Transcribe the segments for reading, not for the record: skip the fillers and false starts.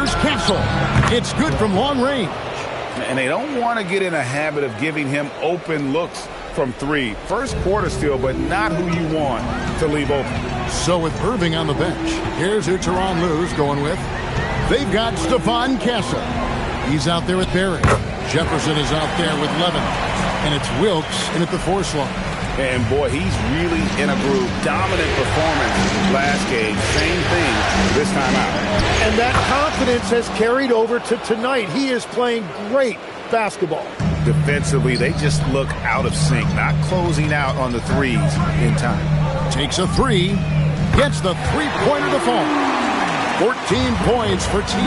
Here's Castle. It's good from long range. And they don't want to get in a habit of giving him open looks from three. First quarter still, but not who you want to leave open. So with Irving on the bench, here's who Teron Lue's going with. They've got Stephon Castle. He's out there with Barrett. Jefferson is out there with Levin. And it's Wilkes in at the 4 slot. And boy, he's really in a groove. Dominant performance last game. Same thing this time out. And that confidence has carried over to tonight. He is playing great basketball. Defensively, they just look out of sync, not closing out on the threes in time. Takes a 3, gets the 3-pointer to fall. 14 points for T.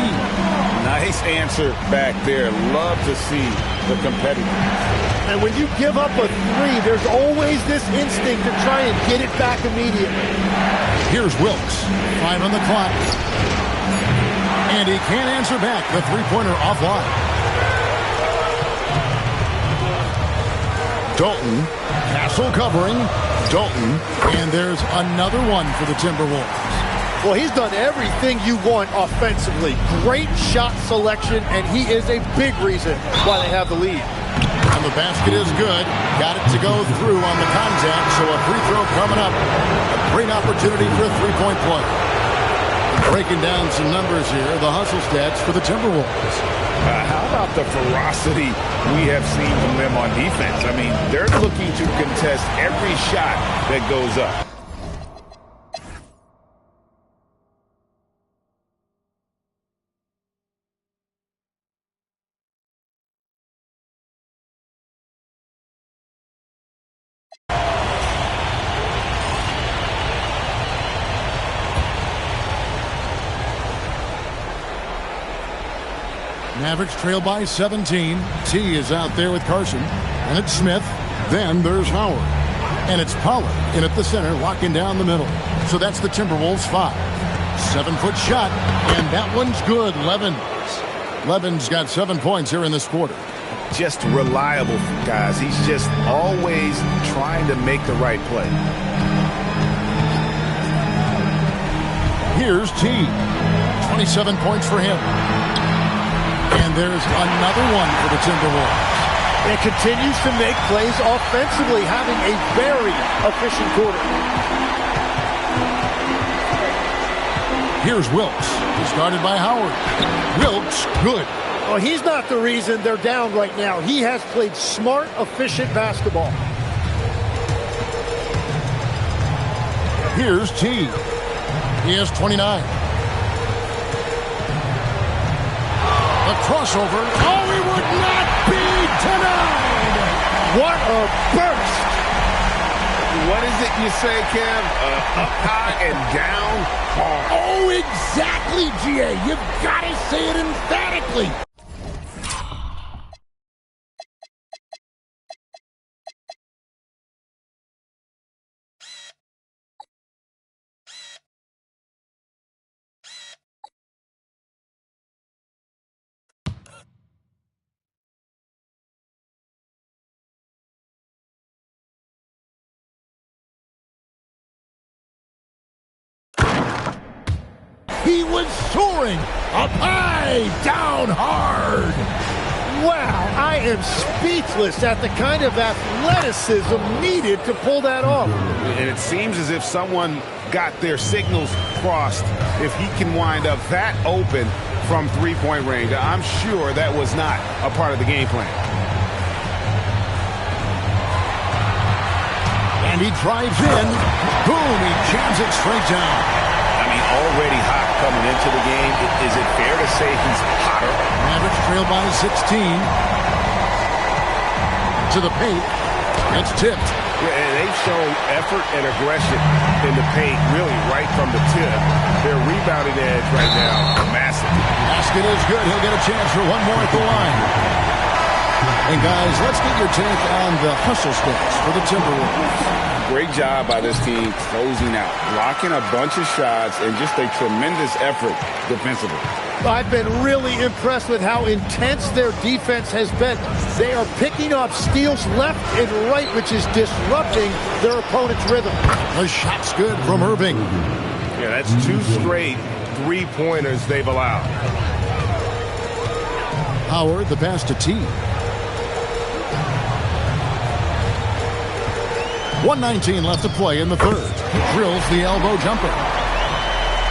Nice answer back there. Love to see the competitiveness. And when you give up a 3, there's always this instinct to try and get it back immediately. Here's Wilkes. 5 on the clock. And he can't answer back. The 3-pointer offline. Dalton. Castle covering. Dalton. And there's another one for the Timberwolves. Well, he's done everything you want offensively. Great shot selection, and he is a big reason why they have the lead. And the basket is good. Got it to go through on the contact, so a free throw coming up. A great opportunity for a 3-point play. Breaking down some numbers here, the hustle stats for the Timberwolves. How about the ferocity we have seen from them on defense? I mean, they're looking to contest every shot that goes up. Mavericks trail by 17. T is out there with Carson. And it's Smith. Then there's Howard. And it's Pollard in at the center, locking down the middle. So that's the Timberwolves 5. 7-foot shot. And that one's good. Levin's got 7 points here in this quarter. Just reliable, guys. He's just always trying to make the right play. Here's T. 27 points for him. And there's another one for the Timberwolves. And continues to make plays offensively, having a very efficient quarter. Here's Wilkes. He's guarded by Howard. Wilkes, good. Well, he's not the reason they're down right now. He has played smart, efficient basketball. Here's T. He has 29. A crossover. Oh, he would not be denied. What a burst. What is it you say, Kev? Up high and down hard. Oh, exactly, GA. You've got to say it emphatically. He was soaring up high, down hard. Wow, I am speechless at the kind of athleticism needed to pull that off. And it seems as if someone got their signals crossed. If he can wind up that open from three-point range, I'm sure that was not a part of the game plan. And he drives in. Boom, he jams it straight down. Already hot coming into the game. Is it fair to say he's hotter? Mavericks trail by 16. To the paint. It's tipped. Yeah, and they've shown effort and aggression in the paint, really right from the tip. Their rebounding edge right now, massive. Basket is good. He'll get a chance for one more at the line. And guys, let's get your take on the hustle stats for the Timberwolves. Great job by this team closing out, blocking a bunch of shots, and just a tremendous effort defensively. I've been really impressed with how intense their defense has been. They are picking up steals left and right, which is disrupting their opponent's rhythm. The shot's good from Irving. Yeah, that's 2 straight three-pointers they've allowed. Howard, the pass to T. 1:19 left to play in the third. He drills the elbow jumper.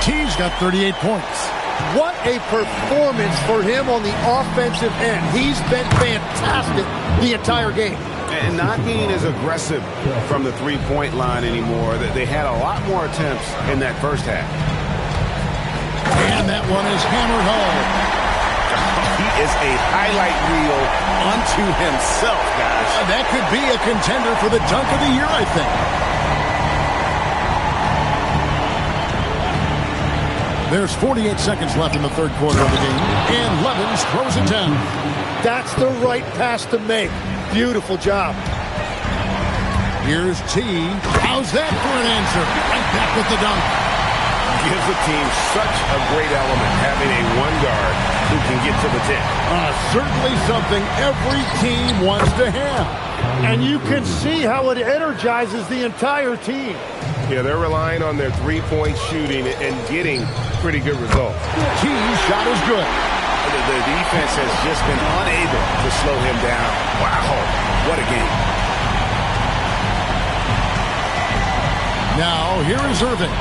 T's got 38 points. What a performance for him on the offensive end. He's been fantastic the entire game. And not being as aggressive from the three-point line anymore. They had a lot more attempts in that first half. And that one is hammered home. He is a highlight reel unto himself, guys. That could be a contender for the dunk of the year, I think. There's 48 seconds left in the third quarter of the game, and Levens throws it down. That's the right pass to make. Beautiful job. Here's T. How's that for an answer? Right back with the dunk. Gives the team such a great element having a one guard who can get to the tip. Certainly something every team wants to have. And you can see how it energizes the entire team. Yeah, they're relying on their three-point shooting and getting pretty good results. T's shot is good. The defense has just been unable to slow him down. Wow, what a game. Now, here is Irving.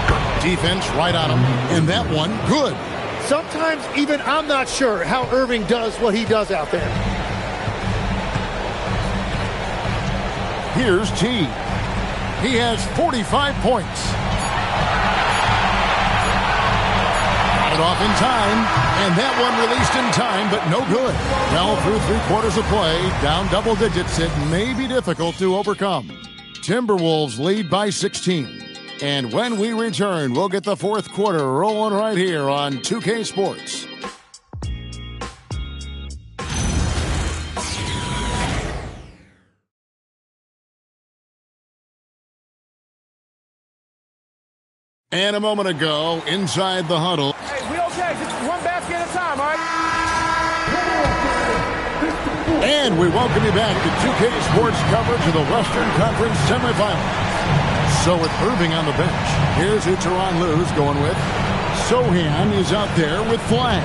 Defense right on him. And that one, good. Sometimes even I'm not sure how Irving does what he does out there. Here's T. He has 45 points. Got it off in time, and that one released in time, but no good. Well, through 3 quarters of play, down double digits, it may be difficult to overcome. Timberwolves lead by 16. And when we return, we'll get the fourth quarter rolling right here on 2K Sports. And a moment ago, inside the huddle. Hey, we okay? Just one basket at a time, all right? And we welcome you back to 2K Sports coverage of the Western Conference semifinals. So with Irving on the bench, here's who Tyronn Lue's going with. Sohan is out there with Flag.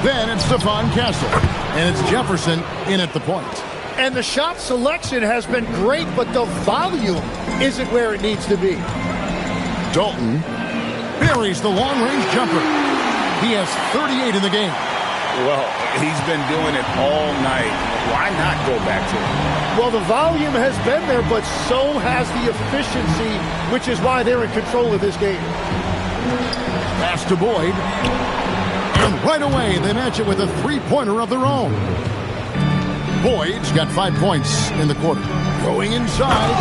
Then it's Stephon Castle. And it's Jefferson in at the point. And the shot selection has been great, but the volume isn't where it needs to be. Dalton buries the long-range jumper. He has 38 in the game. Well, he's been doing it all night. Why not go back to it? Well, the volume has been there, but so has the efficiency, which is why they're in control of this game. Pass to Boyd. And right away, they match it with a three-pointer of their own. Boyd's got 5 points in the quarter. Going inside.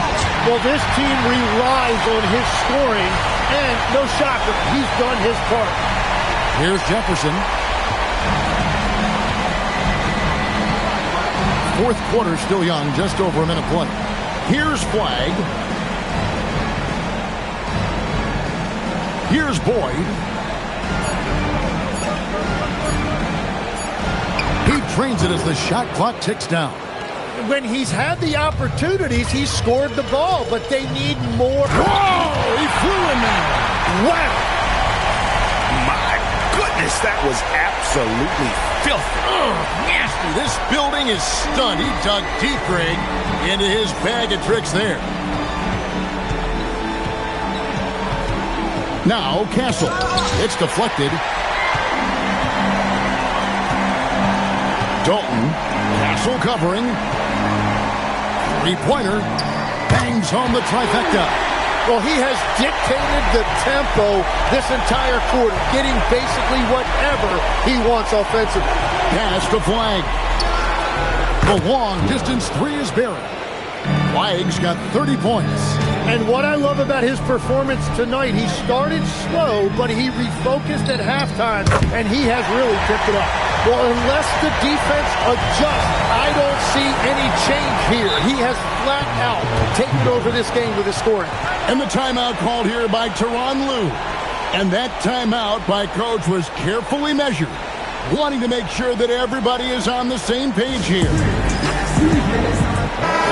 Well, this team relies on his scoring, and no shocker, he's done his part. Here's Jefferson. Fourth quarter still young, just over a minute play. Here's Flag. Here's Boyd. He trains it as the shot clock ticks down. When he's had the opportunities, he's scored the ball, but they need more. Whoa! He flew in there. Wow! My goodness, that was absolutely filthy. Nasty. This building is stunned. He dug deep, Greg, into his bag of tricks there. Now, Castle. It's deflected. Dalton. Castle covering. Three-pointer. Bangs home the trifecta. Well, he has dictated the tempo this entire quarter, getting basically whatever he wants offensively. Pass to Flag. The long-distance three is buried. Flag's got 30 points. And what I love about his performance tonight, he started slow, but he refocused at halftime, and he has really picked it up. Well, unless the defense adjusts, I don't see any change here. He has flat out taken over this game with his scoring. And the timeout called here by Tyronn Lue. And that timeout by Coach was carefully measured, wanting to make sure that everybody is on the same page here.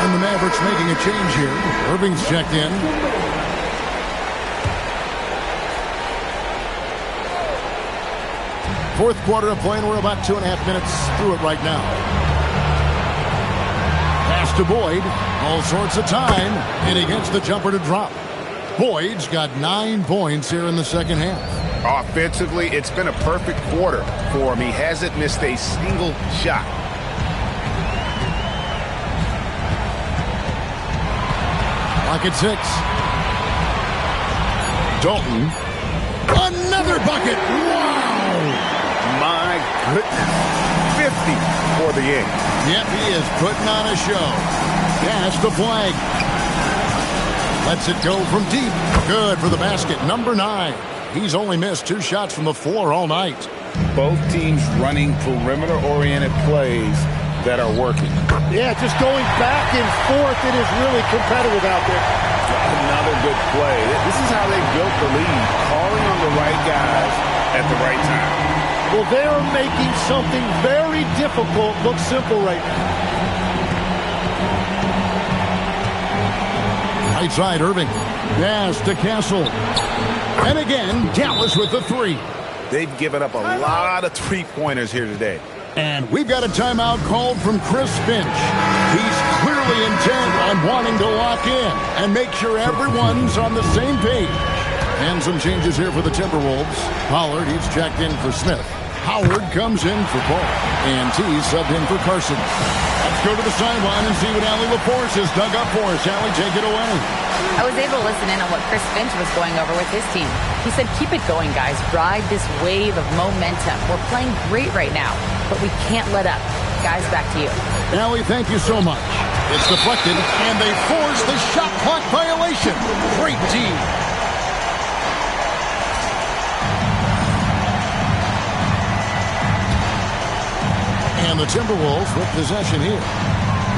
And the Mavericks making a change here. Irving's checked in. Fourth quarter of play, and we're about 2.5 minutes through it right now. Pass to Boyd. All sorts of time. And he gets the jumper to drop. Boyd's got 9 points here in the second half. Offensively, it's been a perfect quarter for him. He hasn't missed a single shot. Clock at 6. Dalton. Another bucket. Wow. My goodness. 50 for the end. Yep, he is putting on a show. Pass the flag. Lets it go from deep. Good for the basket. Number 9. He's only missed 2 shots from the floor all night. Both teams running perimeter-oriented plays that are working. Yeah, just going back and forth. It is really competitive out there. Another good play. This is how they built the lead. Calling on the right guys at the right time. Well, they are making something very difficult look simple right now. Right side, Irving. Pass to Castle. And again, Dallas with the 3. They've given up a lot of three-pointers here today. And we've got a timeout called from Chris Finch. He's clearly intent on wanting to lock in and make sure everyone's on the same page. And some changes here for the Timberwolves. Pollard, he's checked in for Smith. Howard comes in for Paul. And T subbed in for Carson. Let's go to the sideline and see what Allie LaForce has dug up for us. Allie, take it away. I was able to listen in on what Chris Finch was going over with his team. He said, keep it going, guys. Ride this wave of momentum. We're playing great right now, but we can't let up. Guys, back to you. Allie, thank you so much. It's deflected, and they force the shot clock violation. Great team. And the Timberwolves with possession here.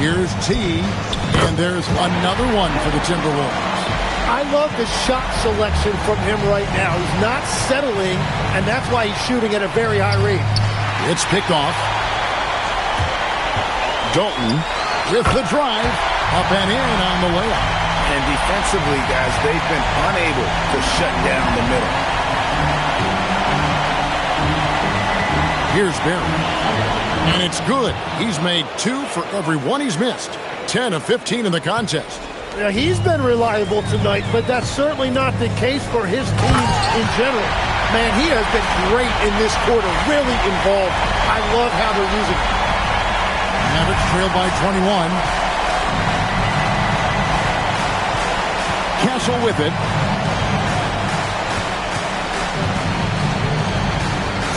Here's T, and there's another one for the Timberwolves. I love the shot selection from him right now. He's not settling, and that's why he's shooting at a very high rate. It's picked off. Dalton with the drive. Up and in on the layup. And defensively, guys, they've been unable to shut down the middle. Here's Barry. And it's good. He's made 2 for every one he's missed. 10 of 15 in the contest. Yeah, he's been reliable tonight, but that's certainly not the case for his team in general. Man, he has been great in this quarter, really involved. I love how they're using him. Mavericks trailed by 21. Castle with it.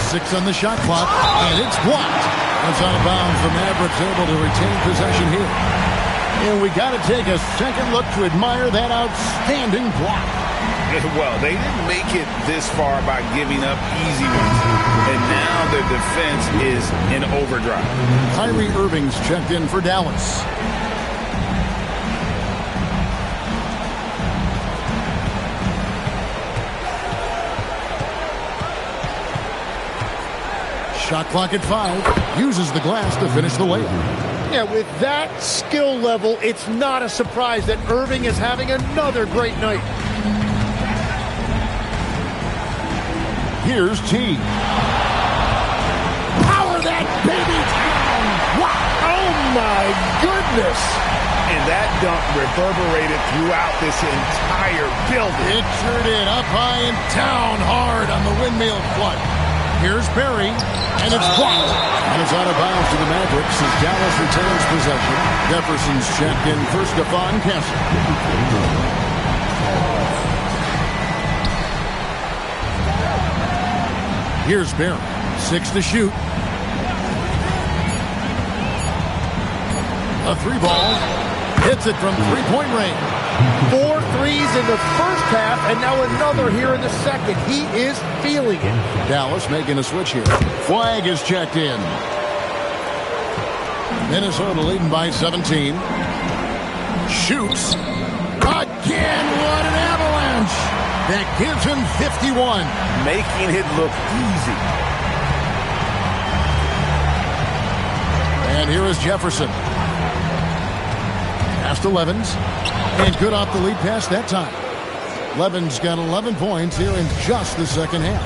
6 on the shot clock, and it's blocked. It's out of bounds. The Mavericks able to retain possession here. And we got to take a second look to admire that outstanding block. Well, they didn't make it this far by giving up easy ones. And now their defense is in overdrive. Kyrie Irving's checked in for Dallas. Shot clock at 5. Uses the glass to finish the layup. Yeah, with that skill level, it's not a surprise that Irving is having another great night. Here's T. Power that baby down! Wow! Oh my goodness! And that dunk reverberated throughout this entire building. It turned it up high and down hard on the windmill flush. Here's Barry, and it's blocked. And it's out of bounds to the Mavericks as Dallas retains possession. Jefferson's checked in for Stephon Castle. Here's Barry. 6 to shoot. A 3-ball. Hits it from three-point range. 4 threes in the first half, and now another here in the second. He is feeling it. Dallas making a switch here. Flag is checked in. Minnesota leading by 17. Shoots. Again, what an avalanche. That gives him 51. Making it look easy. And here is Jefferson. Pass to Levens. And good off the lead pass that time. Levens got 11 points here in just the second half.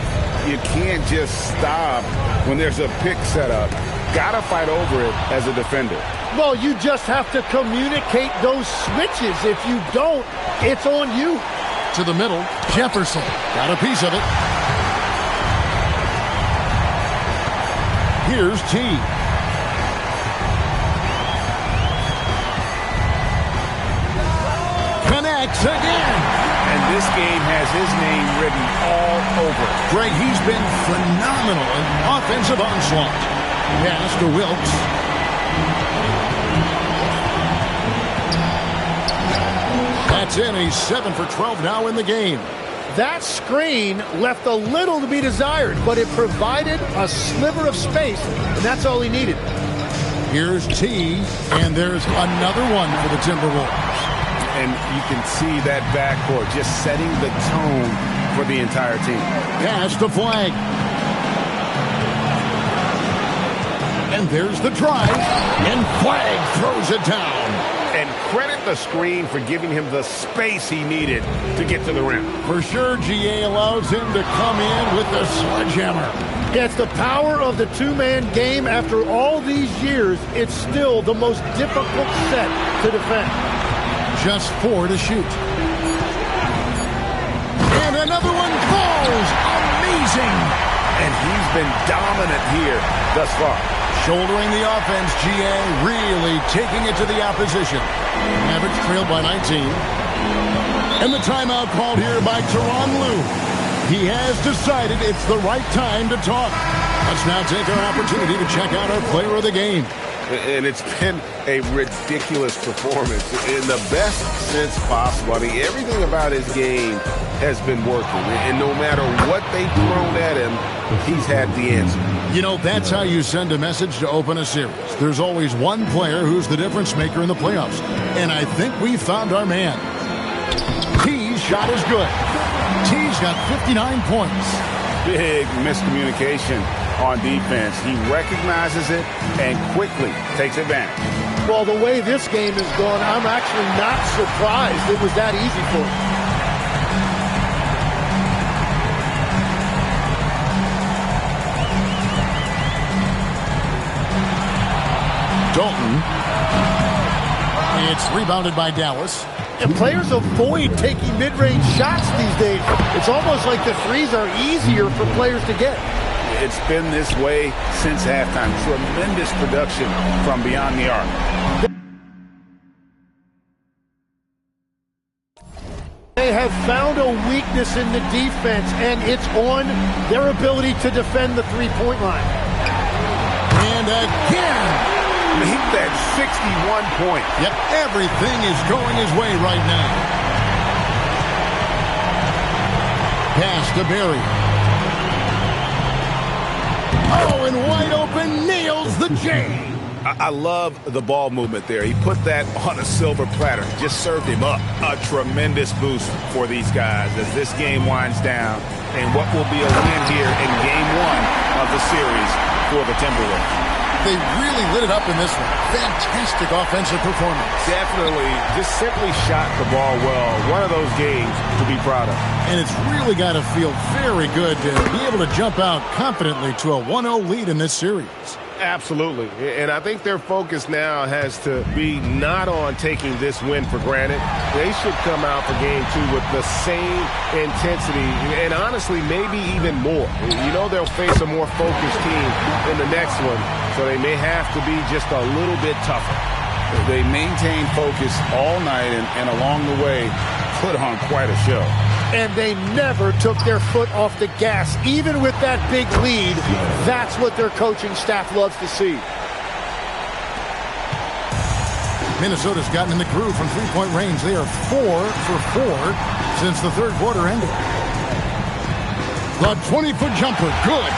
You can't just stop when there's a pick set up. Got to fight over it as a defender. Well, you just have to communicate those switches. If you don't, it's on you. To the middle, Jefferson got a piece of it. Here's T. Connects again. And this game has his name written all over it. Greg, he's been phenomenal in offensive onslaught. Pass to Wilkes. That's in. He's 7 for 12 now in the game. That screen left a little to be desired, but it provided a sliver of space, and that's all he needed. Here's T, and there's another one for the Timberwolves. And you can see that backcourt just setting the tone for the entire team. Pass to Flag. And there's the drive, and Flag throws it down. And credit the screen for giving him the space he needed to get to the rim. For sure, GA allows him to come in with the sledgehammer. Yeah, it's the power of the two-man game. After all these years, it's still the most difficult set to defend. Just 4 to shoot. And another one falls. Amazing. And he's been dominant here thus far. Shouldering the offense, GA really taking it to the opposition. Mavericks trailed by 19. And the timeout called here by Tyronn Lue. He has decided it's the right time to talk. Let's now take our opportunity to check out our player of the game. And it's been a ridiculous performance in the best sense possible. I mean, everything about his game has been working. And no matter what they've thrown at him, he's had the answer. You know, that's how you send a message to open a series. There's always one player who's the difference maker in the playoffs. And I think we found our man. T's shot is good. T's got 59 points. Big miscommunication on defense. He recognizes it and quickly takes advantage. Well, the way this game is going, I'm actually not surprised it was that easy for him. Dalton. It's rebounded by Dallas. And players avoid taking mid-range shots these days. It's almost like the threes are easier for players to get. It's been this way since halftime. Tremendous production from beyond the arc. They have found a weakness in the defense, and it's on their ability to defend the three-point line. And again. Make that 61 point. Yep, everything is going his way right now. Pass to Barry. Oh, and wide open, nails the J. I love the ball movement there. He put that on a silver platter. Just served him up. A tremendous boost for these guys as this game winds down. And what will be a win here in game 1 of the series for the Timberwolves. They really lit it up in this one. Fantastic offensive performance. Definitely just simply shot the ball well. One of those games to be proud of. And it's really got to feel very good to be able to jump out confidently to a 1-0 lead in this series. Absolutely. And I think their focus now has to be not on taking this win for granted. They should come out for game 2 with the same intensity and honestly maybe even more. You know they'll face a more focused team in the next one, so they may have to be just a little bit tougher. They maintain focus all night and along the way put on quite a show. And they never took their foot off the gas, even with that big lead. That's what their coaching staff loves to see. Minnesota's gotten in the groove from three-point range. They are 4 for 4 since the third quarter ended. The 20-foot jumper, good.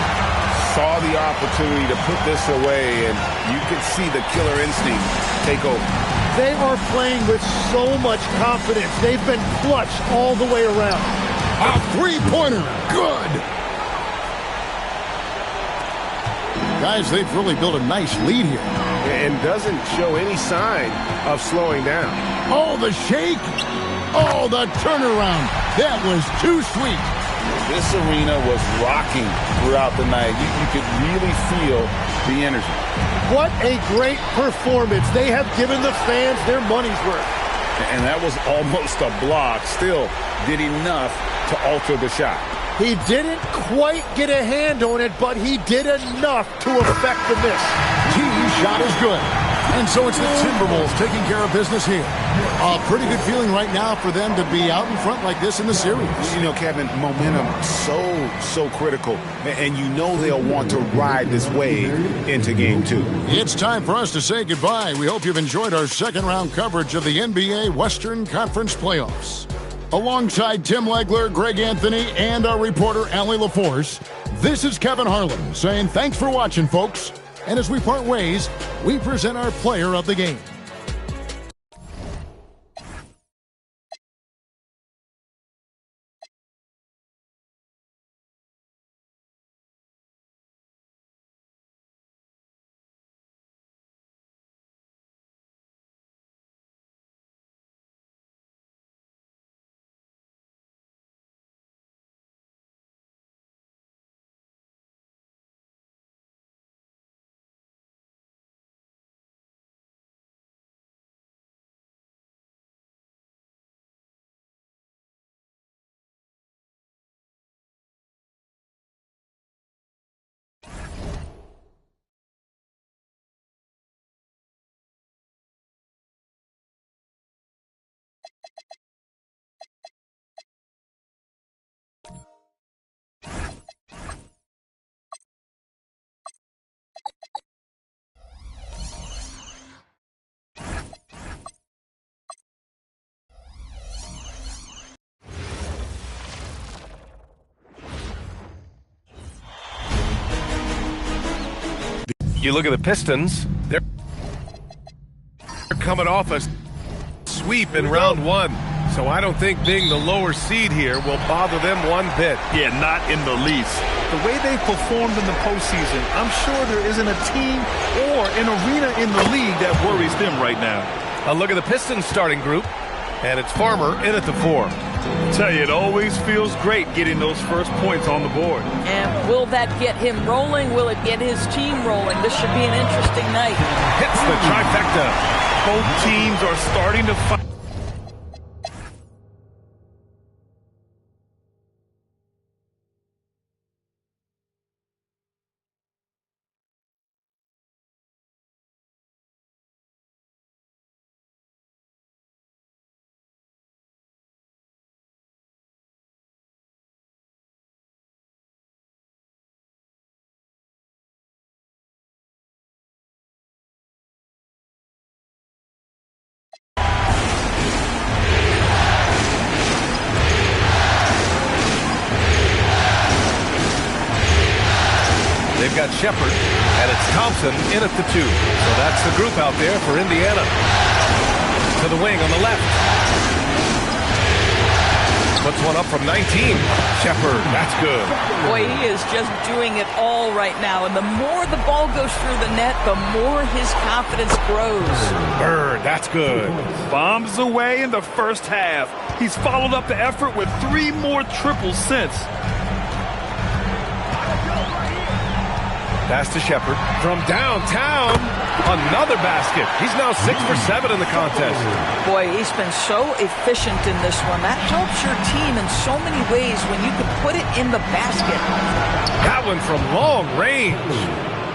Saw the opportunity to put this away, and you can see the killer instinct take over. They are playing with so much confidence. They've been clutch all the way around. A three-pointer, good. Guys, they've really built a nice lead here. And doesn't show any sign of slowing down. Oh, the shake. Oh, the turnaround. That was too sweet. This arena was rocking throughout the night. You could really feel the energy. What a great performance. They have given the fans their money's worth. And that was almost a block. Still did enough to alter the shot. He didn't quite get a hand on it, but he did enough to affect the miss. T's shot is good. And so it's the Timberwolves taking care of business here. A pretty good feeling right now for them to be out in front like this in the series. You know, Kevin, momentum so critical. And you know they'll want to ride this wave into Game 2. It's time for us to say goodbye. We hope you've enjoyed our second round coverage of the NBA Western Conference Playoffs. Alongside Tim Legler, Greg Anthony, and our reporter, Allie LaForce, this is Kevin Harlan saying thanks for watching, folks. And as we part ways, we present our player of the game. You look at the Pistons, they're coming off a sweep in round one. So I don't think being the lower seed here will bother them one bit. Yeah, not in the least. The way they performed in the postseason, I'm sure there isn't a team or an arena in the league that worries them right now. A look at the Pistons starting group, and it's Farmer in at the 4. I tell you, it always feels great getting those first points on the board. And will that get him rolling? Will it get his team rolling? This should be an interesting night. Hits the trifecta. Both teams are starting to fight. They've got Shepard, and it's Thompson in at the 2. So that's the group out there for Indiana. To the wing on the left. Puts one up from 19. Shepard, that's good. Boy, he is just doing it all right now. And the more the ball goes through the net, the more his confidence grows. Bird, that's good. Bombs away in the first half. He's followed up the effort with 3 more triples since. Pass to Shepard from downtown. Another basket. He's now 6 for 7 in the contest. Boy, he's been so efficient in this one. That helps your team in so many ways when you can put it in the basket. That one from long range.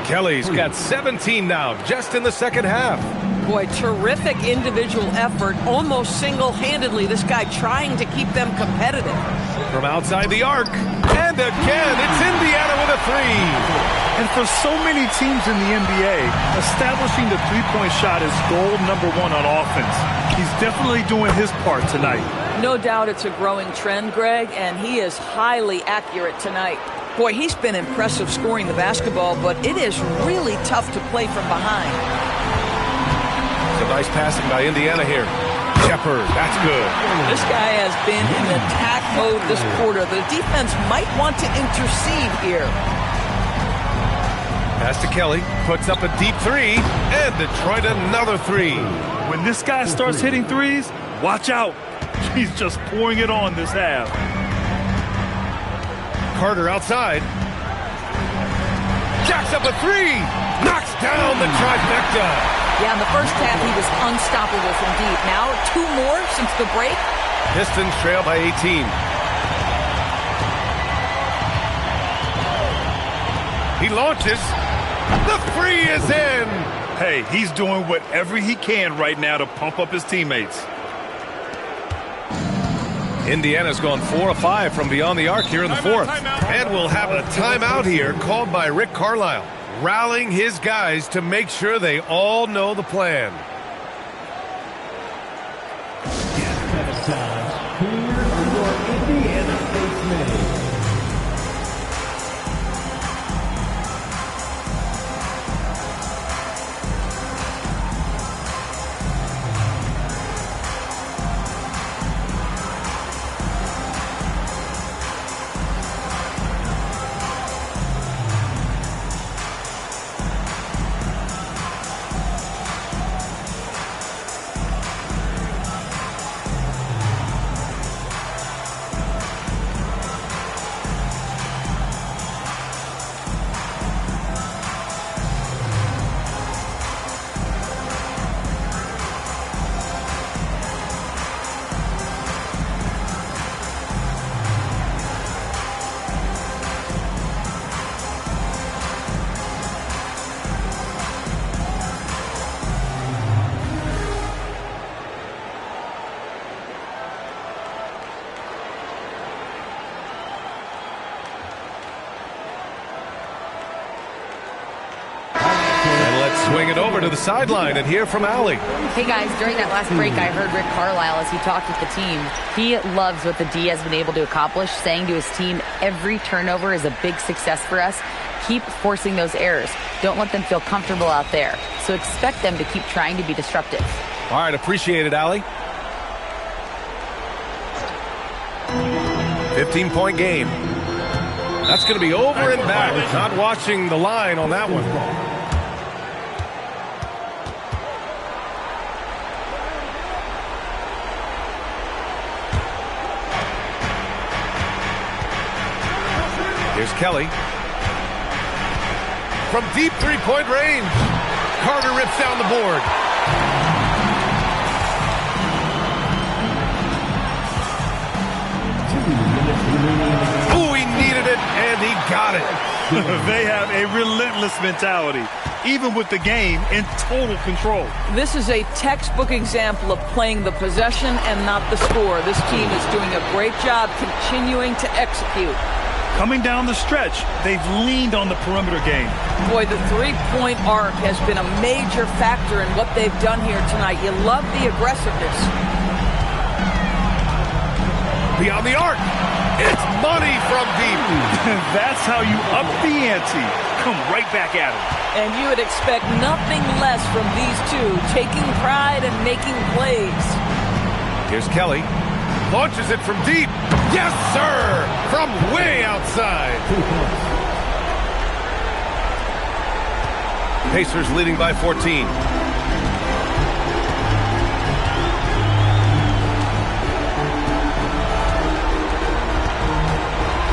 Kelly's got 17 now, just in the second half. Boy, terrific individual effort, almost single-handedly. This guy trying to keep them competitive. From outside the arc. And again, it's Indiana with a 3. And for so many teams in the NBA, establishing the three-point shot is goal number 1 on offense. He's definitely doing his part tonight. No doubt it's a growing trend, Greg, and he is highly accurate tonight. Boy, he's been impressive scoring the basketball, but it is really tough to play from behind. Some nice passing by Indiana here. Shepard, that's good. This guy has been in attack mode this quarter. The defense might want to intercede here. Pass to Kelly, puts up a deep 3, and Detroit another 3. When this guy starts hitting threes, watch out. He's just pouring it on this half. Carter outside. Jacks up a three. Knocks down the trifecta. Yeah, in the first half, he was unstoppable from deep. Now, 2 more since the break. Pistons trail by 18. He launches. The three is in. Hey, he's doing whatever he can right now to pump up his teammates. Indiana's gone 4 of 5 from beyond the arc here in the fourth. And we'll have a timeout here called by Rick Carlisle, rallying his guys to make sure they all know the plan. Swing it over to the sideline and hear from Allie. Hey guys, during that last break, I heard Rick Carlisle as he talked with the team. He loves what the D has been able to accomplish, saying to his team, every turnover is a big success for us. Keep forcing those errors. Don't let them feel comfortable out there. So expect them to keep trying to be disruptive. All right, appreciate it, Allie. 15-point game. That's going to be over and back. Not watching the line on that one. Here's Kelly. From deep three-point range. Carter rips down the board. Ooh, he needed it, and he got it. They have a relentless mentality, even with the game in total control. This is a textbook example of playing the possession and not the score. This team is doing a great job continuing to execute. Coming down the stretch, they've leaned on the perimeter game. Boy, the three-point arc has been a major factor in what they've done here tonight. You love the aggressiveness. Beyond the arc. It's money from deep. That's how you up the ante. Come right back at it. And you would expect nothing less from these two, taking pride and making plays. Here's Kelly. Launches it from deep. Yes, sir! From way outside. Pacers leading by 14.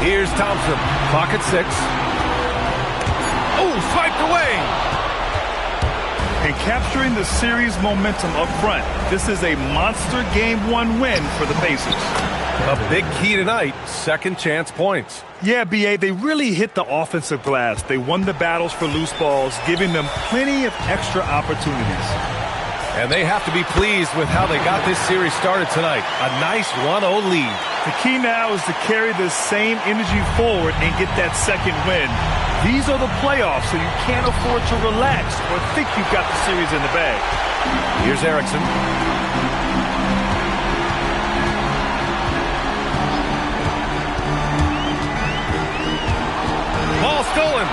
Here's Thompson. Clock at 6. Oh, swiped away. And capturing the series momentum up front. This is a monster Game 1 win for the Pacers. A big key tonight, second chance points. Yeah, B.A., they really hit the offensive glass. They won the battles for loose balls, giving them plenty of extra opportunities. And they have to be pleased with how they got this series started tonight. A nice 1-0 lead. The key now is to carry this same energy forward and get that second win. These are the playoffs, so you can't afford to relax or think you've got the series in the bag. Here's Erickson. Ball stolen.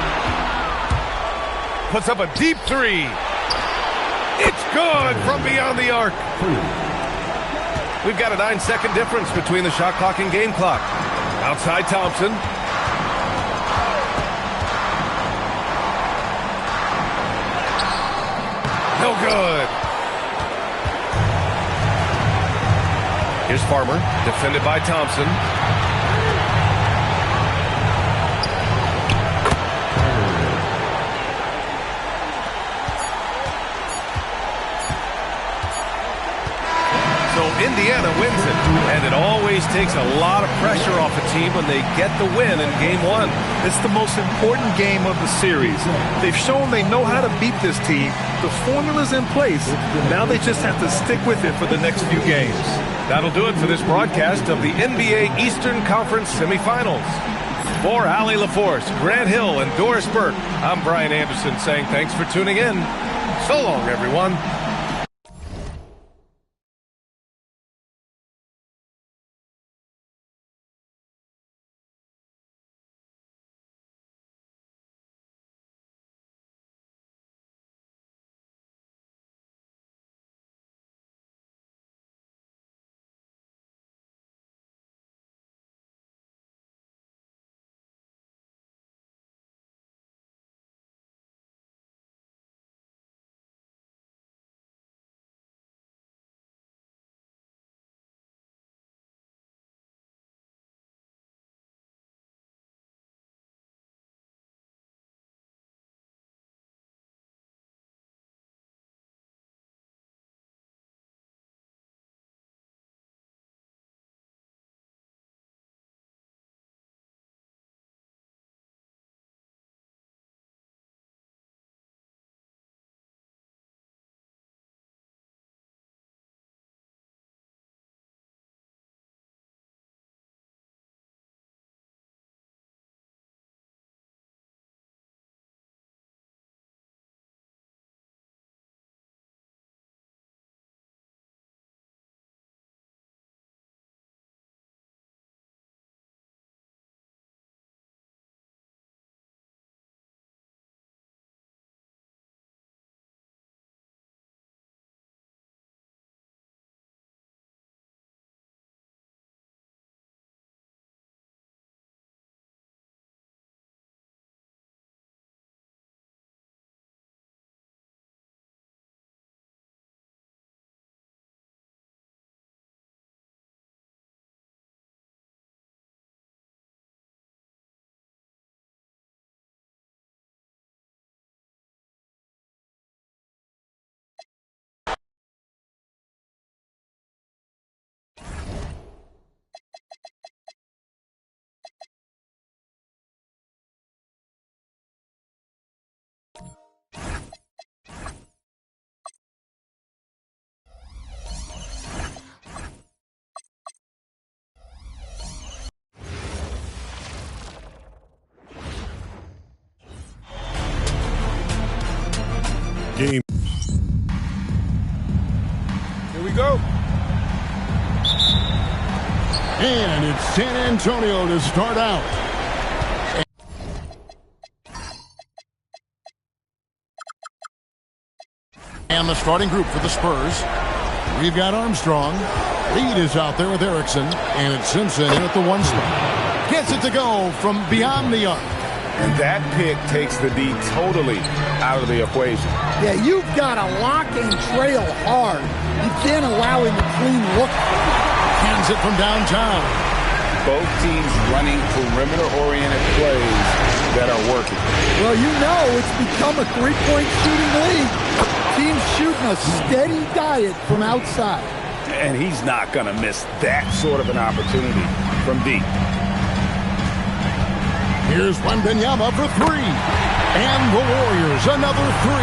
Puts up a deep three. It's good from beyond the arc. We've got a 9-second difference between the shot clock and game clock. Outside Thompson. No good. Here's Farmer, defended by Thompson. Indiana wins it. And it always takes a lot of pressure off a team when they get the win in Game 1. It's the most important game of the series. They've shown they know how to beat this team. The formula's in place. Now they just have to stick with it for the next few games. That'll do it for this broadcast of the NBA Eastern Conference semifinals. For Allie LaForce, Grant Hill, and Doris Burke, I'm Brian Anderson saying thanks for tuning in. So long, everyone. Game. Here we go. And it's San Antonio to start out. And the starting group for the Spurs. We've got Armstrong. Reed is out there with Erickson. And it's Simpson in at the 1 spot. Gets it to go from beyond the arc. And that pick takes the D totally out of the equation. Yeah, you've got to lock and trail hard. You can't allow him a clean look. Hands it from downtown. Both teams running perimeter-oriented plays that are working. Well, you know it's become a three-point shooting league. Teams shooting a steady diet from outside. And he's not going to miss that sort of an opportunity from deep. Here's MYNBA for 3. And the Warriors, another 3.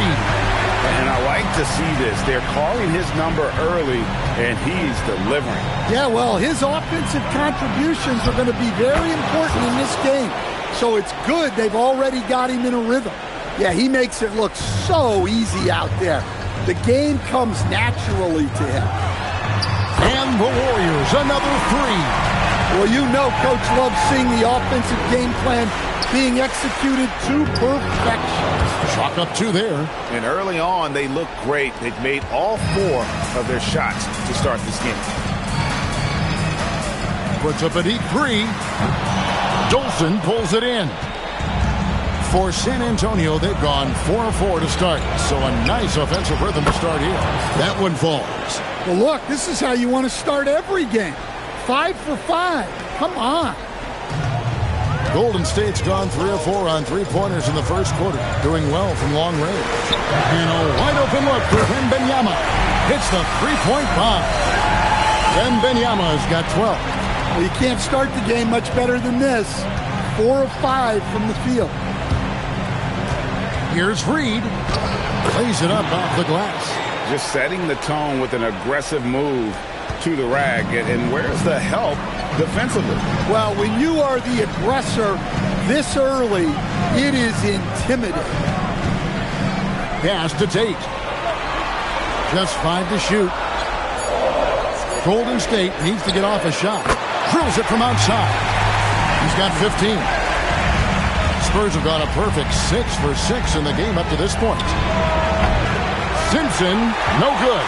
And I like to see this. They're calling his number early, and he's delivering. Yeah, well, his offensive contributions are going to be very important in this game. So it's good they've already got him in a rhythm. Yeah, he makes it look so easy out there. The game comes naturally to him. And the Warriors, another 3. Well, you know Coach loves seeing the offensive game plan being executed to perfection. Chalk up 2 there. And early on, they look great. They've made all 4 of their shots to start this game. Puts up a deep 3. Dolson pulls it in. For San Antonio, they've gone 4-4 to start. So a nice offensive rhythm to start here. That one falls. Well, look, this is how you want to start every game. 5 for 5. Come on. Golden State's gone 3 of 4 on 3-pointers in the first quarter, doing well from long range. And a wide open look for MYNBA. Hits the 3-point bomb. Wembanyama's got 12. Well, you can't start the game much better than this. 4 of 5 from the field. Here's Reed. Plays it up off the glass. Just setting the tone with an aggressive move to the rack. And where's the help defensively? Well, when you are the aggressor this early, it is intimidating. Pass to Tate. Just 5 to shoot. Golden State needs to get off a shot. Drills it from outside. He's got 15. Spurs have got a perfect 6 for 6 in the game up to this point. Simpson, no good.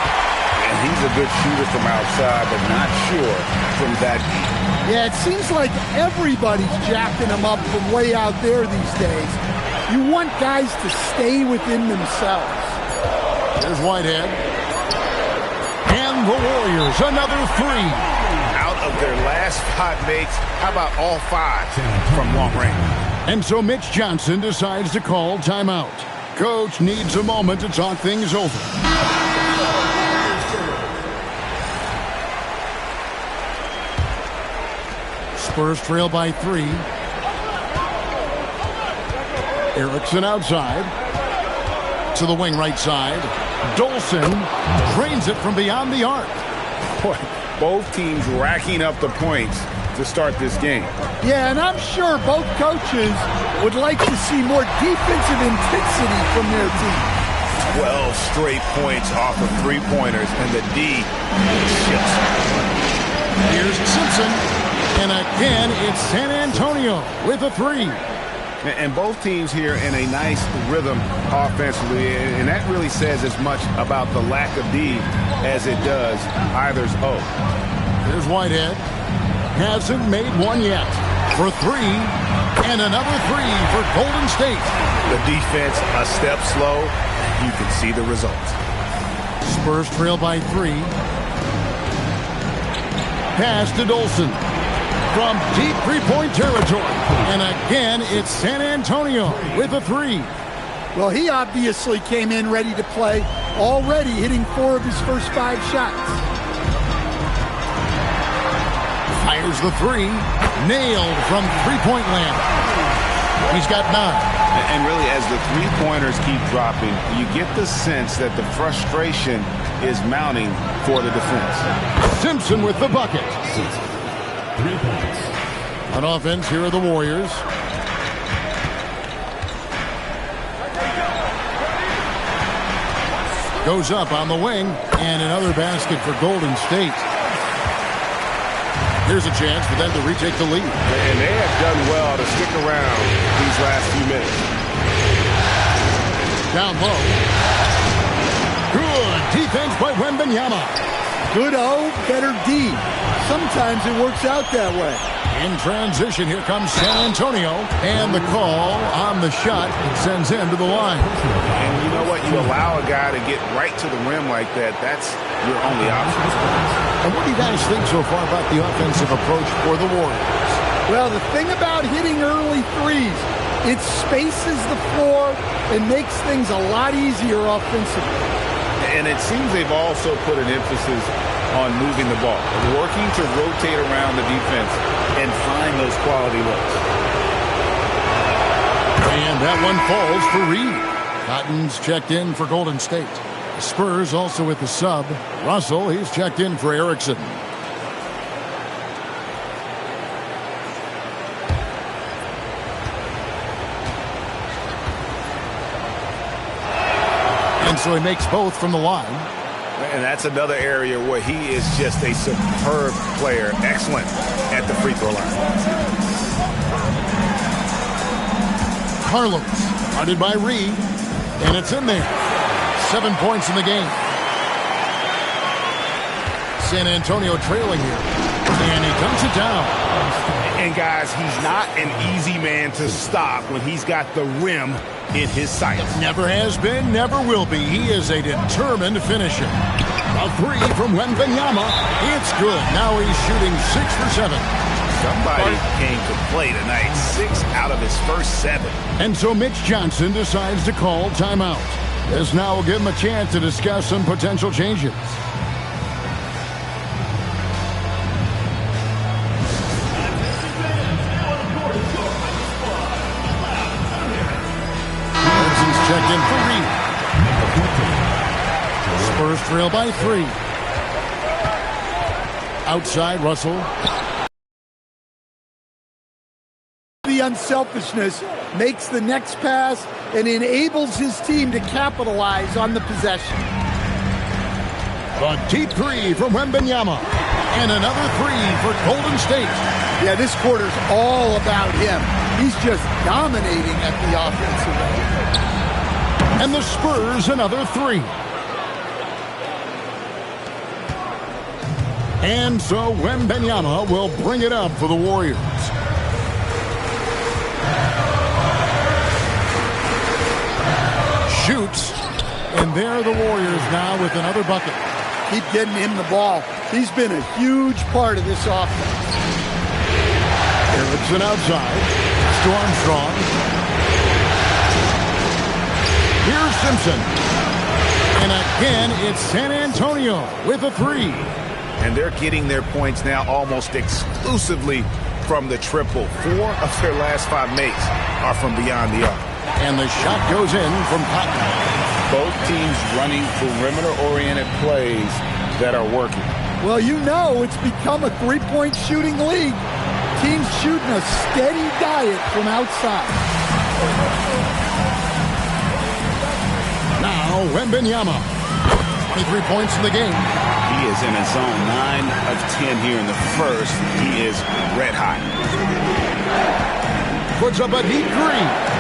And he's a good shooter from outside, but not sure from that deep. Yeah, it seems like everybody's jacking him up from way out there these days. You want guys to stay within themselves. There's Whitehead. And the Warriors, another 3. Out of their last 5 makes, how about all 5 from long range? And so Mitch Johnson decides to call timeout. Coach needs a moment to talk things over. Spurs trail by 3. Erickson outside. To the wing right side. Dolson drains it from beyond the arc. Boy, both teams racking up the points to start this game. Yeah, and I'm sure both coaches would like to see more defensive intensity from their team. 12 straight points off of 3-pointers, and the D shifts. Here's Simpson. And again, it's San Antonio with a 3. And both teams here in a nice rhythm offensively, and that really says as much about the lack of D as it does either's O. Here's Whitehead. Hasn't made one yet. For 3, and another 3 for Golden State. The defense a step slow. You can see the results. Spurs trail by 3. Pass to Dolson. From deep 3-point territory. And again, it's San Antonio with a 3. Well, he obviously came in ready to play, already hitting 4 of his first 5 shots. Fires the 3. Nailed from 3-point land. He's got 9. And really, as the 3-pointers keep dropping, you get the sense that the frustration is mounting for the defense. Simpson with the bucket. 3 points. On offense, here are the Warriors. Goes up on the wing, and another basket for Golden State. Here's a chance for them to retake the lead. And they have done well to stick around these last few minutes. Down low. Good defense by Wembanyama. Good O, better D. Sometimes it works out that way. In transition, here comes San Antonio. And the call on the shot. It sends him to the line. And you know what? You allow a guy to get right to the rim like that. That's your only option. And what do you guys think so far about the offensive approach for the Warriors? Well, the thing about hitting early threes, it spaces the floor and makes things a lot easier offensively. And it seems they've also put an emphasis on moving the ball, working to rotate around the defense and find those quality looks. And that one falls for Reed. Cotton's checked in for Golden State. Spurs also with the sub. Russell, he's checked in for Erickson. And so he makes both from the line. And that's another area where he is just a superb player. Excellent at the free throw line. Carlos, guarded by Reed. And it's in there. 7 points in the game. San Antonio trailing here. And he dumps it down. And guys, he's not an easy man to stop when he's got the rim in his sights. Never has been, never will be. He is a determined finisher. A 3 from Wembanyama. It's good. Now he's shooting 6 for 7. Somebody came to play tonight. 6 out of his first 7. And so Mitch Johnson decides to call timeout. This now will give him a chance to discuss some potential changes. in for Reed. Spurs trail by 3. Outside, Russell. The unselfishness makes the next pass and enables his team to capitalize on the possession. A deep 3 from MYNBA. And another 3 for Golden State. Yeah, this quarter's all about him. He's just dominating at the offensive end. And the Spurs another 3. And so MYNBA will bring it up for the Warriors. Shoots. And there are the Warriors now with another bucket. Keep getting him the ball. He's been a huge part of this offense. Erickson outside. Stormstrong. Here's Simpson. And again, it's San Antonio with a 3. And they're getting their points now almost exclusively from the triple. 4 of their last 5 makes are from beyond the arc. And the shot goes in from Cotton. Both teams running perimeter-oriented plays that are working. Well, you know it's become a three-point shooting league. Teams shooting a steady diet from outside. Now, MYNBA. 23 points in the game. He is in a zone 9 of 10 here in the first. He is red hot. Puts up a deep 3.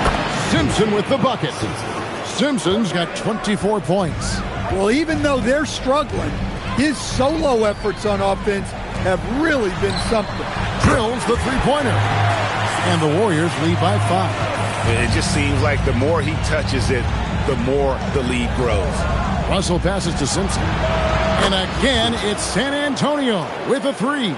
Simpson with the bucket. Simpson's got 24 points. Well, even though they're struggling, his solo efforts on offense have really been something. Drills the three-pointer. And the Warriors lead by 5. It just seems like the more he touches it, the more the lead grows. Russell passes to Simpson. And again, it's San Antonio with a 3.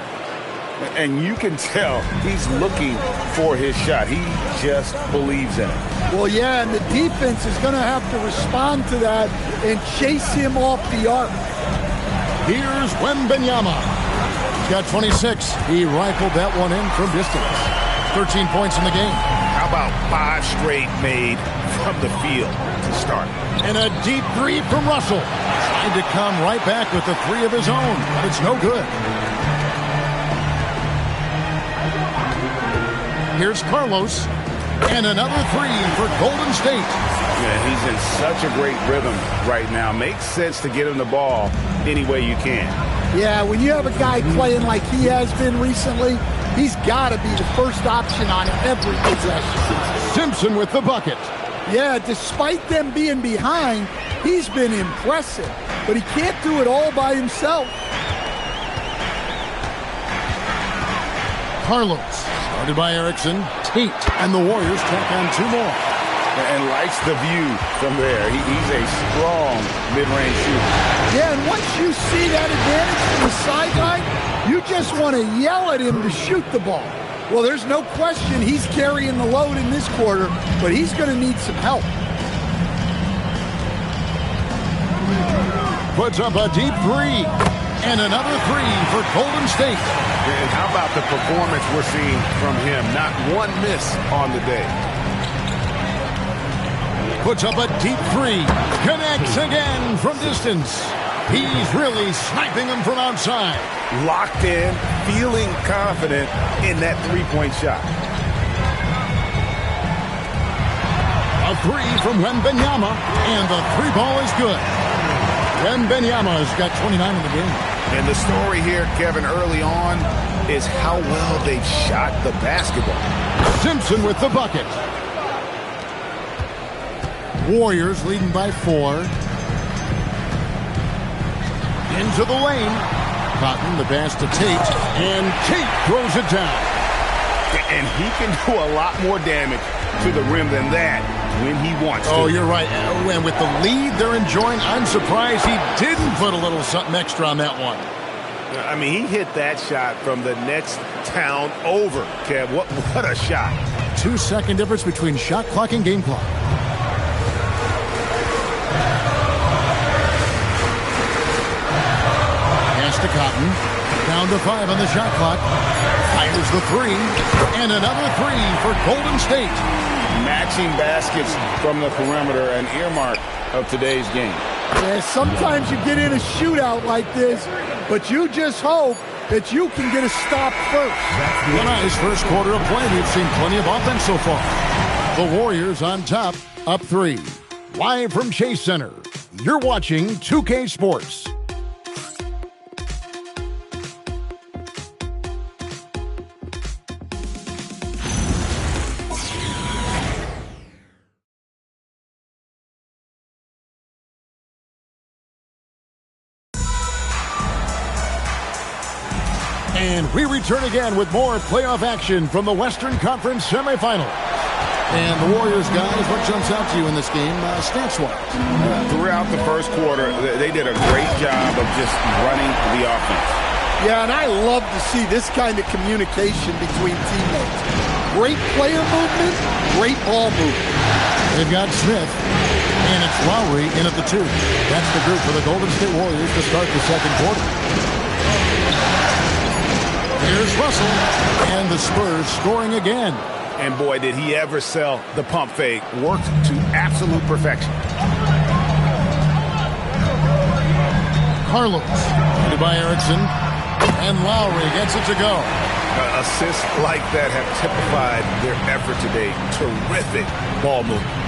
And you can tell he's looking for his shot. He just believes in it. Well, yeah, and the defense is going to have to respond to that and chase him off the arc. Here's MYNBA. He's got 26. He rifled that one in from distance. 13 points in the game. How about 5 straight made from the field to start? And a deep 3 from Russell. Trying to come right back with the 3 of his own, but it's no good. Here's Carlos. And another 3 for Golden State. Yeah, he's in such a great rhythm right now. Makes sense to get him the ball any way you can. Yeah, when you have a guy playing like he has been recently, he's got to be the first option on every possession. Simpson with the bucket. Yeah, despite them being behind, he's been impressive. But he can't do it all by himself. Carlos. Started by Erickson. Tate. And the Warriors tack on 2 more. And likes the view from there. He's a strong mid-range shooter. Yeah, and once you see that advantage from the sideline, you just want to yell at him to shoot the ball. Well, there's no question he's carrying the load in this quarter, but he's going to need some help. Puts up a deep 3. And another 3 for Golden State. And how about the performance we're seeing from him? Not one miss on the day. Puts up a deep 3. Connects again from distance. He's really sniping them from outside. Locked in, feeling confident in that three-point shot. A 3 from MYNBA. And the 3 ball is good. MYNBA's got 29 in the game. And the story here, Kevin, early on is how well they've shot the basketball. Simpson with the bucket. Warriors leading by 4. Into the lane. Cotton, the pass to Tate. And Tate throws it down. And he can do a lot more damage to the rim than that when he wants to. Oh, you're right. And with the lead they're enjoying, I'm surprised he didn't put a little something extra on that one. I mean, he hit that shot from the next town over, Kev. What a shot. 2-second difference between shot clock and game clock. Pass to Cotton. Down to 5 on the shot clock. Fires the 3. And another 3 for Golden State. Matching baskets from the perimeter, an earmark of today's game. Yeah, sometimes you get in a shootout like this, but you just hope that you can get a stop first. A nice first quarter of play. We've seen plenty of offense so far. The Warriors on top, up 3. Live from Chase Center, you're watching 2K Sports. And we return again with more playoff action from the Western Conference semifinal. And the Warriors, guys, what jumps out to you in this game, stats-wise? Throughout the first quarter, they did a great job of just running the offense. Yeah, and I love to see this kind of communication between teammates. Great player movement, great ball movement. They've got Smith, and it's Lowry in at the 2. That's the group for the Golden State Warriors to start the second quarter. Here's Russell, and the Spurs scoring again. And boy, did he ever sell the pump fake. Worked to absolute perfection. Carlos, headed by Erickson, and Lowry gets it to go. Assists like that have typified their effort today. Terrific ball movement.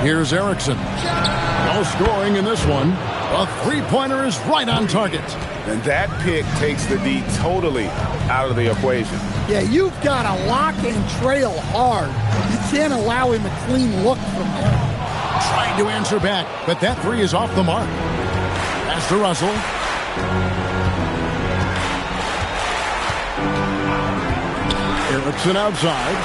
Here's Erickson. No scoring in this one. A three-pointer is right on target. And that pick takes the D totally out of the equation. Yeah, you've got to lock and trail hard. You can't allow him a clean look from there. Trying to answer back, but that 3 is off the mark. Pass to Russell. Erickson outside.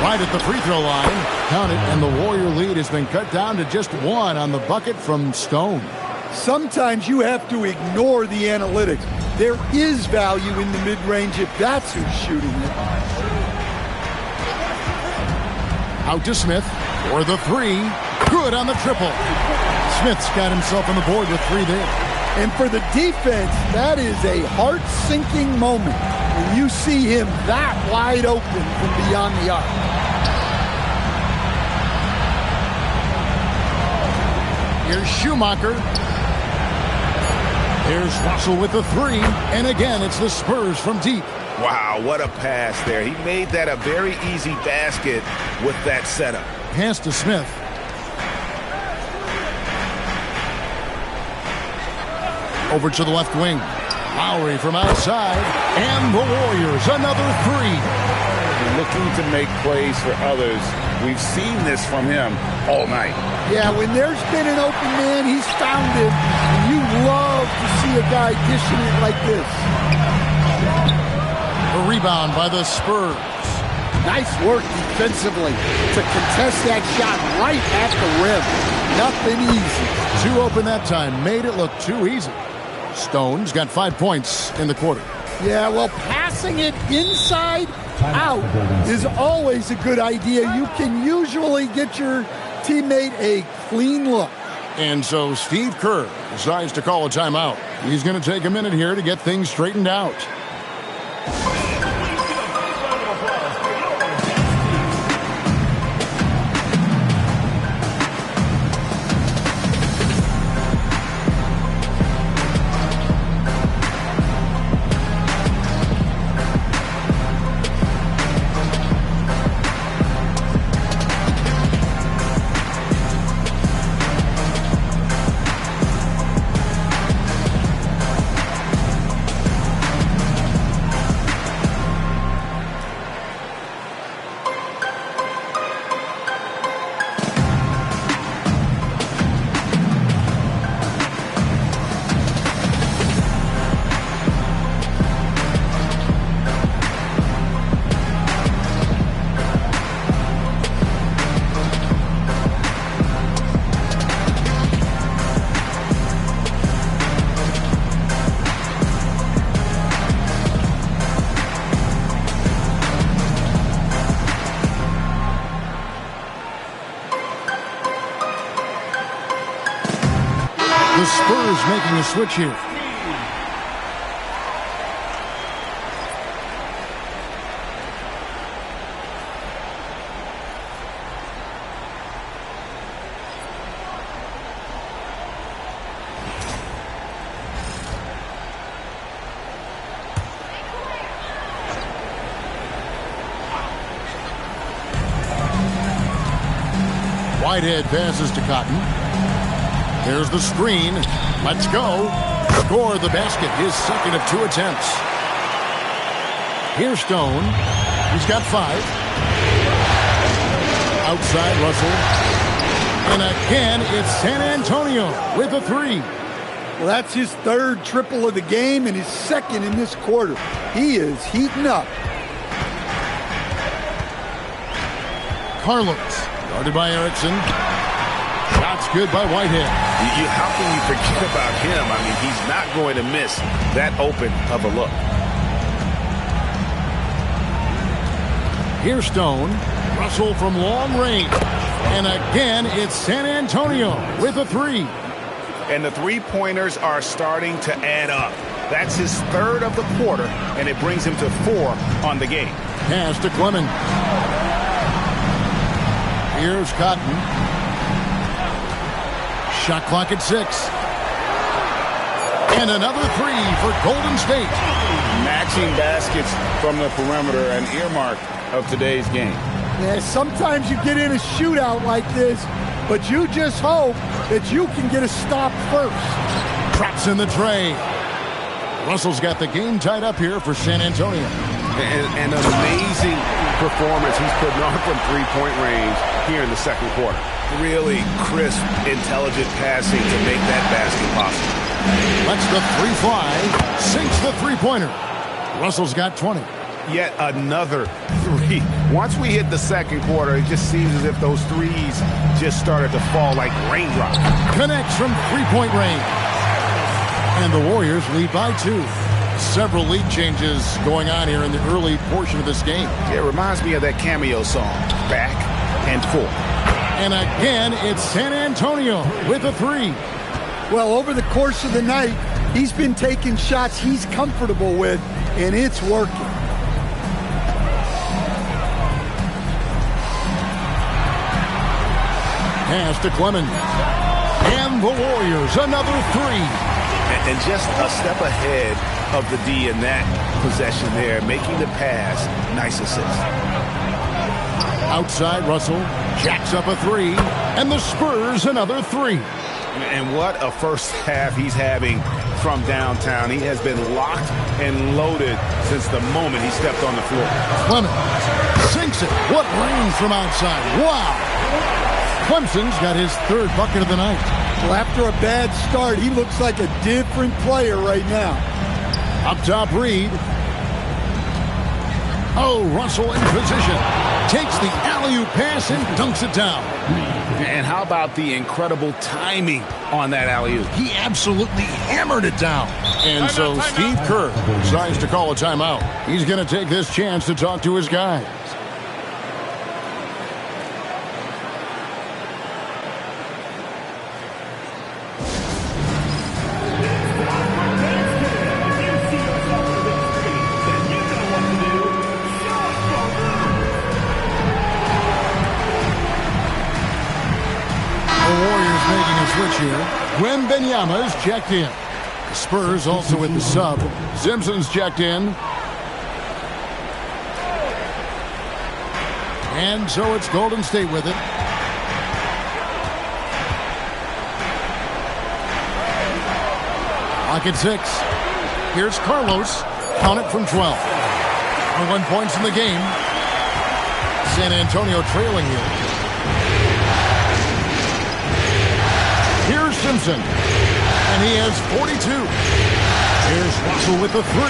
Right at the free throw line. Count it, and the Warrior lead has been cut down to just 1 on the bucket from Stone. Sometimes you have to ignore the analytics. There is value in the mid-range if that's who's shooting it. Out to Smith for the 3. Good on the triple. Smith's got himself on the board with 3 there. And for the defense, that is a heart-sinking moment when you see him that wide open from beyond the arc. Here's Schumacher. Here's Russell with the 3. And again, it's the Spurs from deep. Wow, what a pass there. He made that a very easy basket with that setup. Pass to Smith. Over to the left wing. Lowry from outside. And the Warriors, another 3. Looking to make plays for others. We've seen this from him all night. Yeah, when there's been an open man, he's found him. And you love to see a guy dishing it like this. A rebound by the Spurs. Nice work defensively to contest that shot right at the rim. Nothing easy. 2 open that time. Made it look too easy. Stone's got 5 points in the quarter. Yeah, well, passing it inside out is always a good idea. You can usually get your teammate a clean look. And so Steve Kerr decides to call a timeout. He's going to take a minute here to get things straightened out. The Spurs making a switch here. Whitehead passes to Cotton. There's the screen. Let's go. Score the basket. His second of 2 attempts. Here's Stone. He's got 5. Outside Russell. And again, it's San Antonio with a 3. Well, that's his 3rd triple of the game and his 2nd in this quarter. He is heating up. Carlos, guarded by Erickson. Shots good by Whitehead. How can you forget about him? I mean, he's not going to miss that open of a look. Here's Stone. Russell from long range. And again, it's San Antonio with a 3. And the three-pointers are starting to add up. That's his 3rd of the quarter, and it brings him to 4 on the game. Pass to Clemens. Here's Cotton. Shot clock at 6. And another 3 for Golden State. Matching baskets from the perimeter, an earmark of today's game. Yeah, sometimes you get in a shootout like this, but you just hope that you can get a stop first. Drops in the tray. Russell's got the game tied up here for San Antonio. An amazing performance he's putting on from three-point range here in the second quarter. Really crisp, intelligent passing to make that basket possible. Lets the 3 fly. Sinks the three-pointer. Russell's got 20. Yet another 3. Once we hit the second quarter, it just seems as if those threes just started to fall like raindrops. Connects from three-point range. And the Warriors lead by 2. Several lead changes going on here in the early portion of this game. It reminds me of that cameo song, Back and Forth. And again, it's San Antonio with a 3. Well, over the course of the night, he's been taking shots he's comfortable with, and it's working. Pass to Clemens. And the Warriors, another 3. And just a step ahead of the D in that possession there, making the pass. Nice assist. Outside, Russell jacks up a 3. And the Spurs, another 3. And what a first half he's having from downtown. He has been locked and loaded since the moment he stepped on the floor. Clemens sinks it. What range from outside. Wow. Clemson's got his 3rd bucket of the night. Well, after a bad start, he looks like a different player right now. Up top, Reed. Oh, Russell in position. Takes the alley-oop pass and dunks it down. And how about the incredible timing on that alley-oop? He absolutely hammered it down. And so Steve Kerr decides to call a timeout. He's going to take this chance to talk to his guys. Switch here. MYNBA is checked in. The Spurs also with the sub. Simpson's checked in. And so it's Golden State with it. Clock at 6. Here's Carlos. Count it from 12. 21 points in the game. San Antonio trailing here. Here's Simpson, and he has 42. Here's Russell with the 3,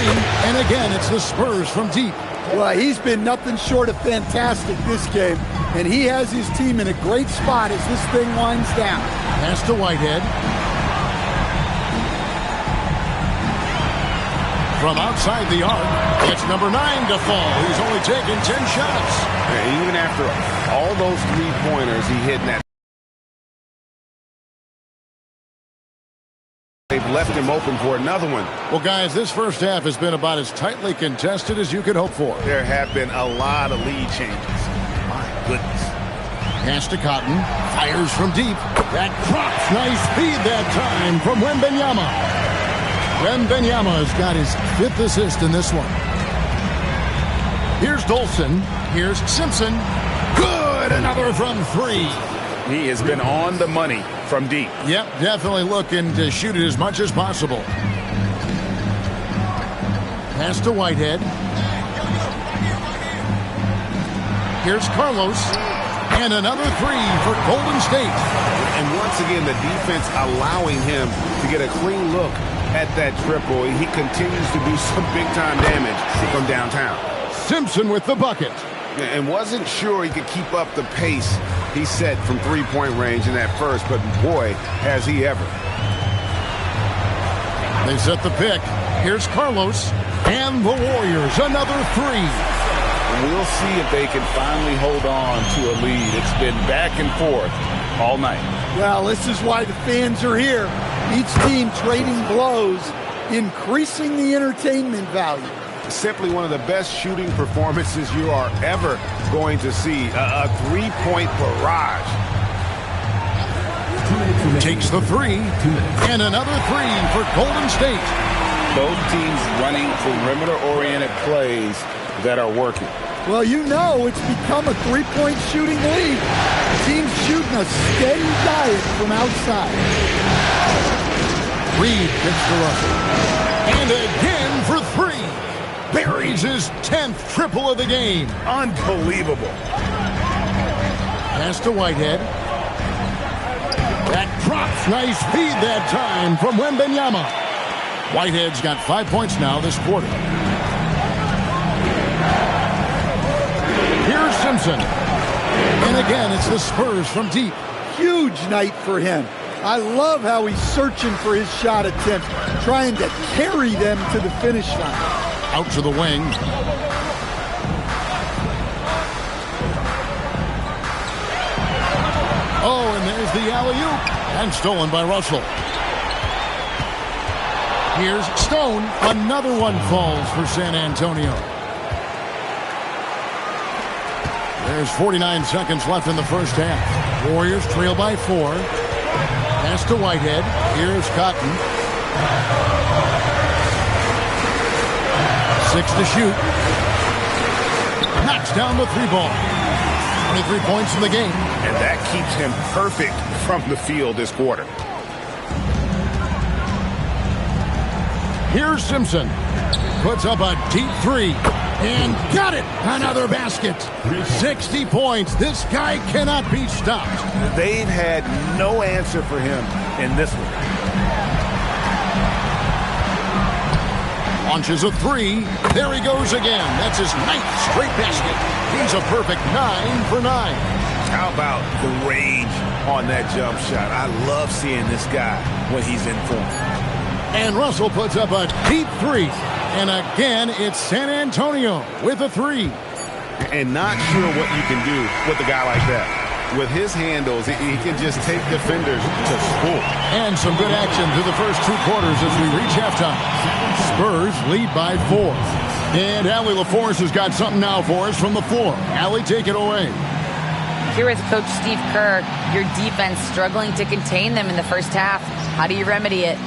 and again, it's the Spurs from deep. Well, he's been nothing short of fantastic this game, and he has his team in a great spot as this thing winds down. Pass to Whitehead. From outside the arc, it's number 9 to fall. He's only taken 10 shots. Yeah, even after all those three-pointers he hit in that, they've left him open for another one. Well, guys, this first half has been about as tightly contested as you could hope for. There have been a lot of lead changes. My goodness. Pass to Cotton. Fires from deep. That drops. Nice speed that time from MYNBA. MYNBA's got his 5th assist in this one. Here's Dolson. Here's Simpson. Good. Another from 3. He has been on the money from deep. Yep, definitely looking to shoot it as much as possible. Pass to Whitehead. Here's Carlos. And another three for Golden State. And once again, the defense allowing him to get a clean look at that triple. He continues to do some big-time damage from downtown. Simpson with the bucket. And wasn't sure he could keep up the pace he set from three-point range in that first, but boy, has he ever. They set the pick. Here's Carlos. And the Warriors, another three. We'll see if they can finally hold on to a lead. It's been back and forth all night. Well, this is why the fans are here. Each team trading blows, increasing the entertainment value. Simply one of the best shooting performances you are ever going to see. A three-point barrage. Takes the three. And another three for Golden State. Both teams running perimeter-oriented plays that are working. Well, you know it's become a three-point shooting league. Teams shooting a steady diet from outside. Reed gets to Russell. And again for three. Buries his 10th triple of the game. Unbelievable. Pass to Whitehead. That drops. Nice feed that time from MYNBA. Whitehead's got 5 points now this quarter. Here's Simpson. And again, it's the Spurs from deep. Huge night for him. I love how he's searching for his shot attempt, trying to carry them to the finish line. Out to the wing. Oh, and there's the alley-oop. And stolen by Russell. Here's Stone. Another one falls for San Antonio. There's 49 seconds left in the first half. Warriors trail by 4. Pass to Whitehead. Here's Cotton. 6 to shoot. Knocks down the three ball. 23 points in the game. And that keeps him perfect from the field this quarter. Here's Simpson. Puts up a deep three. And got it. Another basket. 60 points. This guy cannot be stopped. They've had no answer for him in this one. Launches a three. There he goes again. That's his 9th straight basket. He's a perfect 9 for 9. How about the range on that jump shot? I love seeing this guy when he's in form. And Russell puts up a deep three. And again, it's San Antonio with a three. And not sure what you can do with a guy like that. With his handles, he can just take defenders to school. And some good action through the first 2 quarters as we reach halftime. Spurs lead by 4. And Allie LaForce has got something now for us from the floor. Allie, take it away. Here is Coach Steve Kerr. Your defense struggling to contain them in the first half. How do you remedy it?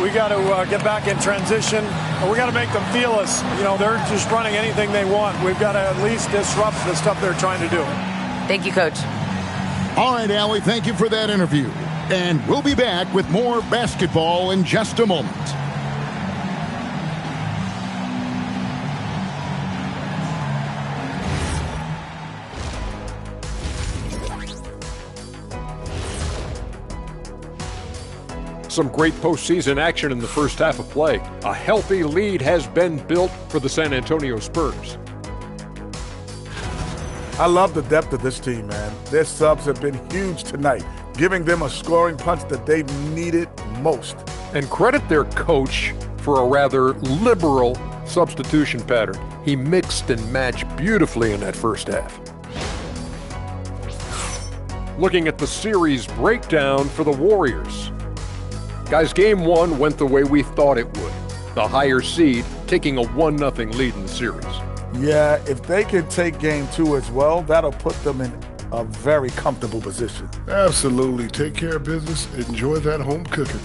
We got to get back in transition. We got to make them feel us. You know, they're just running anything they want. We've got to at least disrupt the stuff they're trying to do. Thank you, Coach. All right, Allie, thank you for that interview. And we'll be back with more basketball in just a moment. Some great postseason action in the first half of play. A healthy lead has been built for the San Antonio Spurs. I love the depth of this team, man. Their subs have been huge tonight, giving them a scoring punch that they've needed most. And credit their coach for a rather liberal substitution pattern. He mixed and matched beautifully in that first half. Looking at the series breakdown for the Warriors. Guys, game 1 went the way we thought it would. The higher seed taking a 1-0 lead in the series. Yeah, if they can take game 2 as well, that'll put them in a very comfortable position. Absolutely. Take care of business. Enjoy that home cooking.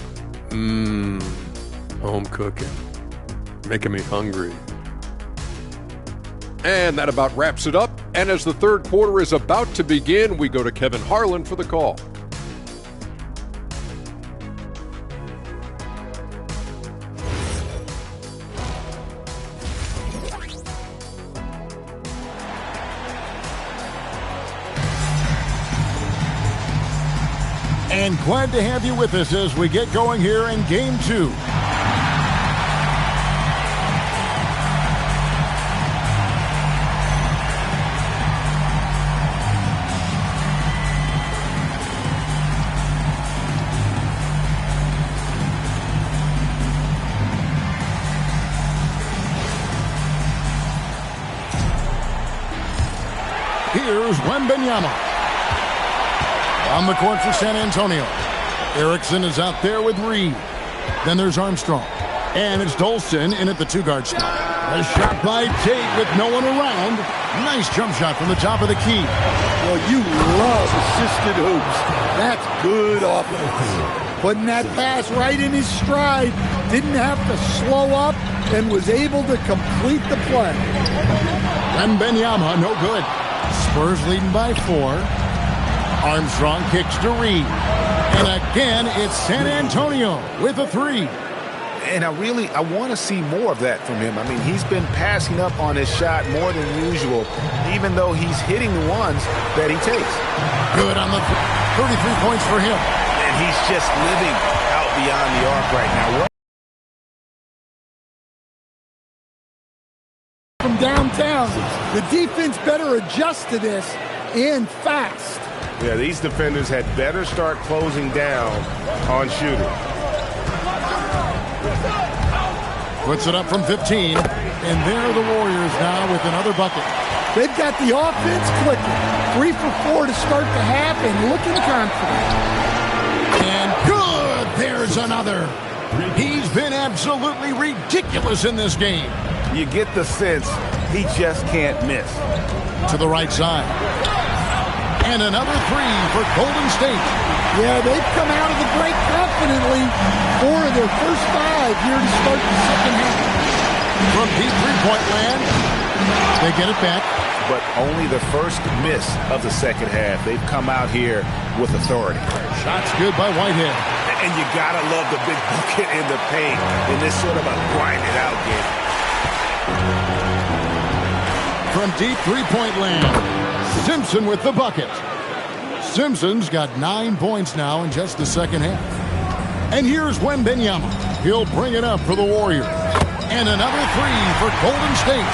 Home cooking. Making me hungry. And that about wraps it up. And as the third quarter is about to begin, we go to Kevin Harlan for the call. And glad to have you with us as we get going here in Game 2. Here's MYNBA. On the court for San Antonio. Erickson is out there with Reed. Then there's Armstrong. And it's Dolson in at the two-guard spot. A shot by Tate with no one around. Nice jump shot from the top of the key. Well, you love assisted hoops. That's good offense. Putting that pass right in his stride. Didn't have to slow up and was able to complete the play. MYNBA, no good. Spurs leading by 4. Armstrong kicks to Reed. And again, it's San Antonio with a 3. And I want to see more of that from him. I mean, he's been passing up on his shot more than usual, even though he's hitting the ones that he takes. Good on the 33 points for him. And he's just living out beyond the arc right now. From downtown, the defense better adjust to this and fast. Yeah, these defenders had better start closing down on shooting. Puts it up from 15. And there are the Warriors now with another bucket. They've got the offense clicking. 3 for 4 to start the half and looking confident. And good! There's another. He's been absolutely ridiculous in this game. You get the sense he just can't miss. To the right side. And another 3 for Golden State. Yeah, they've come out of the break confidently. 4 of their first 5 here to start the second half. From deep three-point land, they get it back. But only the first miss of the second half. They've come out here with authority. Shots good by Whitehead. And you gotta love the big bucket in the paint in this sort of a grinded-out game. From deep three-point land, Simpson with the bucket. Simpson's got 9 points now in just the second half. And here's MYNBA. He'll bring it up for the Warriors. And another 3 for Golden State.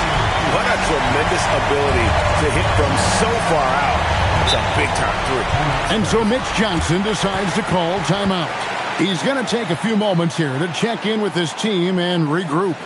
What a tremendous ability to hit from so far out. It's a big-time 3. And so Mitch Johnson decides to call timeout. He's going to take a few moments here to check in with his team and regroup.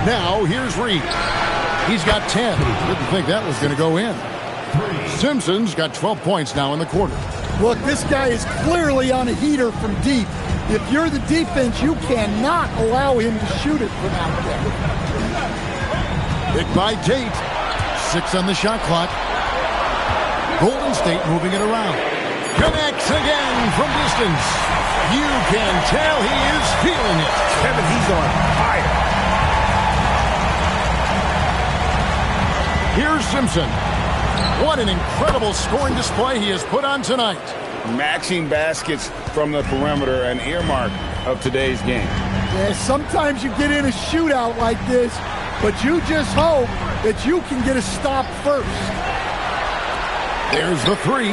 Now, here's Reed. He's got 10. Didn't think that was going to go in. Simpson's got 12 points now in the quarter. Look, this guy is clearly on a heater from deep. If you're the defense, you cannot allow him to shoot it from out there. Big by Tate. 6 on the shot clock. Golden State moving it around. Connects again from distance. You can tell he is feeling it. Kevin, he's on fire. Here's Simpson. What an incredible scoring display he has put on tonight. Matching baskets from the perimeter, an earmark of today's game. Yeah, sometimes you get in a shootout like this, but you just hope that you can get a stop first. There's the 3,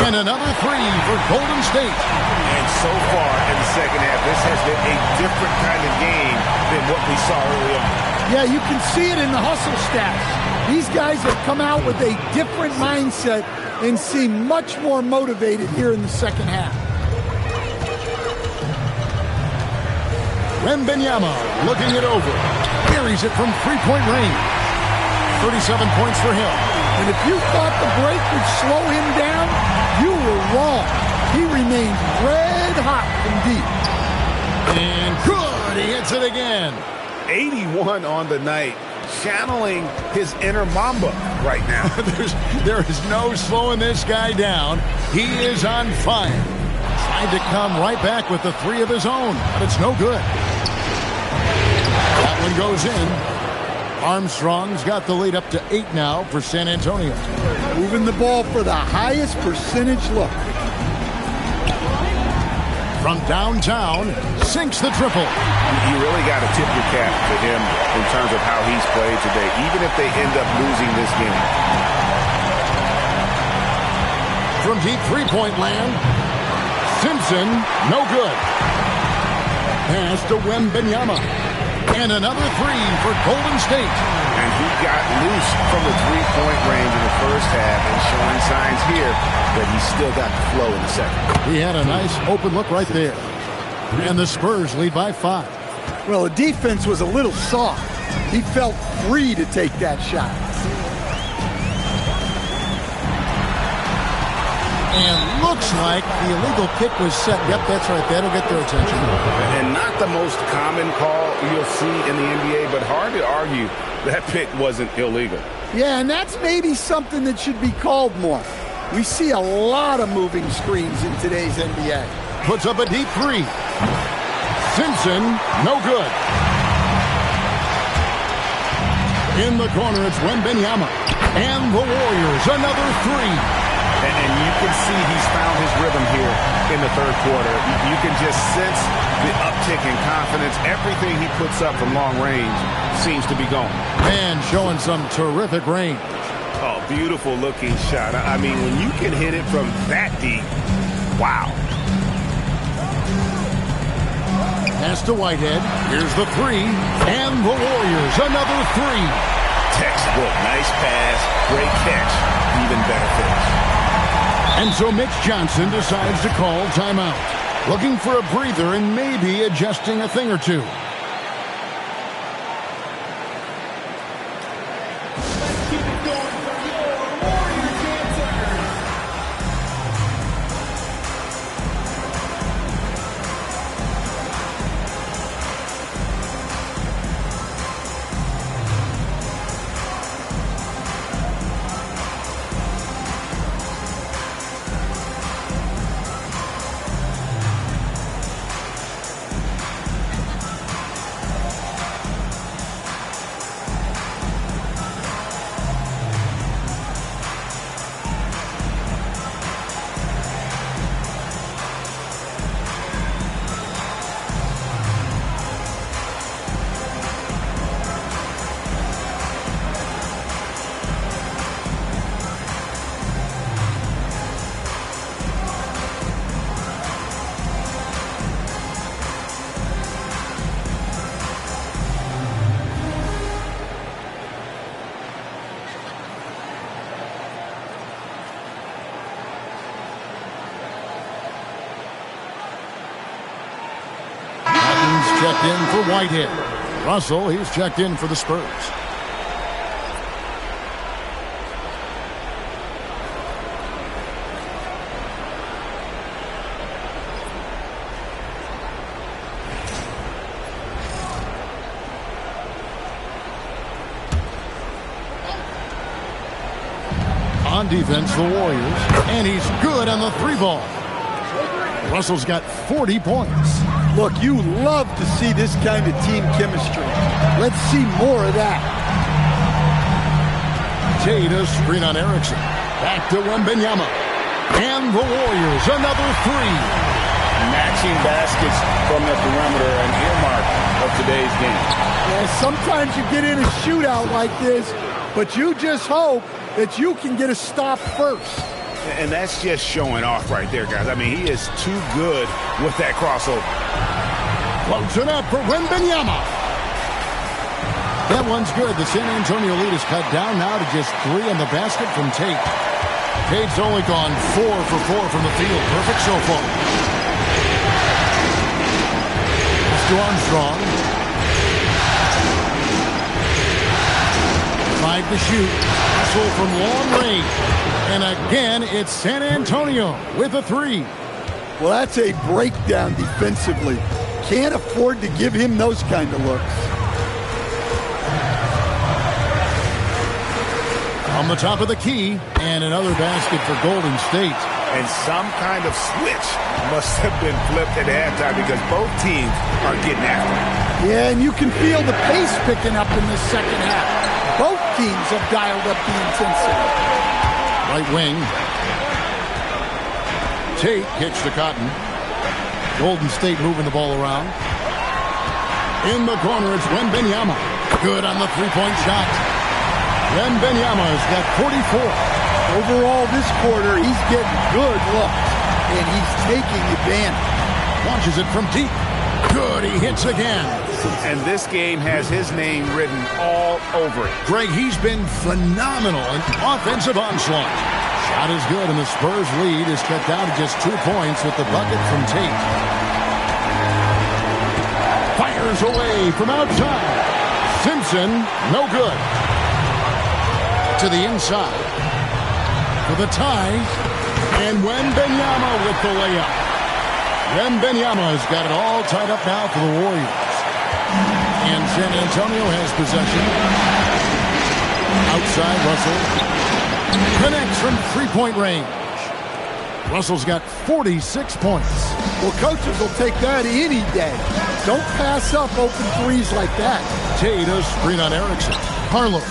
and another 3 for Golden State. And so far in the second half, this has been a different kind of game than what we saw early on. Yeah, you can see it in the hustle stats. These guys have come out with a different mindset and seem much more motivated here in the second half. MYNBA looking it over. Carries it from three-point range. 37 points for him. And if you thought the break would slow him down, you were wrong. He remains red hot from deep. And good, he hits it again. 81 on the night. Channeling his inner MYNBA right now. There is no slowing this guy down. He is on fire. Tried to come right back with the 3 of his own, but it's no good. That one goes in. Armstrong's got the lead up to 8 now for San Antonio. Moving the ball for the highest percentage look. From downtown, sinks the triple. You really got to tip your cap to him in terms of how he's played today, even if they end up losing this game. From deep three-point land, Simpson, no good. Pass to MYNBA. And another 3 for Golden State. And he got loose from the three-point range in the first half and showing signs here that he's still got the flow in the second. He had a nice open look right there. And the Spurs lead by 5. Well, the defense was a little soft. He felt free to take that shot. And looks like the illegal kick was set. Yep, that's right. That'll get their attention. And not the most common call you'll see in the NBA, but hard to argue that pick wasn't illegal. Yeah, and that's maybe something that should be called more. We see a lot of moving screens in today's NBA. Puts up a deep 3. Simpson, no good. In the corner, it's MYNBA. And the Warriors, another 3. And you can see he's found his rhythm here in the third quarter. You can just sense the uptick in confidence. Everything he puts up from long range seems to be going. And showing some terrific range. Oh, beautiful looking shot. I mean, when you can hit it from that deep, wow. Pass to Whitehead. Here's the 3. And the Warriors, another 3. Textbook. Nice pass. Great catch. Even better finish. And so Mitch Johnson decides to call timeout. Looking for a breather and maybe adjusting a thing or two. Checked in for Whitehead. Russell, he's checked in for the Spurs. on defense, the Warriors. And he's good on the 3-ball. Russell's got 40 points. Look, you love to see this kind of team chemistry. Let's see more of that. Tate, a screen on Erickson. Back to Wembanyama. And the Warriors, another 3. Matching baskets from the perimeter, an earmark of today's game. Yeah, sometimes you get in a shootout like this, but you just hope that you can get a stop first. And that's just showing off right there, guys. I mean, he is too good with that crossover. Floats it up for Wembanyama. That one's good. The San Antonio lead is cut down now to just 3 on the basket from Tate. Tate's only gone 4 for 4 from the field. Perfect so far. It's to Armstrong. 5 to shoot. Russell from long range. And again, it's San Antonio with a 3. Well, that's a breakdown defensively. Can't afford to give him those kind of looks. On the top of the key, and another basket for Golden State. And some kind of switch must have been flipped at halftime because both teams are getting after it. Yeah, and you can feel the pace picking up in the second half. Both teams have dialed up the intensity. Right wing. Tate kicks to Cotton. Golden State moving the ball around. In the corner, it's Wembanyama. Good on the three-point shot. Wembanyama's got 44. Overall, this quarter, he's getting good looks, and he's taking advantage. Launches it from deep. Good, he hits again. And this game has his name written all over it. Greg, he's been phenomenal in offensive onslaught. Shot is good, and the Spurs lead is cut down to just 2 points with the bucket from Tate. Fires away from outside. Simpson, no good. To the inside for the tie, and Wembanyama with the layup. Wembanyama's got it all tied up now for the Warriors. And San Antonio has possession. Outside, Russell connects from three-point range. Russell's got 46 points. Well, coaches will take that any day. Don't pass up open threes like that. Tate, a screen on Erickson. Carlos.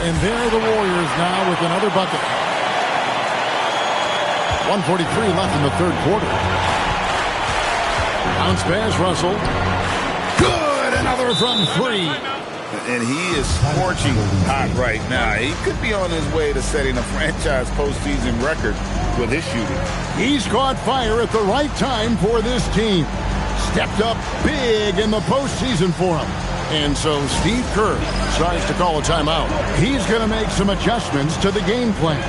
And there are the Warriors now with another bucket. 1:43 left in the third quarter. Bounce pass, Russell. Good, another from 3. And he is scorching hot right now. He could be on his way to setting a franchise postseason record with his shooting. He's caught fire at the right time for this team. Stepped up big in the postseason for him. And so Steve Kerr decides to call a timeout. He's going to make some adjustments to the game plan.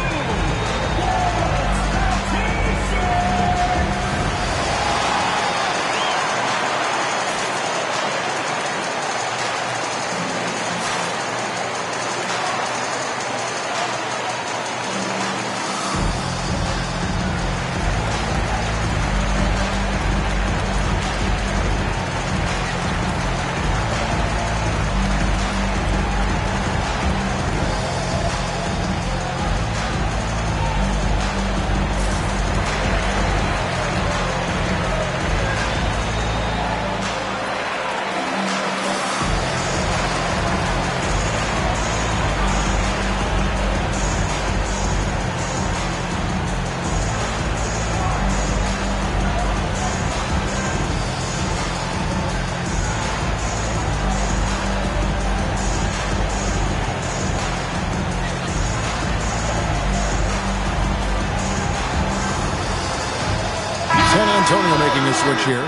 San Antonio making a switch here.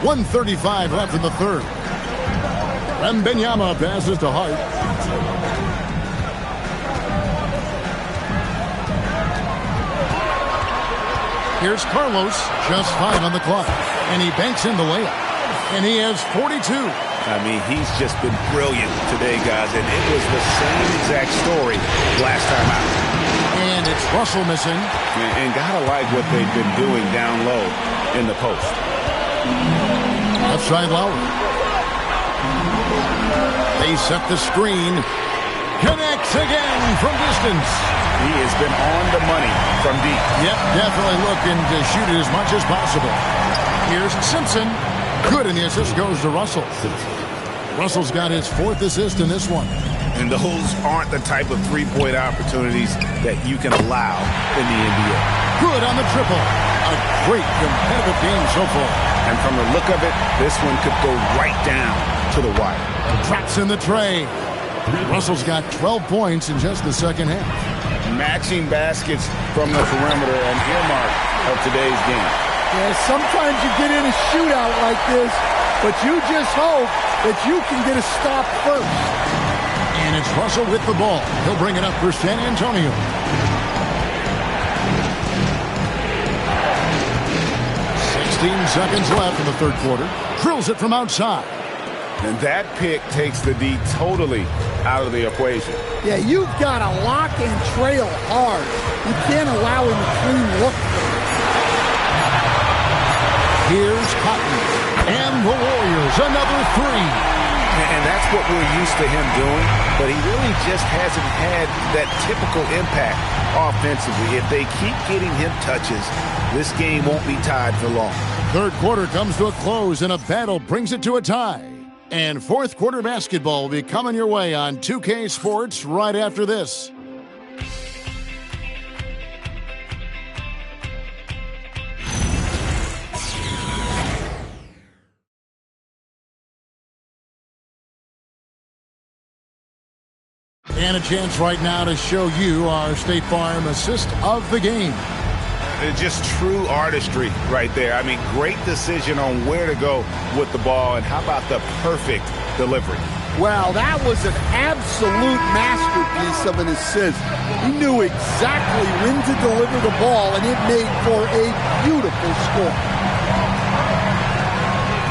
.135 left in the third. Wembanyama passes to Hart. Here's Carlos, just 5 on the clock. And he banks in the layup. And he has 42. I mean, he's just been brilliant today, guys. And it was the same exact story last time out. It's Russell missing. And gotta like what they've been doing down low in the post. Left side Lowry. They set the screen. Connects again from distance. He has been on the money from deep. Yep, definitely looking to shoot it as much as possible. Here's Simpson. Good, and the assist goes to Russell. Russell's got his 4th assist in this one. And those aren't the type of three-point opportunities that you can allow in the NBA. Good on the triple. A great competitive game so far. And from the look of it, this one could go right down to the wire. Traps in the tray. Russell's got 12 points in just the second half. Matching baskets from the perimeter, an earmark of today's game. Yeah, sometimes you get in a shootout like this, but you just hope that you can get a stop first. And it's Russell with the ball. He'll bring it up for San Antonio. Seconds left in the third quarter. Drills it from outside. And that pick takes the D totally out of the equation. Yeah, you've got to lock and trail hard. You can't allow him a clean look. Here's Cotton. And the Warriors, another 3. And that's what we're used to him doing, but he really just hasn't had that typical impact offensively. If they keep getting him touches, this game won't be tied for long. Third quarter comes to a close, and a battle brings it to a tie. And fourth quarter basketball will be coming your way on 2K Sports right after this. And a chance right now to show you our State Farm assist of the game. It's just true artistry right there. I mean, great decision on where to go with the ball, and how about the perfect delivery? Well, that was an absolute masterpiece of an assist. He knew exactly when to deliver the ball, and it made for a beautiful score.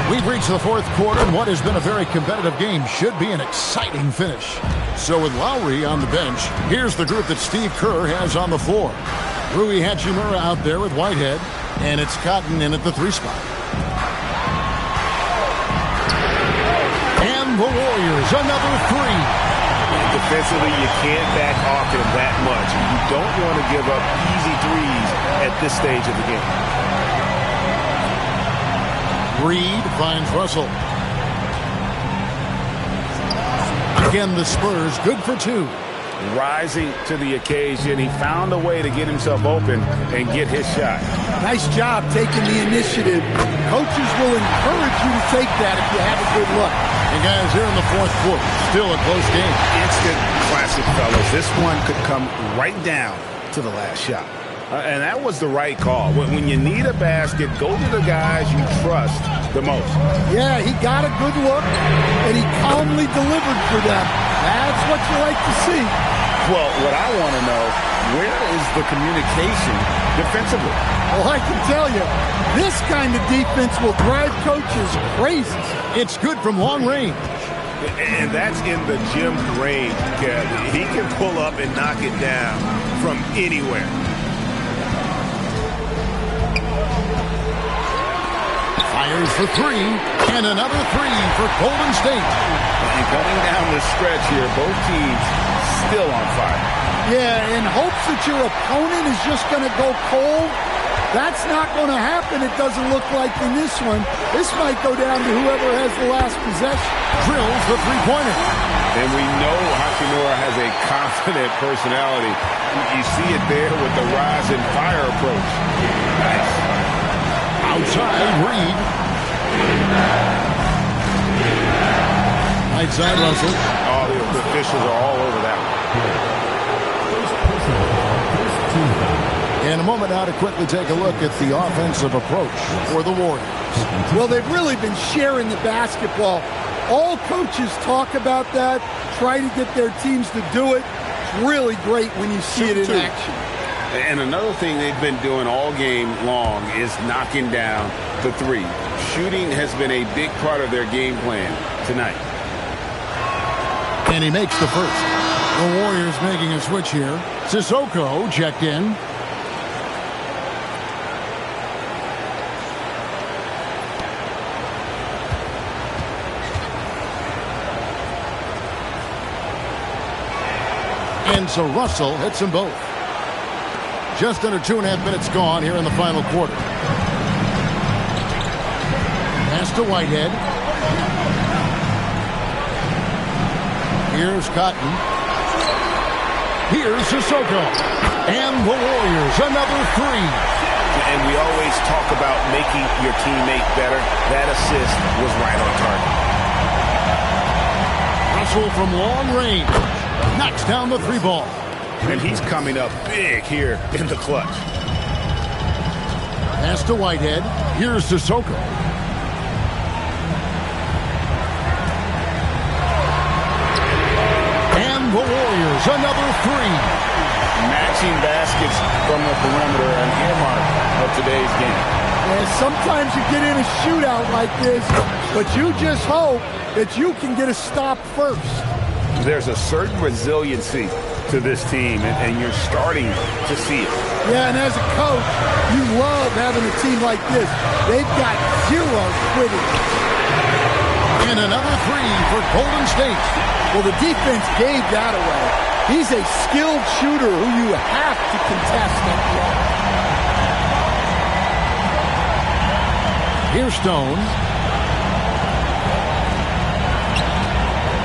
We've reached the fourth quarter, and what has been a very competitive game should be an exciting finish. So with Lowry on the bench, here's the group that Steve Kerr has on the floor. Rui Hachimura out there with Whitehead, and it's Cotton in at the 3 spot. And the Warriors, another 3. Defensively, you can't back off him that much. You don't want to give up easy threes at this stage of the game. Reed finds Russell. Again, the Spurs good for 2. Rising to the occasion, he found a way to get himself open and get his shot. Nice job taking the initiative. Coaches will encourage you to take that if you have a good look. And guys, here in the fourth quarter, still a close game. Instant classic, fellas. This one could come right down to the last shot. And that was the right call. When you need a basket, go to the guys you trust the most. Yeah, he got a good look, and he calmly delivered for them. That's what you like to see. Well, what I want to know, where is the communication defensively? Well, I can tell you, this kind of defense will drive coaches crazy. It's good from long range. And that's in the gym range, Kev. He can pull up and knock it down from anywhere. Fires for 3, and another 3 for Golden State. And coming down the stretch here, both teams still on fire. Yeah, in hopes that your opponent is just going to go cold. That's not going to happen, it doesn't look like in this one. This might go down to whoever has the last possession. Drills the 3-pointer. And we know Hachimura has a confident personality. You see it there with the rise and fire approach. Nice. Outside, Reed. Right side, Russell. Oh, the officials are all over that one. In a moment now to quickly take a look at the offensive approach for the Warriors. Well, they've really been sharing the basketball. All coaches talk about that, try to get their teams to do it. It's really great when you see it in action. And another thing they've been doing all game long is knocking down the 3. Shooting has been a big part of their game plan tonight. And he makes the first. The Warriors making a switch here. Sissoko checked in. And so Russell hits them both. Just under 2.5 minutes gone here in the final quarter. Pass to Whitehead. Here's Cotton. Here's Sissoko. And the Warriors, another three. And we always talk about making your teammate better. That assist was right on target. Russell from long range knocks down the three ball. And he's coming up big here in the clutch. Pass to Whitehead. Here's Sissoko. And the Warriors, another three. Matching baskets from the perimeter, an earmark of today's game. And sometimes you get in a shootout like this, but you just hope that you can get a stop first. There's a certain resiliency to this team, and you're starting to see it. Yeah, and as a coach, you love having a team like this. They've got zero quitting. And another three for Golden State. Well, the defense gave that away. He's a skilled shooter who you have to contest that ball. Here's Stone.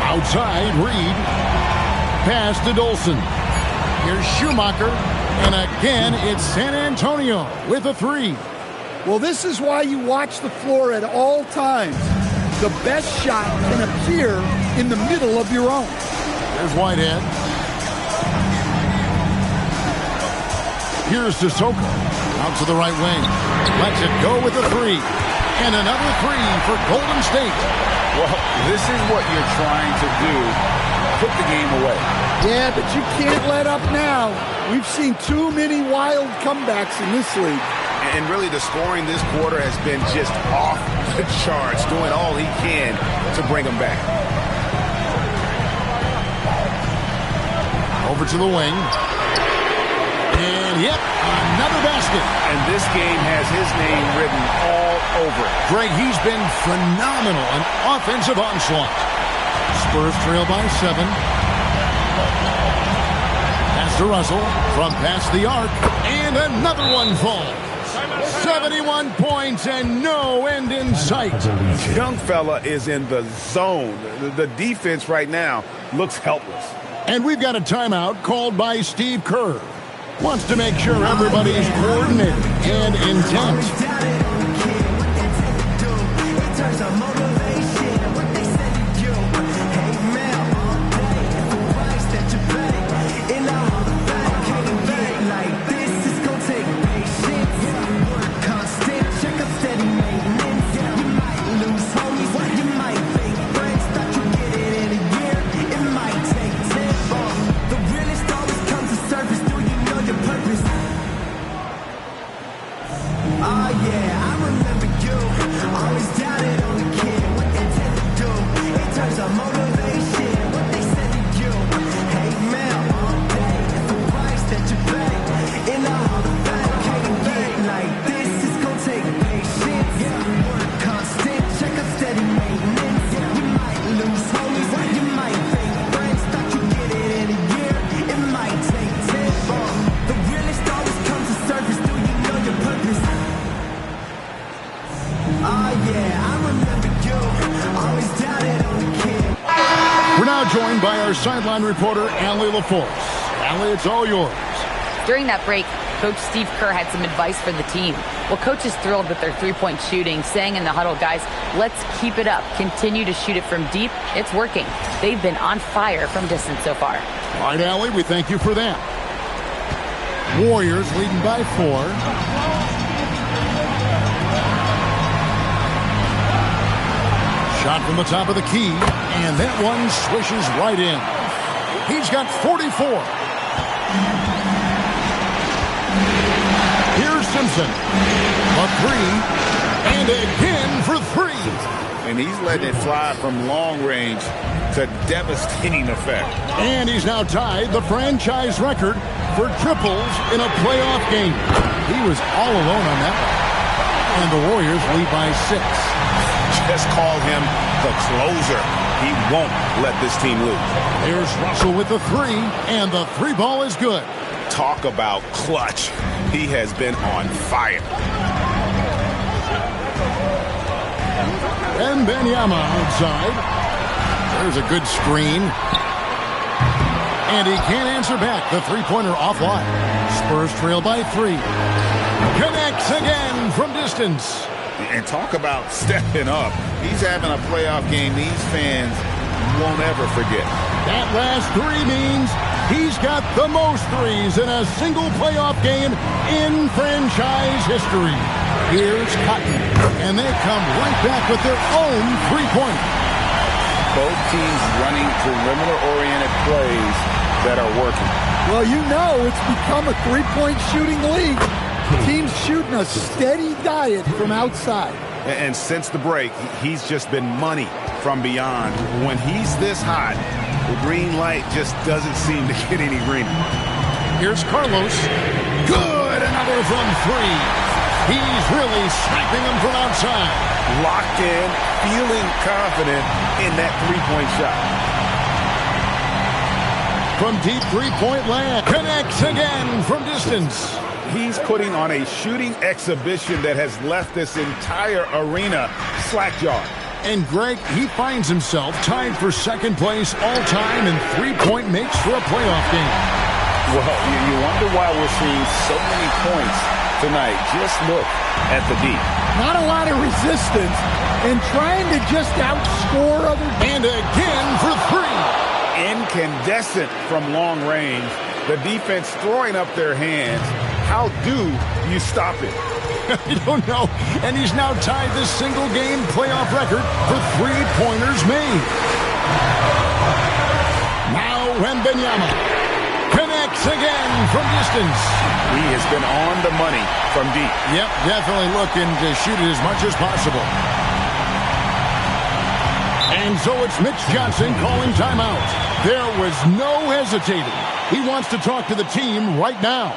Outside, Reed. Pass to Dolson. Here's Schumacher. And again, it's San Antonio with a three. Well, this is why you watch the floor at all times. The best shot can appear in the middle of your own. There's Whitehead. Here's Sissoko. Out to the right wing. Lets it go with a three. And another three for Golden State. Well, this is what you're trying to do. Put the game away. Yeah, but you can't let up now. We've seen too many wild comebacks in this league. And really, the scoring this quarter has been just off the charts, doing all he can to bring them back. Over to the wing. And, yep, another basket. And this game has his name written all over it. Greg, he's been phenomenal. An offensive onslaught. Spurs trail by 7. Pass to Russell from past the arc. And another one falls. 71 points and no end in sight. Young fella is in the zone. The defense right now looks helpless. And we've got a timeout called by Steve Kerr. Wants to make sure everybody's coordinated and intent. Joined by our sideline reporter, Allie LaForce. Allie, it's all yours. During that break, Coach Steve Kerr had some advice for the team. Well, Coach is thrilled with their three-point shooting, saying in the huddle, guys, let's keep it up. Continue to shoot it from deep. It's working. They've been on fire from distance so far. All right, Allie, we thank you for that. Warriors leading by 4. Shot from the top of the key, and that one swishes right in. He's got 44. Here's Simpson. A three, and again for 3. And he's letting it fly from long range to devastating effect. And he's now tied the franchise record for triples in a playoff game. He was all alone on that one. And the Warriors lead by 6. Just call him the closer. He won't let this team lose. Here's Russell with the 3, and the 3 ball is good. Talk about clutch. He has been on fire. And MYNBA outside. There's a good screen. And he can't answer back. The three-pointer offline. Spurs trail by 3. Connects again from distance. And talk about stepping up. He's having a playoff game these fans won't ever forget. That last 3 means he's got the most threes in a single playoff game in franchise history. Here's Cotton, and they come right back with their own three-pointer. Both teams running perimeter-oriented plays that are working. Well, you know it's become a three-point shooting league. Teams shooting a steady diet from outside. And since the break, he's just been money from beyond. When he's this hot, the green light just doesn't seem to get any greener. Here's Carlos. Good, another from 3. He's really sniping them from outside. Locked in, feeling confident in that three-point shot. From deep three-point land. Connects again from distance. He's putting on a shooting exhibition that has left this entire arena slack-jawed. And Greg, he finds himself tied for second place all-time in three-point makes for a playoff game. Well, you wonder why we're seeing so many points tonight. Just look at the deep. Not a lot of resistance and trying to just outscore other. And again for 3. Incandescent from long range. The defense throwing up their hands. How do you stop it? I don't know. And he's now tied this single-game playoff record for three-pointers made. Now MYNBA connects again from distance. He has been on the money from deep. Yep, definitely looking to shoot it as much as possible. And so it's Mitch Johnson calling timeout. There was no hesitating. He wants to talk to the team right now.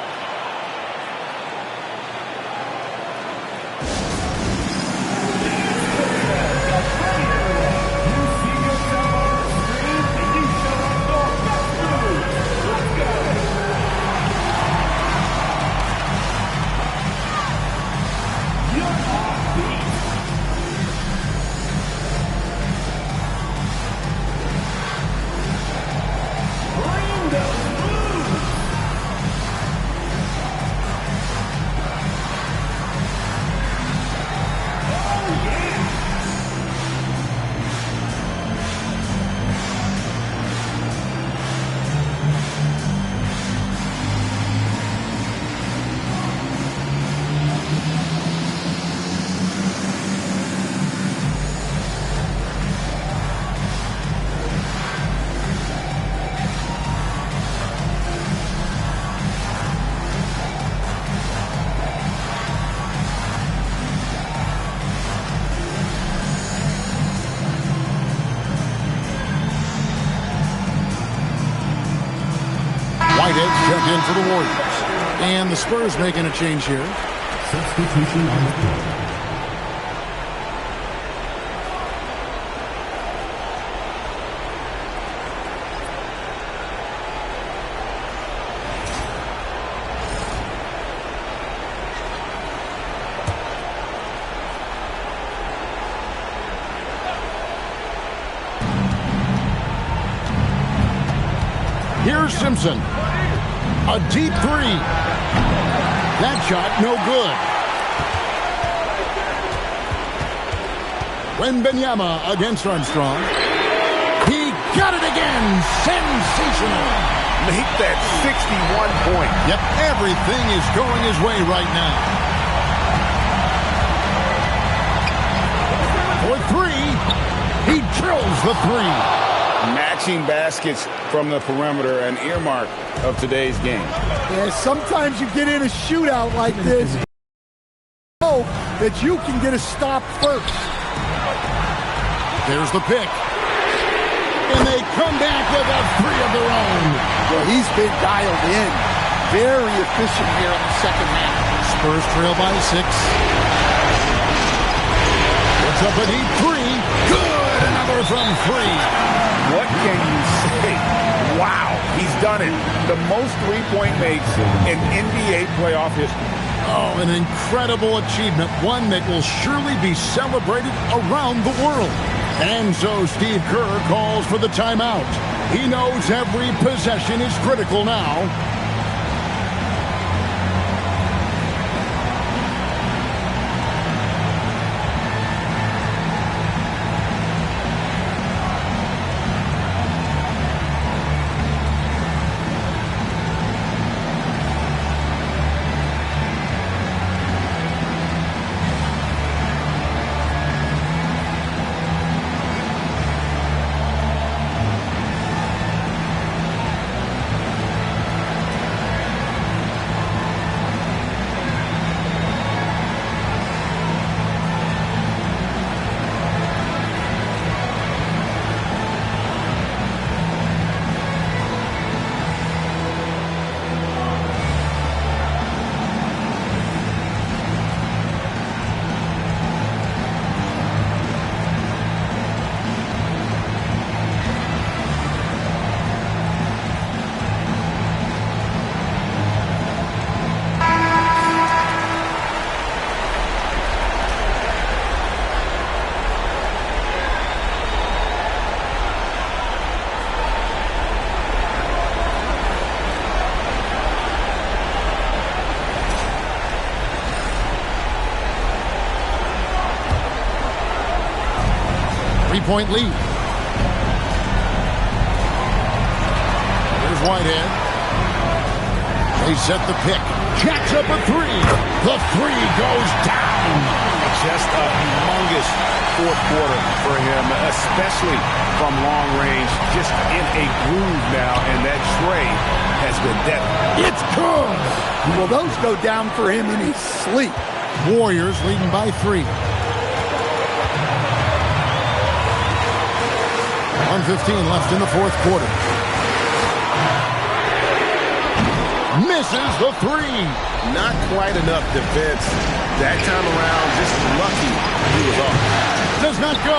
Whitehead's checked in for the Warriors. And the Spurs making a change here. Substitution on the floor. Here's Simpson. A deep 3. That shot no good. MYNBA against Armstrong. He got it again. Sensational. Make that 61 point. Yep, everything is going his way right now. For 3. He drills the 3. Matching baskets from the perimeter, an earmark of today's game. Yeah, sometimes you get in a shootout like this, you know that you can get a stop first. There's the pick. And they come back with a 3 of their own. Well, he's been dialed in. very efficient here in the second half. Spurs trail by 6. Puts up a deep 3. Good! Another from 3. What can you say? Wow, he's done it. The most three-point makes in NBA playoff history. Oh, an incredible achievement, one that will surely be celebrated around the world. And so Steve Kerr calls for the timeout. He knows every possession is critical now. Three-point lead. There's Whitehead. They set the pick. Jacks up a 3. The 3 goes down. Just a humongous fourth quarter for him, especially from long range. Just in a groove now, and that tray has been deadly. It's good. Well, those go down for him in his sleep. Warriors leading by 3. 1:15 left in the fourth quarter. Misses the 3. Not quite enough defense. That time around, just lucky he was off. Does not go.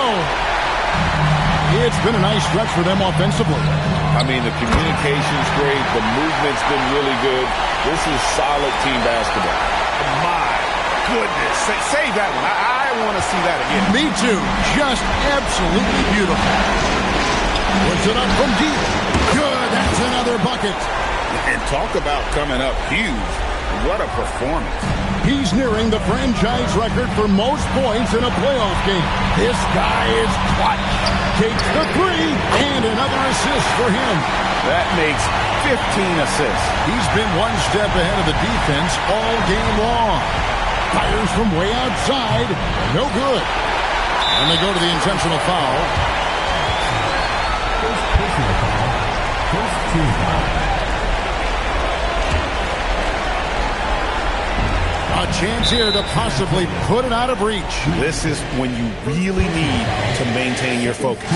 It's been a nice stretch for them offensively. I mean, the communication's great. The movement's been really good. This is solid team basketball. My goodness. Save that one. I want to see that again. Me too. Just absolutely beautiful. Puts it up from deep. Good. That's another bucket. And talk about coming up huge. What a performance. He's nearing the franchise record for most points in a playoff game. This guy is clutch. Takes the 3 and another assist for him. That makes 15 assists. He's been one step ahead of the defense all game long. Fires from way outside. No good. And they go to the intentional foul. First personal foul. First team foul. A chance here to possibly put it out of reach. This is when you really need to maintain your focus.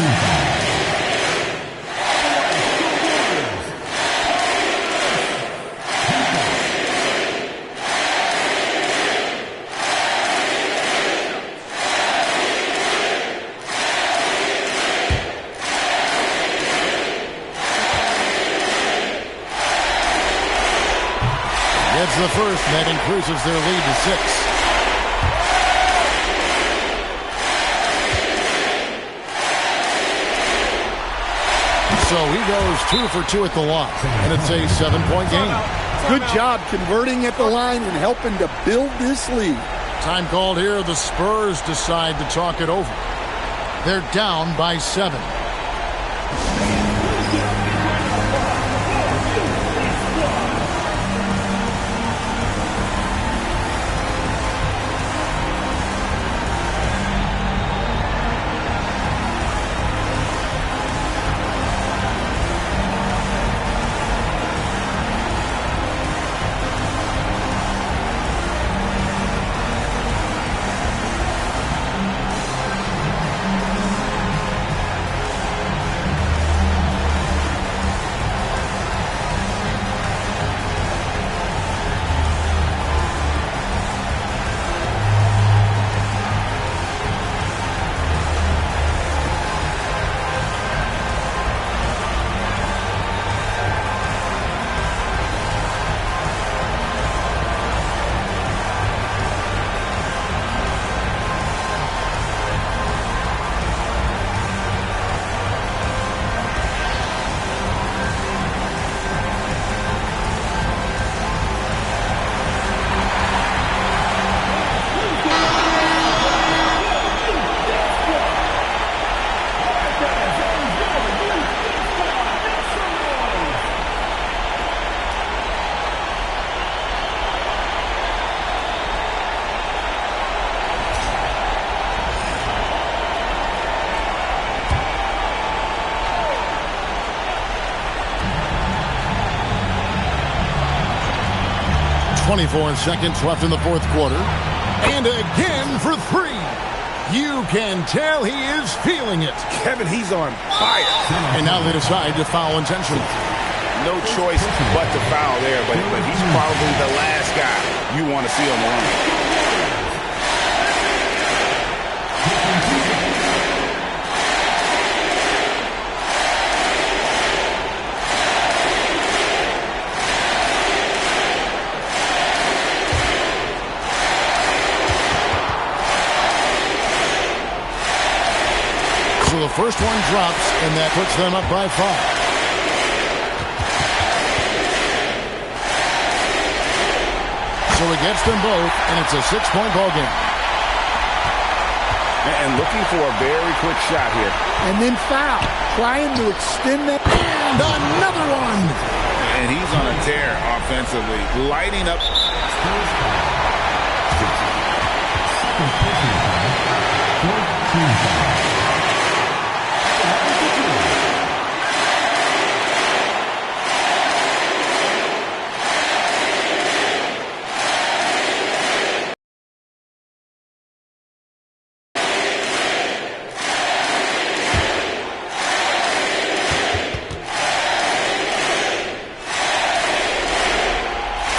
Gets the first, and that increases their lead to 6. So he goes 2 for 2 at the line, and it's a 7-point game. Good job converting at the line and helping to build this lead. Time called here. The Spurs decide to talk it over. They're down by 7. 24 seconds left in the fourth quarter. And again for three. You can tell he is feeling it. Kevin, he's on fire. And now they decide to foul intentionally. No choice but to foul there, but he's probably the last guy you want to see on the line. So the first one drops, and that puts them up by 5. So it gets them both, and it's a 6-point ball game. And looking for a very quick shot here. And then foul, trying to extend that. And another one. And he's on a tear offensively, lighting up.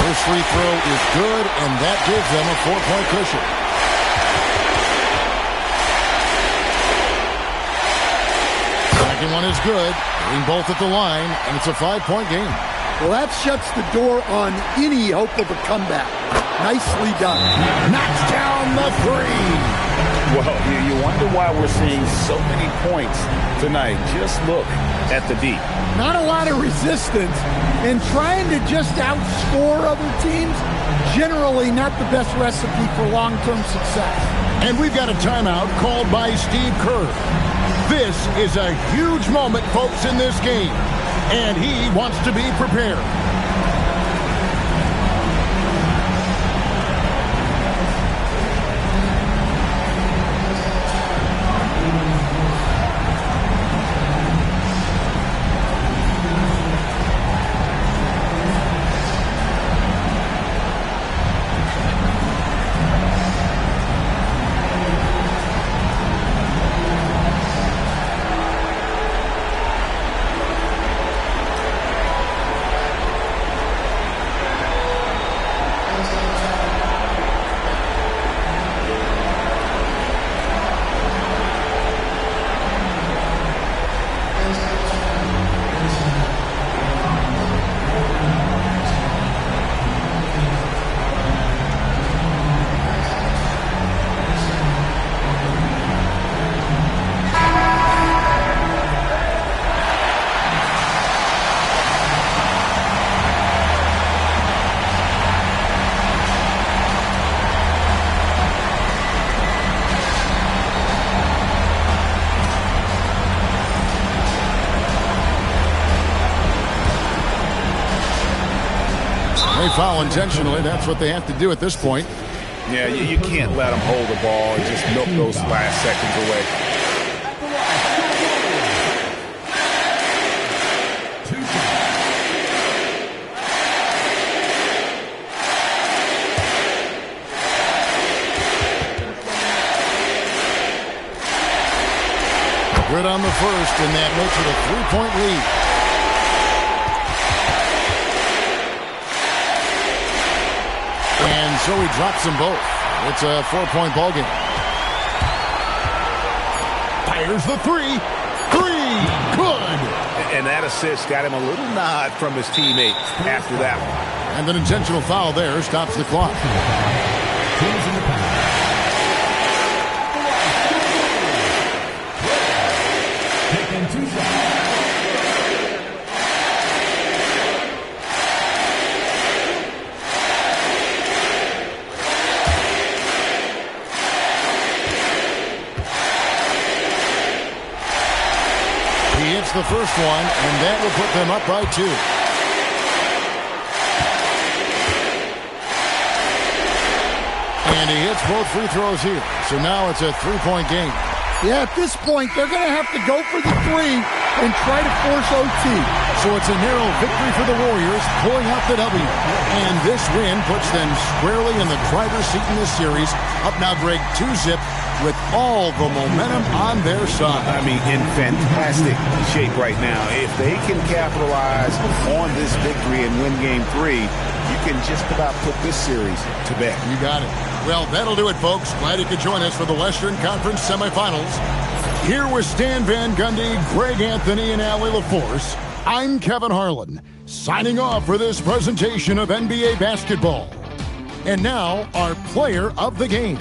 First free throw is good, and that gives them a 4-point cushion. Second one is good, hitting both at the line, and it's a 5-point game. Well, that shuts the door on any hope of a comeback. Nicely done. Knocks down the three. Well, you wonder why we're seeing so many points tonight. Just look at the D. Not a lot of resistance, and trying to just outscore other teams, generally not the best recipe for long-term success. And we've got a timeout called by Steve Kerr. This is a huge moment, folks, in this game, and he wants to be prepared. They foul intentionally. That's what they have to do at this point. Yeah, you can't let them hold the ball and just milk those last seconds away. Good on the first, and that makes it a 3-point lead. And so he drops them both. It's a 4-point ball game. Fires the three. Good. And that assist got him a little nod from his teammate after that one. And an intentional foul there stops the clock. The first one, and that will put them up by 2. And he hits both free throws here. So now it's a 3-point game. Yeah, at this point, they're going to have to go for the 3 and try to force OT. So it's a narrow victory for the Warriors, pulling out the W. And this win puts them squarely in the driver's seat in this series. Up now, Greg, 2-zip with all the momentum on their side. I mean, in fantastic shape right now. If they can capitalize on this victory and win Game 3, you can just about put this series to bed. You got it. Well, that'll do it, folks. Glad you could join us for the Western Conference semifinals. Here with Stan Van Gundy, Greg Anthony, and Allie LaForce, I'm Kevin Harlan, signing off for this presentation of NBA basketball. And now, our player of the game.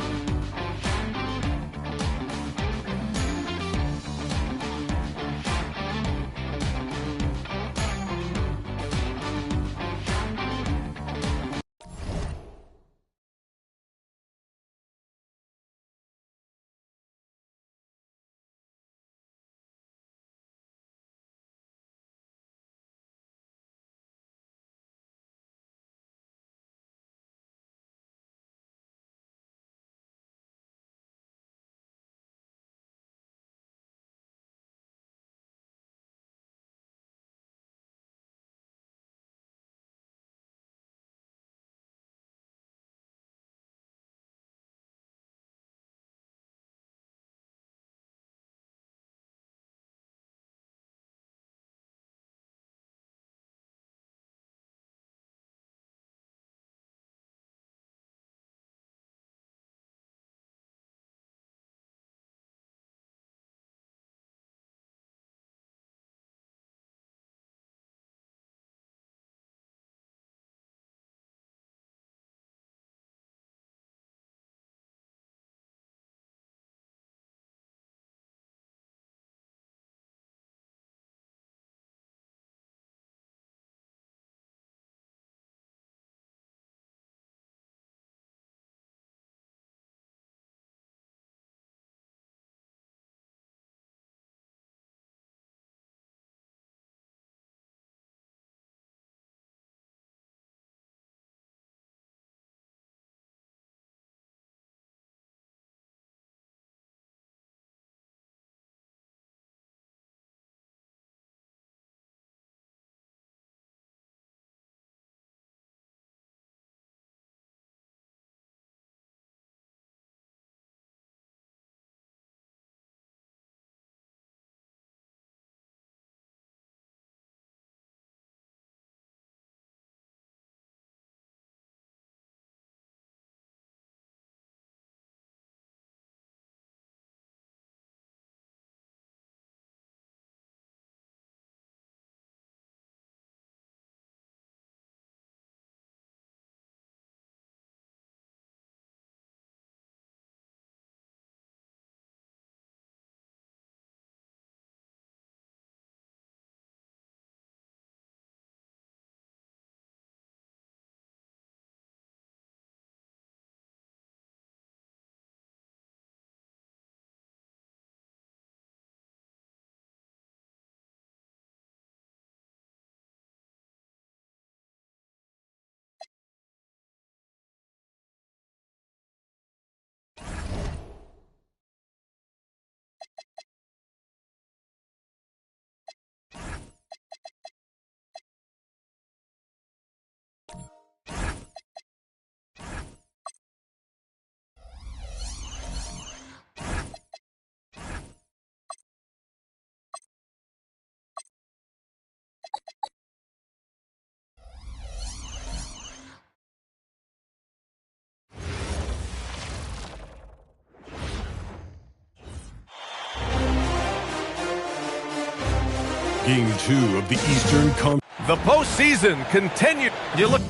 Game 2 of the Eastern Conference. The postseason continued. You look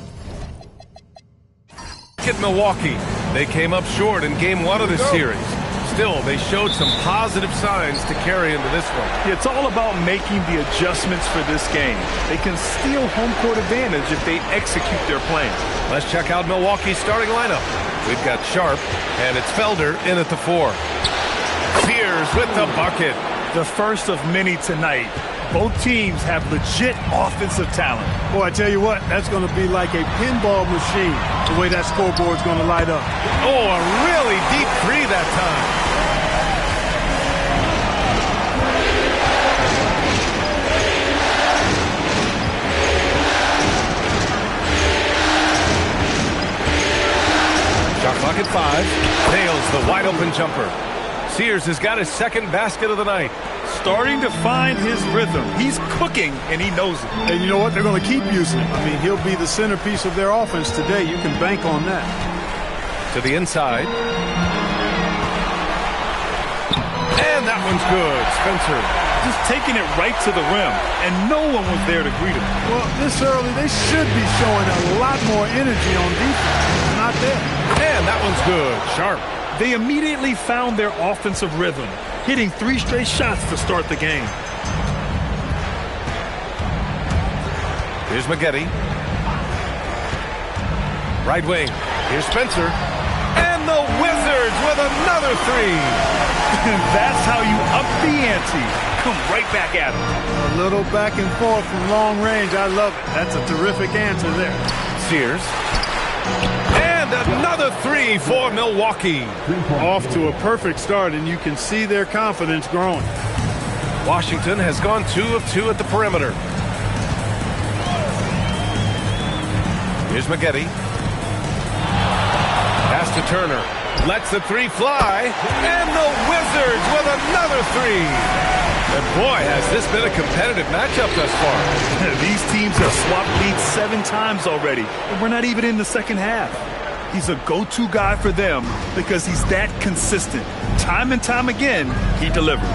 at Milwaukee. They came up short in Game 1 of this series. Still, they showed some positive signs to carry into this one. It's all about making the adjustments for this game. They can steal home court advantage if they execute their plans. Let's check out Milwaukee's starting lineup. We've got Sharp, and it's Felder in at the 4. Sears with the bucket. The first of many tonight. Both teams have legit offensive talent. Boy, I tell you what, that's going to be like a pinball machine, the way that scoreboard's going to light up. Oh, a really deep three that time. at 5. Nails the wide open jumper. Sears has got his second basket of the night. Starting to find his rhythm. He's cooking, and he knows it. And you know what? They're going to keep using him. I mean, he'll be the centerpiece of their offense today. You can bank on that. To the inside. And that one's good. Spencer. Just taking it right to the rim, and no one was there to greet him. Well, this early, they should be showing a lot more energy on defense. It's not there. And that one's good. Sharp. They immediately found their offensive rhythm, hitting 3 straight shots to start the game. Here's Maggette. Right wing. Here's Spencer. And the Wizards with another 3. That's how you up the ante. Come right back at him. A little back and forth from long range. I love it. That's a terrific answer there. Sears. And another 3 for Milwaukee. Off to a perfect start, and you can see their confidence growing. Washington has gone 2 of 2 at the perimeter. Here's Maggette. Pass to Turner. Lets the 3 fly. And the Wizards with another 3. And boy, has this been a competitive matchup thus far. These teams have swapped leads 7 times already. And we're not even in the second half. He's a go-to guy for them because he's that consistent. Time and time again, he delivers.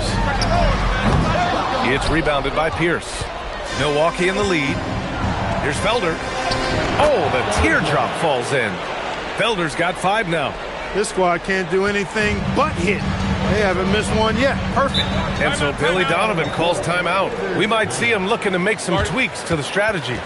It's rebounded by Pierce. Milwaukee in the lead. Here's Felder. Oh, the teardrop falls in. Felder's got 5 now. This squad can't do anything but hit. They haven't missed one yet. Perfect. And so Billy Donovan calls timeout. We might see him looking to make some tweaks to the strategy.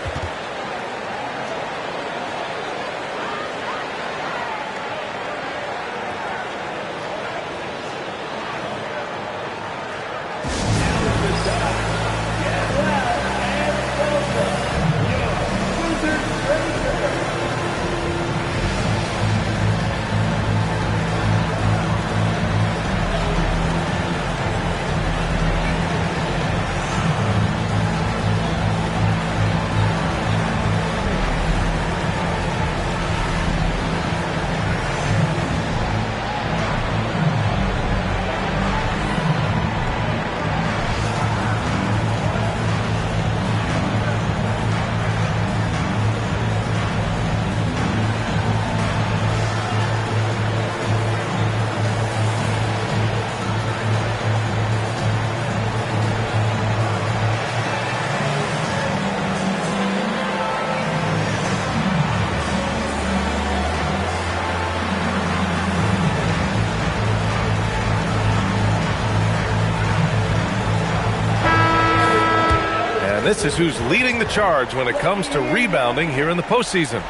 This is who's leading the charge when it comes to rebounding here in the postseason.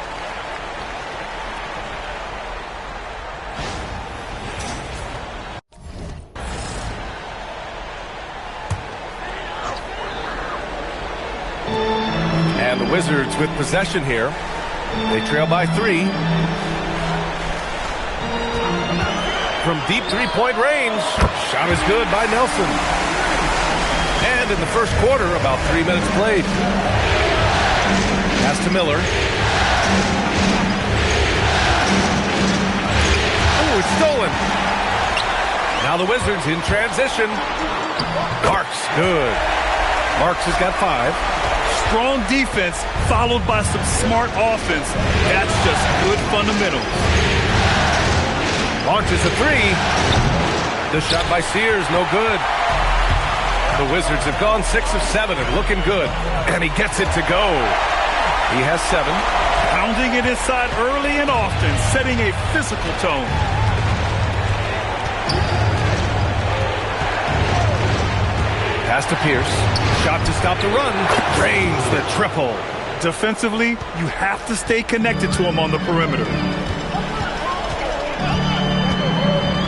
And the Wizards with possession here. They trail by 3. From deep 3-point range. Shot is good by Nelson. And in the first quarter, about 3 minutes played. Pass to Miller. Oh, it's stolen. Now the Wizards in transition. Marks, good. Marks has got 5. Strong defense followed by some smart offense. That's just good fundamentals. Launches a 3. The shot by Sears, no good. The Wizards have gone 6 of 7 and looking good. And he gets it to go. He has 7. Pounding it inside early and often, setting a physical tone. Pass to Pierce. Shot to stop the run. Drains the triple. Defensively, you have to stay connected to him on the perimeter.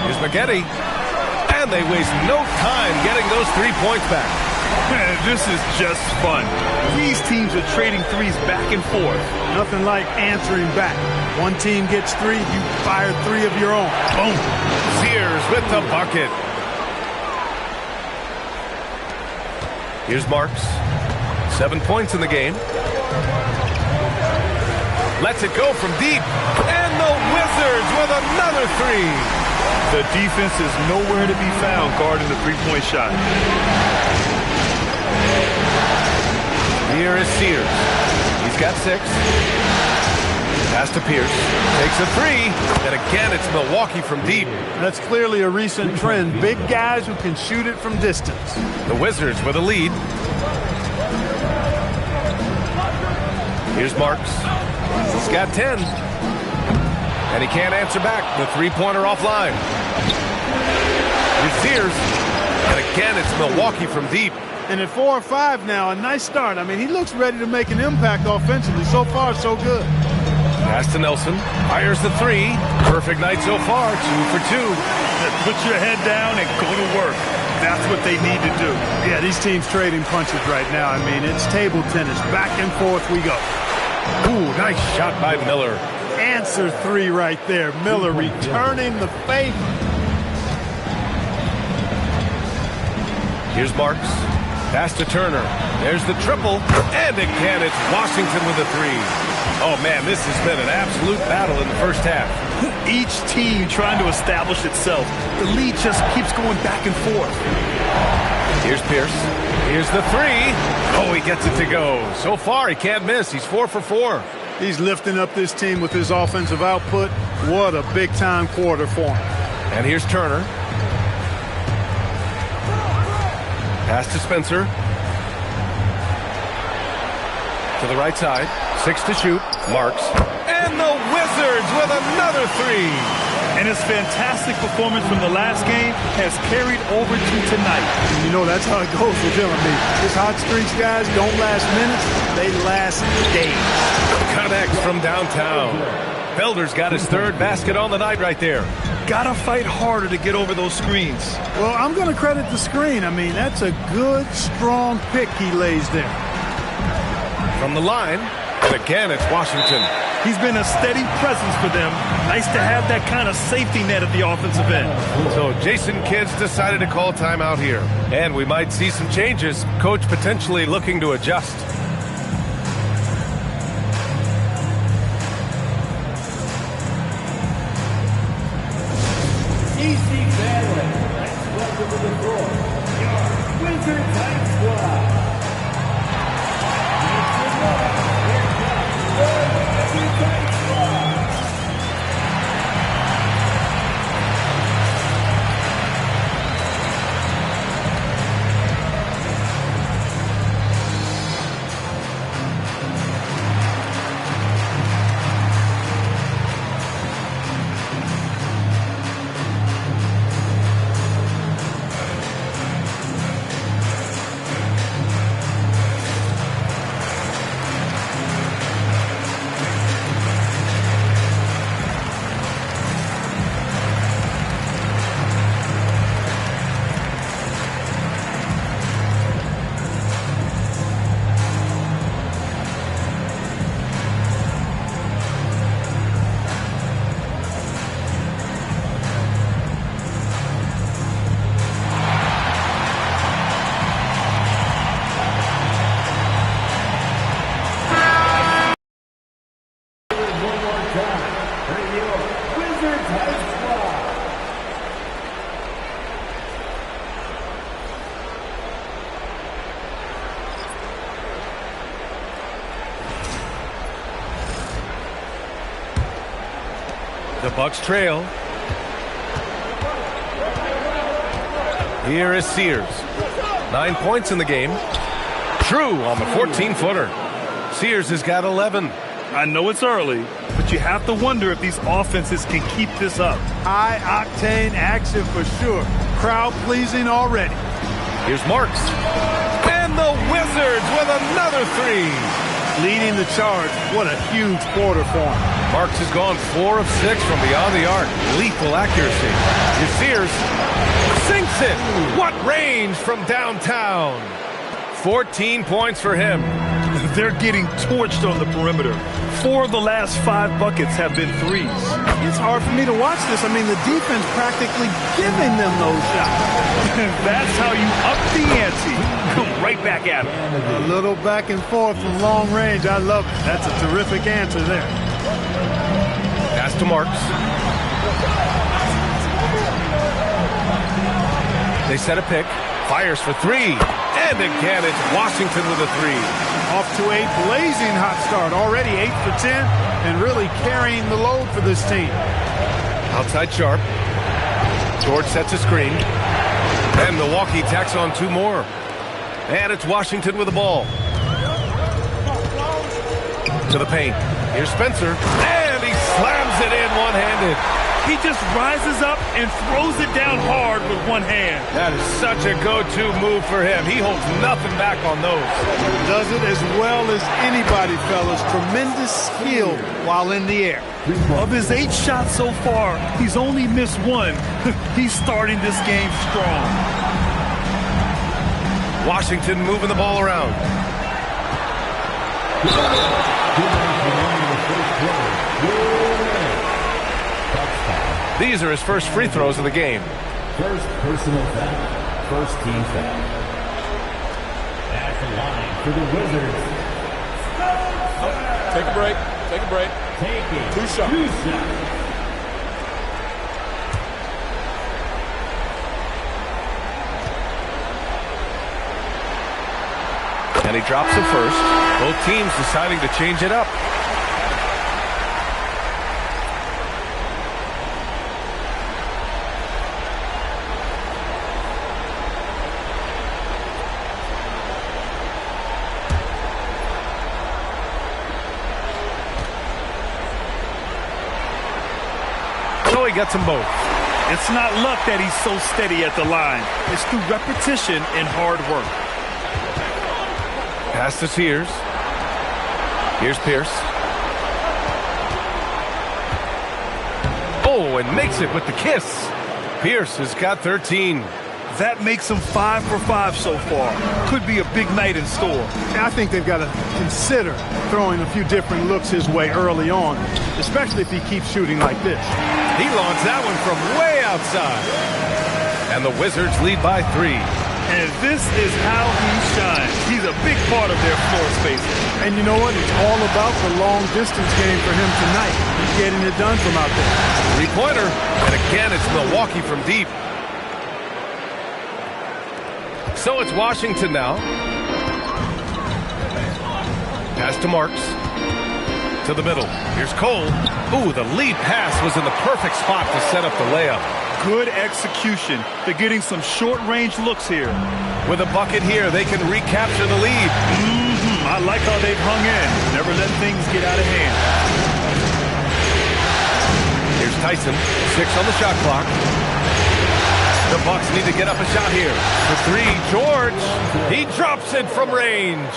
Here's Maggette. And they waste no time getting those 3 points back. Man, this is just fun. These teams are trading threes back and forth. Nothing like answering back. One team gets 3, you fire 3 of your own. Boom. Sears with the bucket. Here's Marks. 7 points in the game. Lets it go from deep. And the Wizards with another three. The defense is nowhere to be found guarding the three-point shot. Here is Sears. He's got 6. Pass to Pierce. Takes a three. And again, it's Milwaukee from deep. That's clearly a recent trend. Big guys who can shoot it from distance. The Wizards with a lead. Here's Marks. He's got 10. And he can't answer back. The three-pointer offline. Here's Sears. And again, it's Milwaukee from deep. And at 4 or 5 now, a nice start. I mean, he looks ready to make an impact offensively. So far, so good. Pass to Nelson. Fires the three. Perfect night so far. 2 for 2. Put your head down and go to work. That's what they need to do. Yeah, these teams trading punches right now. I mean, it's table tennis. Back and forth we go. Ooh, nice shot by Miller. Answer three right there. Miller returning the favor. Here's Marks. Pass to Turner. There's the triple. And again, it's Washington with a three. Oh, man, this has been an absolute battle in the first half. Each team trying to establish itself. The lead just keeps going back and forth. Here's Pierce. Here's the three. Oh, he gets it to go. So far, he can't miss. He's 4 for 4. He's lifting up this team with his offensive output. What a big-time quarter for him. And here's Turner. Pass to Spencer. To the right side. 6 to shoot. Marks. And the Wizards with another three. And his fantastic performance from the last game has carried over to tonight. And you know, that's how it goes with him. I mean, his hot streaks, guys, don't last minutes. They last days. Connects from downtown. Felder's got his 3rd basket on the night right there. Gotta fight harder to get over those screens. Well, I'm going to credit the screen. I mean, that's a good, strong pick he lays there. From the line, and again, it's Washington. He's been a steady presence for them. Nice to have that kind of safety net at the offensive end. So Jason Kidd's decided to call timeout here. And we might see some changes. Coach potentially looking to adjust. The Bucks trail. Here is Sears. 9 points in the game. True on the 14-footer. Sears has got 11. I know it's early, but you have to wonder if these offenses can keep this up. High-octane action for sure. Crowd-pleasing already. Here's Marks. And the Wizards with another three. Leading the charge. What a huge quarter for him. Marks has gone 4 of 6 from beyond the arc. Lethal accuracy. Here's Sears. Sinks it. What range from downtown. 14 points for him. They're getting torched on the perimeter. 4 of the last 5 buckets have been threes. It's hard for me to watch this. I mean, the defense practically giving them those shots. That's how you up the ante. Come right back at him. A little back and forth from long range. I love it. That's a terrific answer there. Pass Pass to Marks. They set a pick. Fires for three. And again, it's Washington with a three. Off to a blazing hot start. Already 8 for 10 and really carrying the load for this team. Outside Sharp. George sets a screen. And Milwaukee tacks on 2 more. And it's Washington with the ball. To the paint. Here's Spencer. And he slams it in one-handed. He just rises up and throws it down hard with one hand. That is such a go-to move for him. He holds nothing back on those. Does it as well as anybody, fellas. Tremendous skill while in the air. Of his 8 shots so far, he's only missed 1. He's starting this game strong. Washington moving the ball around. These are his first free throws of the game. First personal foul. First team foul. At the line for the Wizards. Take a break. Take a break. Taking 2 shots. 2 shots. And he drops it first. Both teams deciding to change it up. So he gets them both. It's not luck that he's so steady at the line. It's through repetition and hard work. Pass to Sears. Here's Pierce. Oh, and makes it with the kiss. Pierce has got 13. That makes him 5 for 5 so far. Could be a big night in store. I think they've got to consider throwing a few different looks his way early on, especially if he keeps shooting like this. He launched that one from way outside. And the Wizards lead by 3. And this is how he shines. He's a big part of their floor spacing. And you know what? It's all about the long distance game for him tonight. He's getting it done from out there. 3-pointer. And again, it's Milwaukee from deep. So it's Washington now. Pass to Marks. To the middle. Here's Cole. Ooh, the lead pass was in the perfect spot to set up the layup. Good execution. They're getting some short-range looks here. With a bucket here, they can recapture the lead. I like how they've hung in. Never let things get out of hand. Here's Tyson. 6 on the shot clock. The Bucks need to get up a shot here. For 3, George. He drops it from range.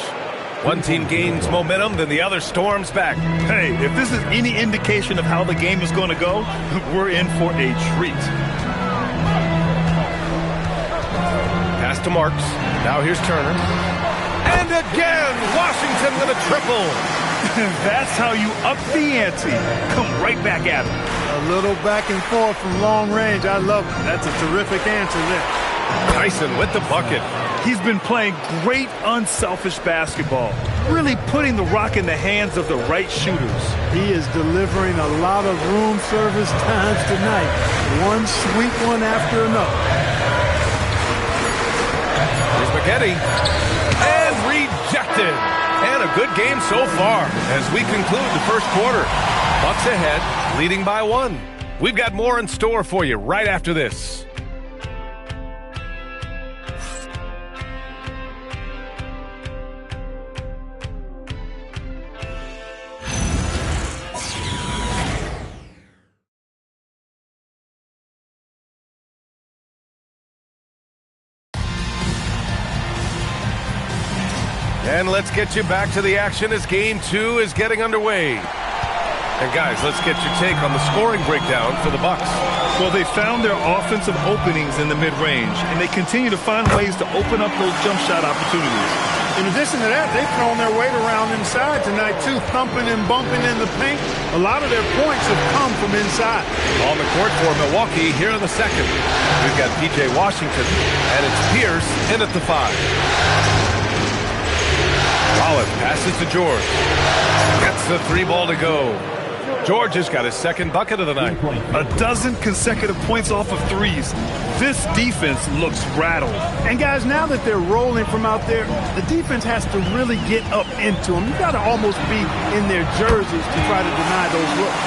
One team gains momentum, then the other storms back. Hey, if this is any indication of how the game is going to go, we're in for a treat. Pass to Marks. Now here's Turner. And again, Washington with a triple. That's how you up the ante. Come right back at him. A little back and forth from long range. I love it. That's a terrific answer there. Tyson with the bucket. He's been playing great, unselfish basketball, really putting the rock in the hands of the right shooters. He is delivering a lot of room service times tonight. One sweet one after another. Here's McKinney. And rejected. And a good game so far as we conclude the first quarter. Bucks ahead, leading by 1. We've got more in store for you right after this. And let's get you back to the action as Game 2 is getting underway. And guys, let's get your take on the scoring breakdown for the Bucks. Well, they found their offensive openings in the mid-range, and they continue to find ways to open up those jump shot opportunities. In addition to that, they've thrown their weight around inside tonight, too, thumping and bumping in the paint. A lot of their points have come from inside. On the court for Milwaukee here in the second. We've got P.J. Washington, and it's Pierce in at the 5. Rollins passes to George. Gets the 3 ball to go. George has got his second bucket of the night. A dozen consecutive points off of threes. This defense looks rattled. And guys, now that they're rolling from out there, the defense has to really get up into them. You've got to almost be in their jerseys to try to deny those looks.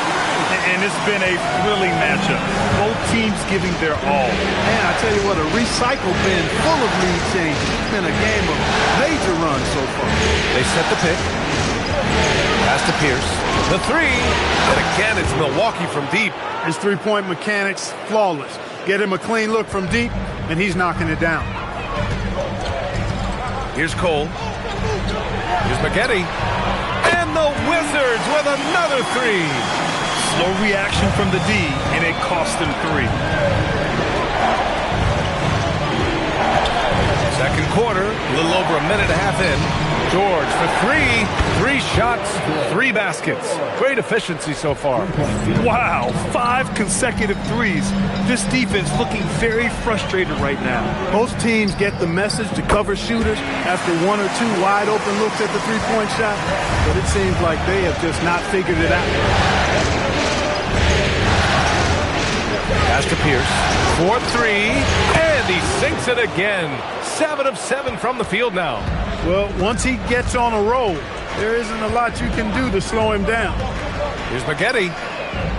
And it's been a thrilling matchup. Both teams giving their all. Man, I tell you what, a recycle bin full of lead changes. It's been a game of major runs so far. They set the pick. Pass to Pierce. The three. And again, it's Milwaukee from deep. His three-point mechanics, flawless. Get him a clean look from deep, and he's knocking it down. Here's Cole. Here's Maggette. And the Wizards with another three. Slow reaction from the D, and it cost them three. Second quarter, a little over a minute and a half in. George for three. 3 shots, 3 baskets. Great efficiency so far. Wow, 5 consecutive threes. This defense looking very frustrated right now. Most teams get the message to cover shooters after 1 or 2 wide open looks at the three-point shot, but it seems like they have just not figured it out. Pass to Pierce. 4-3, and he sinks it again. 7 of 7 from the field now. Well, once he gets on a roll, there isn't a lot you can do to slow him down. Here's Maggette.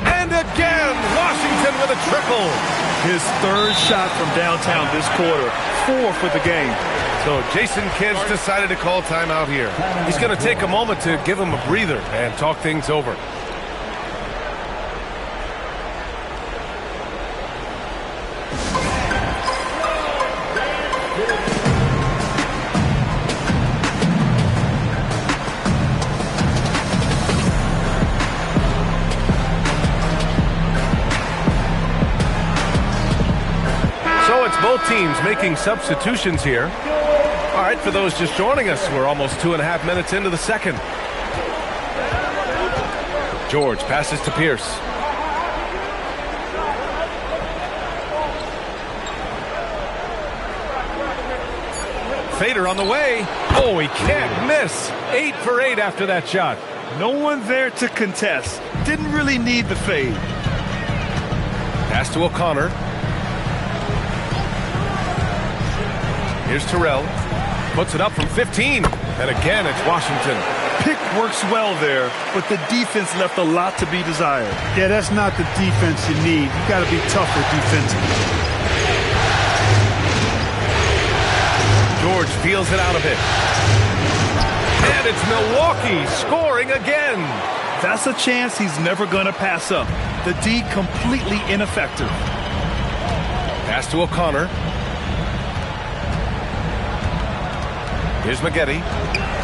And again, Washington with a triple. His third shot from downtown this quarter. 4 for the game. So Jason Kidd's decided to call timeout here. He's going to take a moment to give him a breather and talk things over. Both teams making substitutions here. All right, for those just joining us, we're almost 2.5 minutes into the second. George passes to Pierce. Fader on the way. Oh, he can't miss. 8 for 8 after that shot. No one there to contest. Didn't really need the fade. Pass to O'Connor. Here's Terrell. Puts it up from 15. And again, it's Washington. Pick works well there, but the defense left a lot to be desired. Yeah, that's not the defense you need. You got to be tougher defensively. George feels it out a bit. And it's Milwaukee scoring again. That's a chance he's never going to pass up. The D completely ineffective. Pass to O'Connor. Here's Maggette.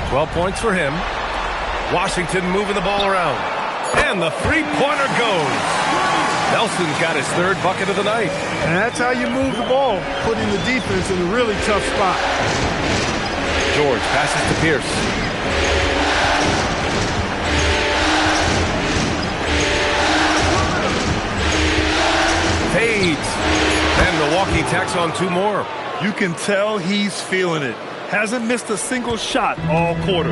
12 points for him. Washington moving the ball around. And the three-pointer goes. Nelson's got his 3rd bucket of the night. And that's how you move the ball, putting the defense in a really tough spot. George passes to Pierce. Fades. And Milwaukee tacks on 2 more. You can tell he's feeling it. Hasn't missed a single shot all quarter.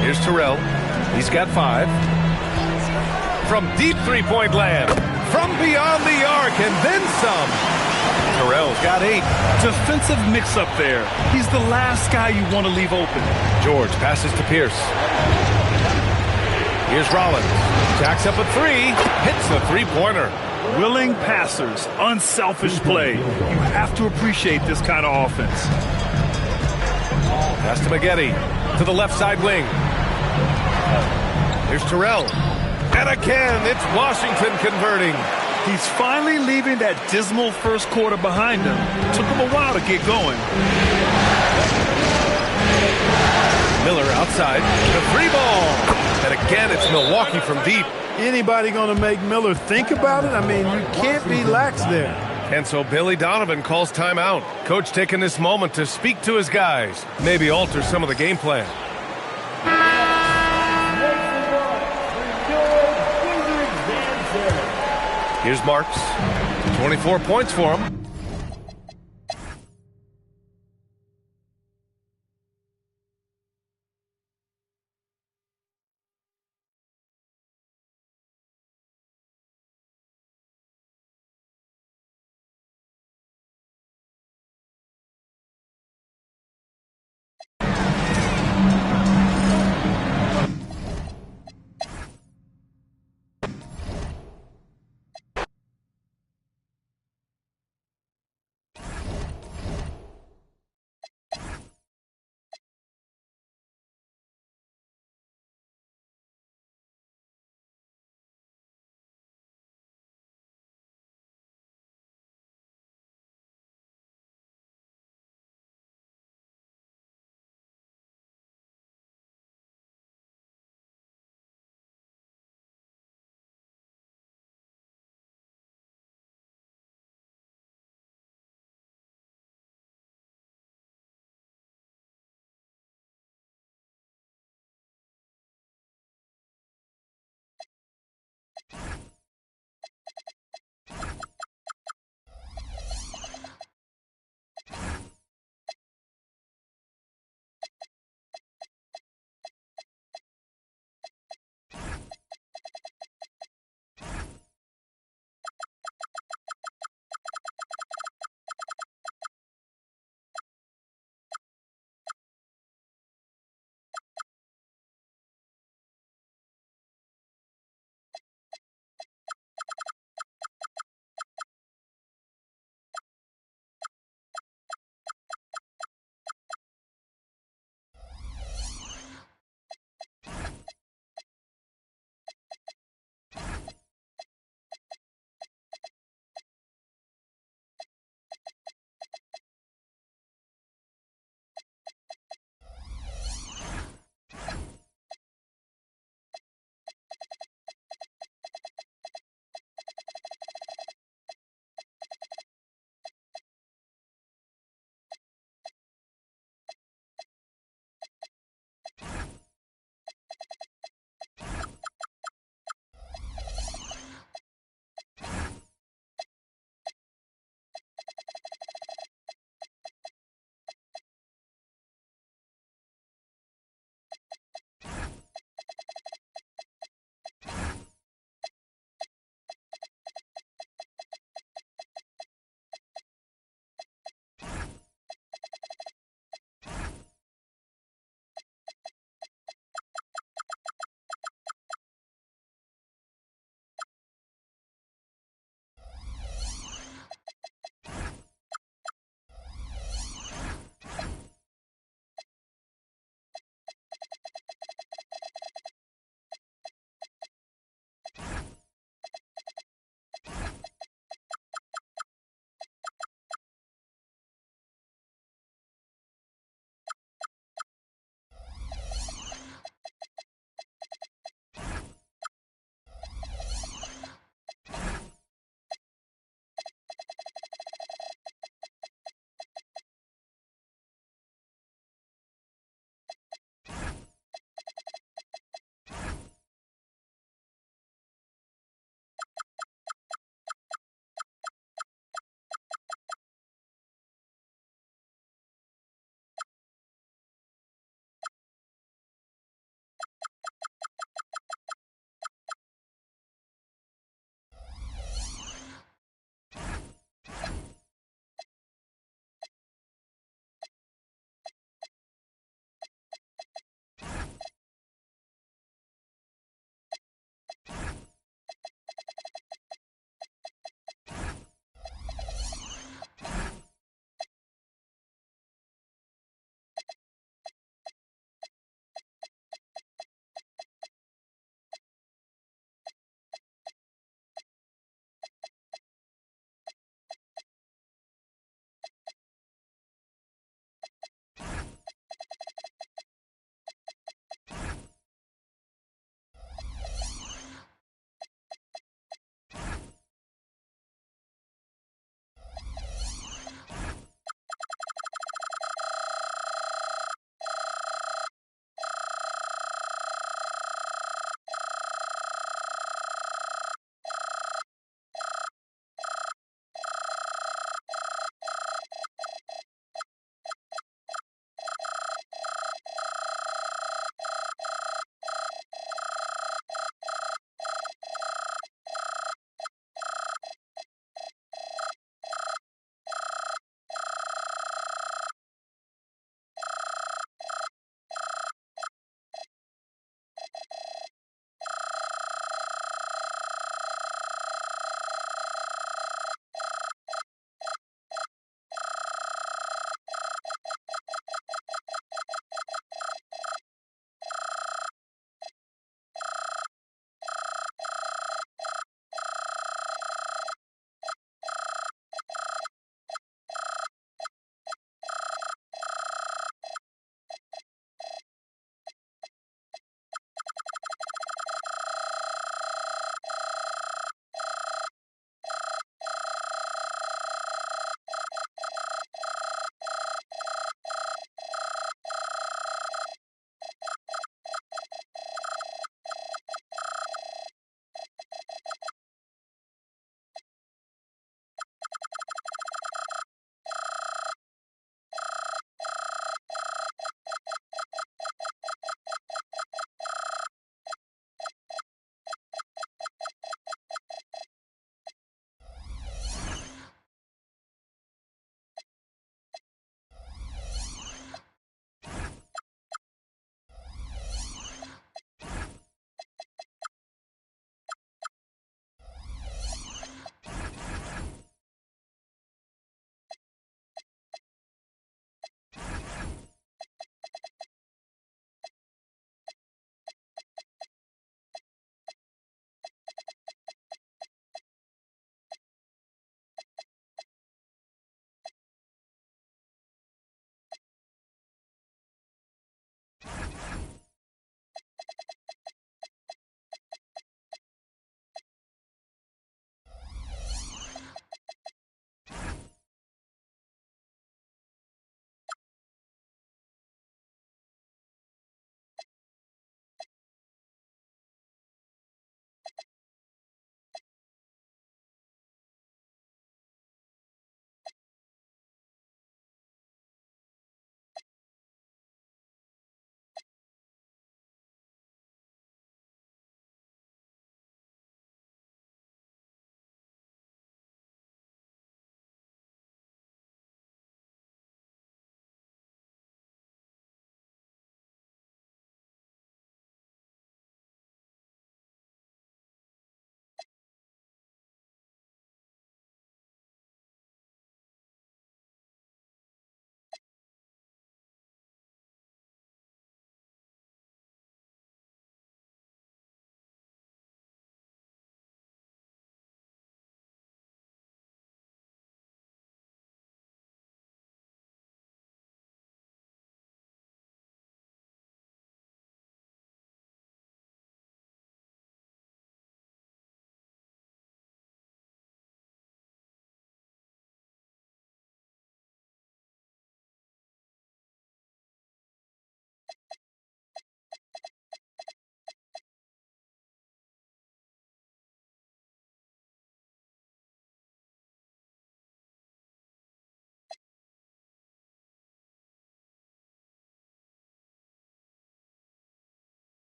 Here's Terrell. He's got 5. From deep three-point land. From beyond the arc and then some. Terrell's got 8. Defensive mix-up there. He's the last guy you want to leave open. George passes to Pierce. Here's Rollins. Jacks up a 3. Hits the three-pointer. Willing passers, unselfish play. You have to appreciate this kind of offense. Pass to Maggette. To the left side wing. Here's Terrell. And again, it's Washington converting. He's finally leaving that dismal first quarter behind him. Took him a while to get going. Miller outside. The 3-ball. And again, it's Milwaukee from deep. Anybody going to make Miller think about it? I mean, you can't be lax there. And so Billy Donovan calls timeout. Coach taking this moment to speak to his guys. Maybe alter some of the game plan. Here's Marks. 24 points for him.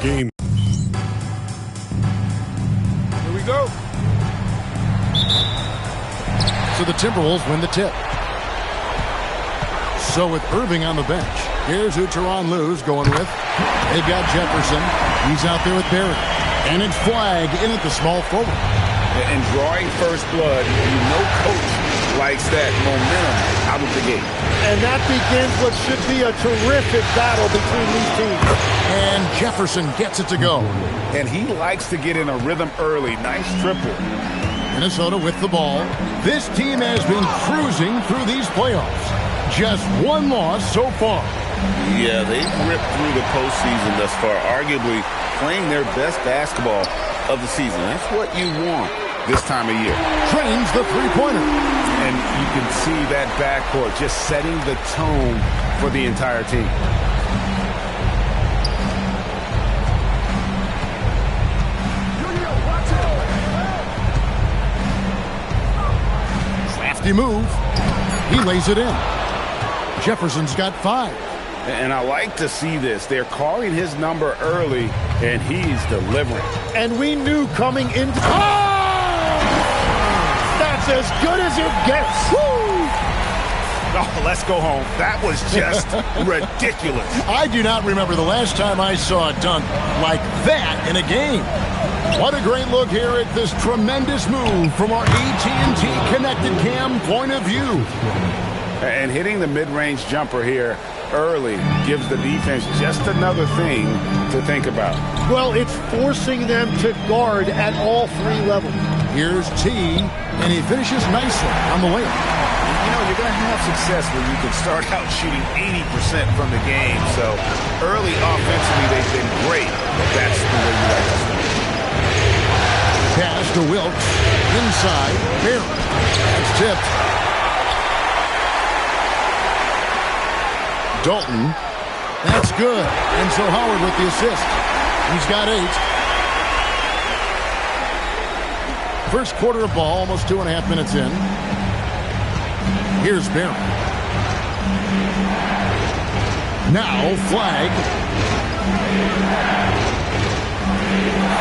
game. Here we go. So the Timberwolves win the tip. So with Irving on the bench, here's who Tyronn Lue's going with. They've got Jefferson. He's out there with Barrett. And it's Flag in at the small forward. And drawing first blood, you know coach likes that momentum out of the gate. And that begins what should be a terrific battle between these teams. And Jefferson gets it to go. And he likes to get in a rhythm early. Nice triple. Minnesota with the ball. This team has been cruising through these playoffs. Just one loss so far. Yeah, they've ripped through the postseason thus far, arguably playing their best basketball of the season. That's what you want this time of year. Trains the three-pointer. And you can see that backcourt just setting the tone for the entire team. Crafty move. He lays it in. Jefferson's got 5. And I like to see this. They're calling his number early, and he's delivering. And we knew coming in. Oh! That's as good as it gets. Woo! Oh, let's go home. That was just ridiculous. I do not remember the last time I saw a dunk like that in a game. What a great look here at this tremendous move from our AT&T Connected Cam point of view. And hitting the mid-range jumper here early gives the defense just another thing to think about. Well, it's forcing them to guard at all 3 levels. Here's T, and he finishes nicely on the way. You know, you're going to have success when you can start out shooting 80% from the game. So early offensively, they've been great. That's the way you like to start. Pass to Wilkes. Inside. Barrett. It's tipped. Dalton. That's good. And so Howard with the assist. He's got 8. First quarter of ball, almost 2.5 minutes in. Here's Barrett. Now Flag.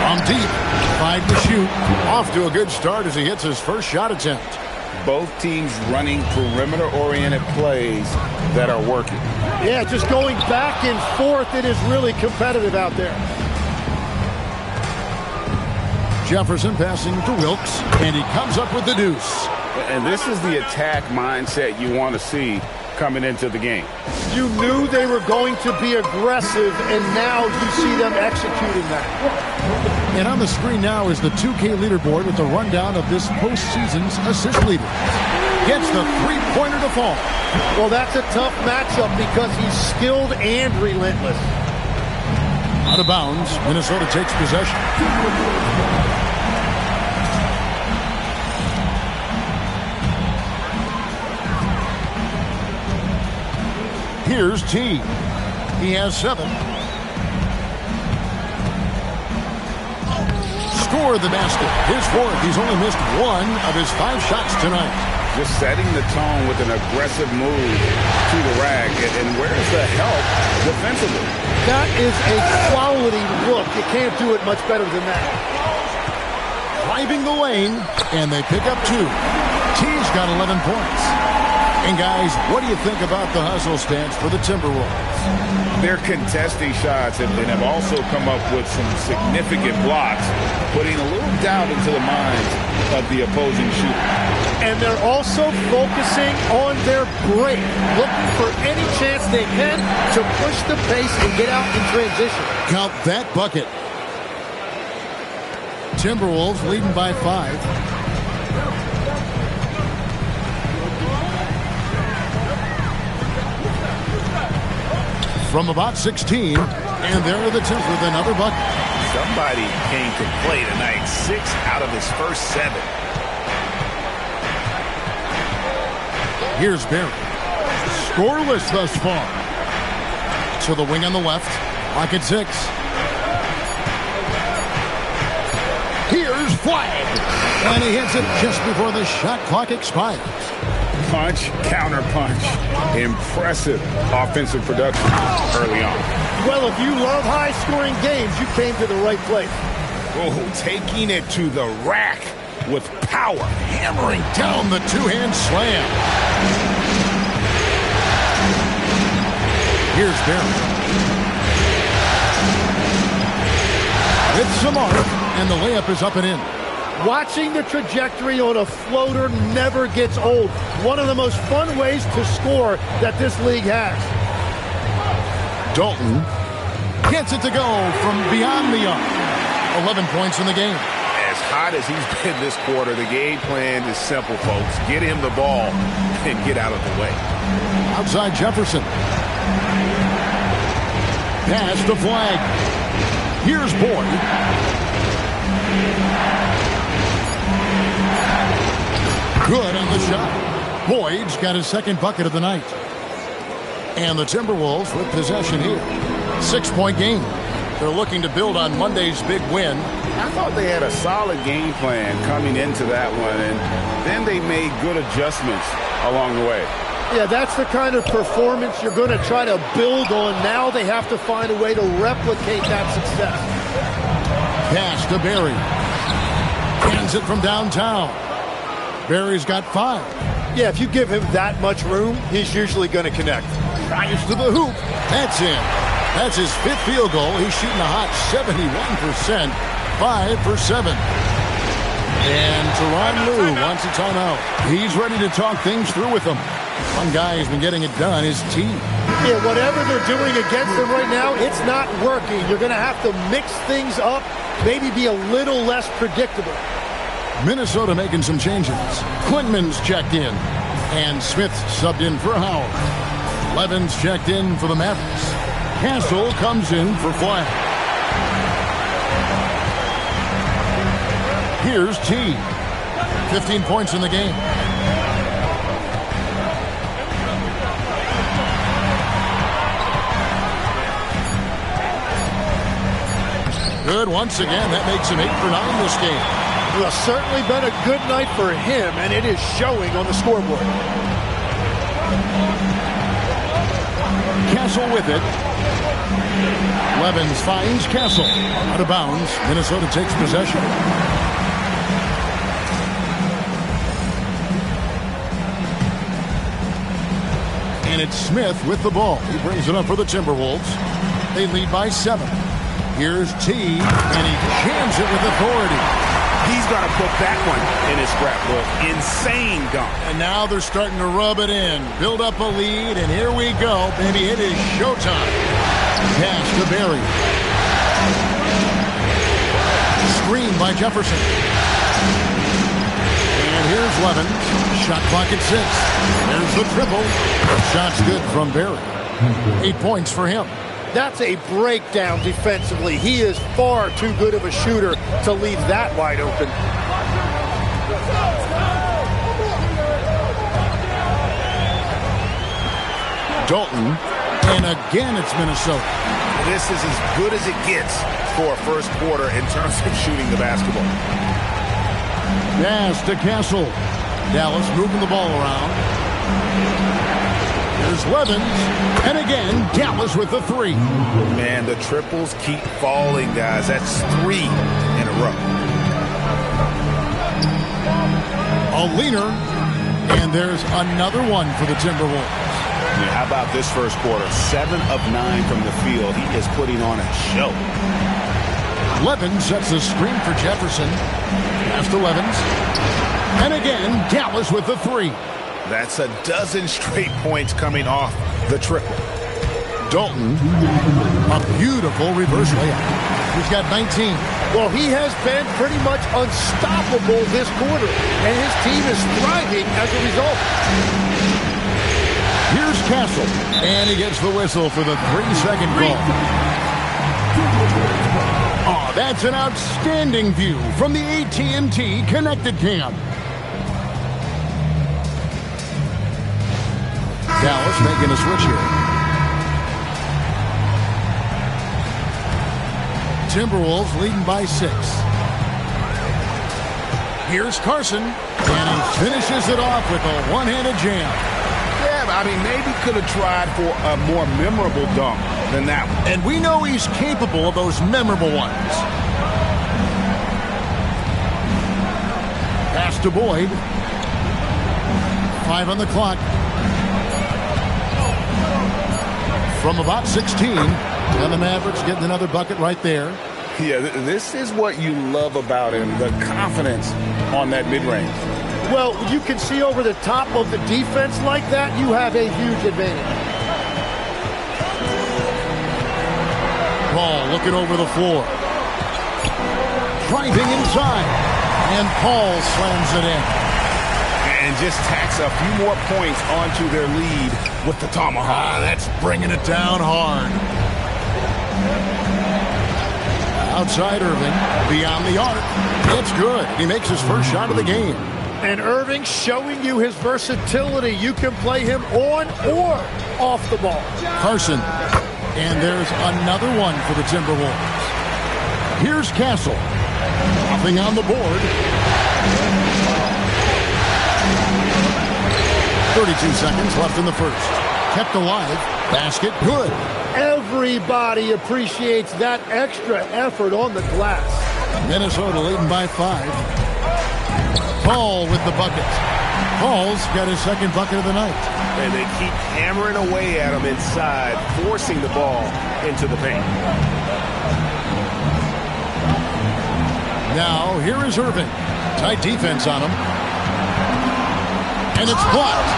From deep. 5 to shoot. Off to a good start as he hits his first shot attempt. Both teams running perimeter-oriented plays that are working. Yeah, just going back and forth. It is really competitive out there. Jefferson passing to Wilkes, and he comes up with the deuce. And this is the attack mindset you want to see coming into the game. You knew they were going to be aggressive, and now you see them executing that. And on the screen now is the 2K leaderboard with the rundown of this postseason's assist leader. Gets the three-pointer to fall. Well, that's a tough matchup because he's skilled and relentless. Out of bounds, Minnesota takes possession. Here's T. He has 7. Score the basket. His 4th. He's only missed 1 of his 5 shots tonight. Just setting the tone with an aggressive move to the rack. And where's the help defensively? That is a quality look. You can't do it much better than that. Driving the lane, and they pick up 2. T's got 11 points. And guys, what do you think about the hustle stance for the Timberwolves? They're contesting shots and have also come up with some significant blocks, putting a little doubt into the minds of the opposing shooter. And they're also focusing on their break, looking for any chance they can to push the pace and get out in transition. Count that bucket. Timberwolves leading by 5. From about 16, and there are the Timbers with another bucket. Somebody came to play tonight. 6 out of his first 7. Here's Barrett. Scoreless thus far. To the wing on the left. Lock at 6. Here's Flag. And he hits it just before the shot clock expires. Punch, counter punch. Impressive offensive production early on. Well, if you love high-scoring games, you came to the right place. Oh, taking it to the rack with power. Hammering down the two-hand slam. Here's Barry. With some arc, and the layup is up and in. Watching the trajectory on a floater never gets old. One of the most fun ways to score that this league has. Dalton gets it to go from beyond the arc. 11 points in the game. As hot as he's been this quarter, the game plan is simple, folks. Get him the ball and get out of the way. Outside Jefferson. Pass to Flag. Here's Boyd. Good on the shot. Boyd's got his second bucket of the night. And the Timberwolves with possession here. 6-point game. They're looking to build on Monday's big win. I thought they had a solid game plan coming into that one, and then they made good adjustments along the way. Yeah, that's the kind of performance you're going to try to build on. Now they have to find a way to replicate that success. Pass to Barry. Hands it from downtown. Barry's got 5. Yeah, if you give him that much room, he's usually going to connect. Drives to the hoop. That's in. That's his 5th field goal. He's shooting a hot 71%. 5 for 7. And Tyronn Lue wants a timeout. He's ready to talk things through with them. One guy who's been getting it done is T. Yeah, whatever they're doing against them right now, it's not working. You're going to have to mix things up, maybe be a little less predictable. Minnesota making some changes. Quinman's checked in. And Smith subbed in for Howard. Levin's checked in for the Mavericks. Castle comes in for Flag. Here's T. 15 points in the game. Good once again. That makes him 8 for 9 this game. Well, certainly been a good night for him, and it is showing on the scoreboard. Castle with it. Levins finds Castle. Out of bounds. Minnesota takes possession. And it's Smith with the ball. He brings it up for the Timberwolves. They lead by 7. Here's T, and he jams it with authority. He's got to put that one in his scrapbook. Insane dunk. And now they're starting to rub it in. Build up a lead, and here we go, baby. It is showtime. Pass to Barry. Screen by Jefferson. And here's Levins. Shot clock at 6. There's the triple. Shot's good from Barry. 8 points for him. That's a breakdown defensively. He is far too good of a shooter to leave that wide open. Dalton, and again it's Minnesota. This is as good as it gets for a first quarter in terms of shooting the basketball. Pass to Castle. Dallas moving the ball around. There's Levins, and again, Dallas with the 3. Man, the triples keep falling, guys. That's 3 in a row. A leaner, and there's another one for the Timberwolves. Yeah, how about this first quarter? 7 of 9 from the field. He is putting on a show. Levins sets the screen for Jefferson. Pass to Levins. And again, Dallas with the 3. That's a dozen straight points coming off the triple. Dalton, a beautiful reverse layup. He's got 19. Well, he has been pretty much unstoppable this quarter, and his team is thriving as a result. Here's Castle, and he gets the whistle for the 3-second call. Oh, that's an outstanding view from the AT&T Connected Cam. Dallas making a switch here. Timberwolves leading by 6. Here's Carson, and he finishes it off with a one-handed jam. Yeah, I mean, maybe could have tried for a more memorable dunk, than that one. And we know he's capable of those memorable ones. Pass to Boyd. 5 on the clock. From about 16. And the Mavericks getting another bucket right there. Yeah, this is what you love about him, the confidence on that mid-range. Well, you can see over the top of the defense like that, you have a huge advantage. Paul looking over the floor. Driving inside. And Paul slams it in. And just tacks a few more points onto their lead with the tomahawk. That's bringing it down hard. Outside Irving, beyond the arc. It's good. He makes his first shot of the game. And Irving showing you his versatility. You can play him on or off the ball. Carson. And there's another one for the Timberwolves. Here's Castle. Nothing on the board. 32 seconds left in the first. Kept alive. Basket good. Everybody appreciates that extra effort on the glass. Minnesota leading by 5. Paul with the bucket. Paul's got his second bucket of the night. And they keep hammering away at him inside, forcing the ball into the paint. Now, here is Irving. Tight defense on him. And it's blocked.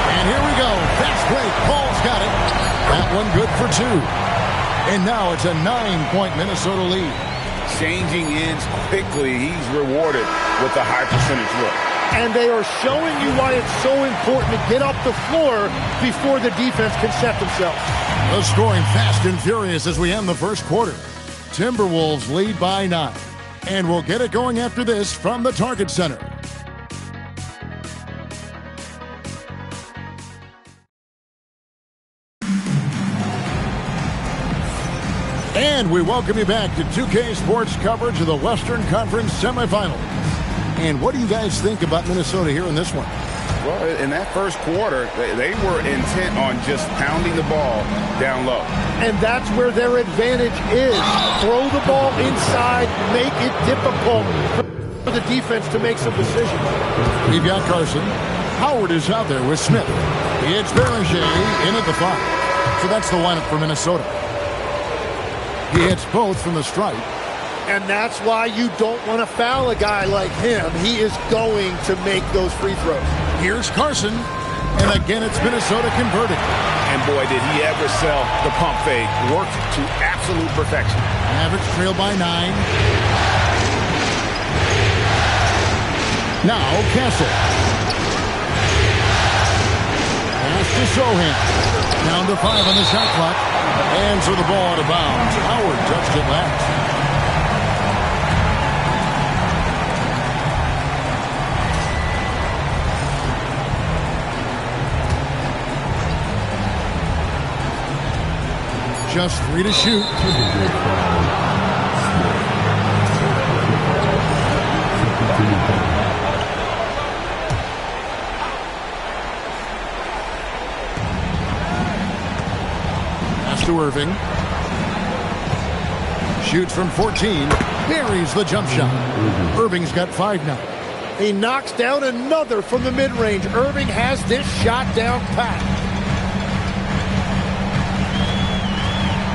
And here we go. Fast break. Paul's got it. That one good for 2. And now it's a 9-point Minnesota lead. Changing ends quickly. He's rewarded with a high percentage look. And they are showing you why it's so important to get up the floor before the defense can set themselves. The scoring fast and furious as we end the first quarter. Timberwolves lead by 9. And we'll get it going after this from the Target Center. And we welcome you back to 2K Sports coverage of the Western Conference semifinals. And what do you guys think about Minnesota here in this one? Well, in that first quarter, they were intent on just pounding the ball down low. And that's where their advantage is. Throw the ball inside, make it difficult for the defense to make some decisions. We've got Carson. Howard is out there with Smith. It's Berger in at the 5. So that's the lineup for Minnesota. He hits both from the stripe. And that's why you don't want to foul a guy like him. He is going to make those free throws. Here's Carson. And again, it's Minnesota converting. And boy, did he ever sell the pump fake. Worked to absolute perfection. Mavericks trail by 9. Now, Castle. Pass to Sohan. Down to 5 on the shot clock. And so the ball out of bounds. Howard touched it last. Just 3 to shoot. Pass to Irving. Shoots from 14. Buries the jump shot. Irving's got 5 now. He knocks down another from the mid-range. Irving has this shot down pat.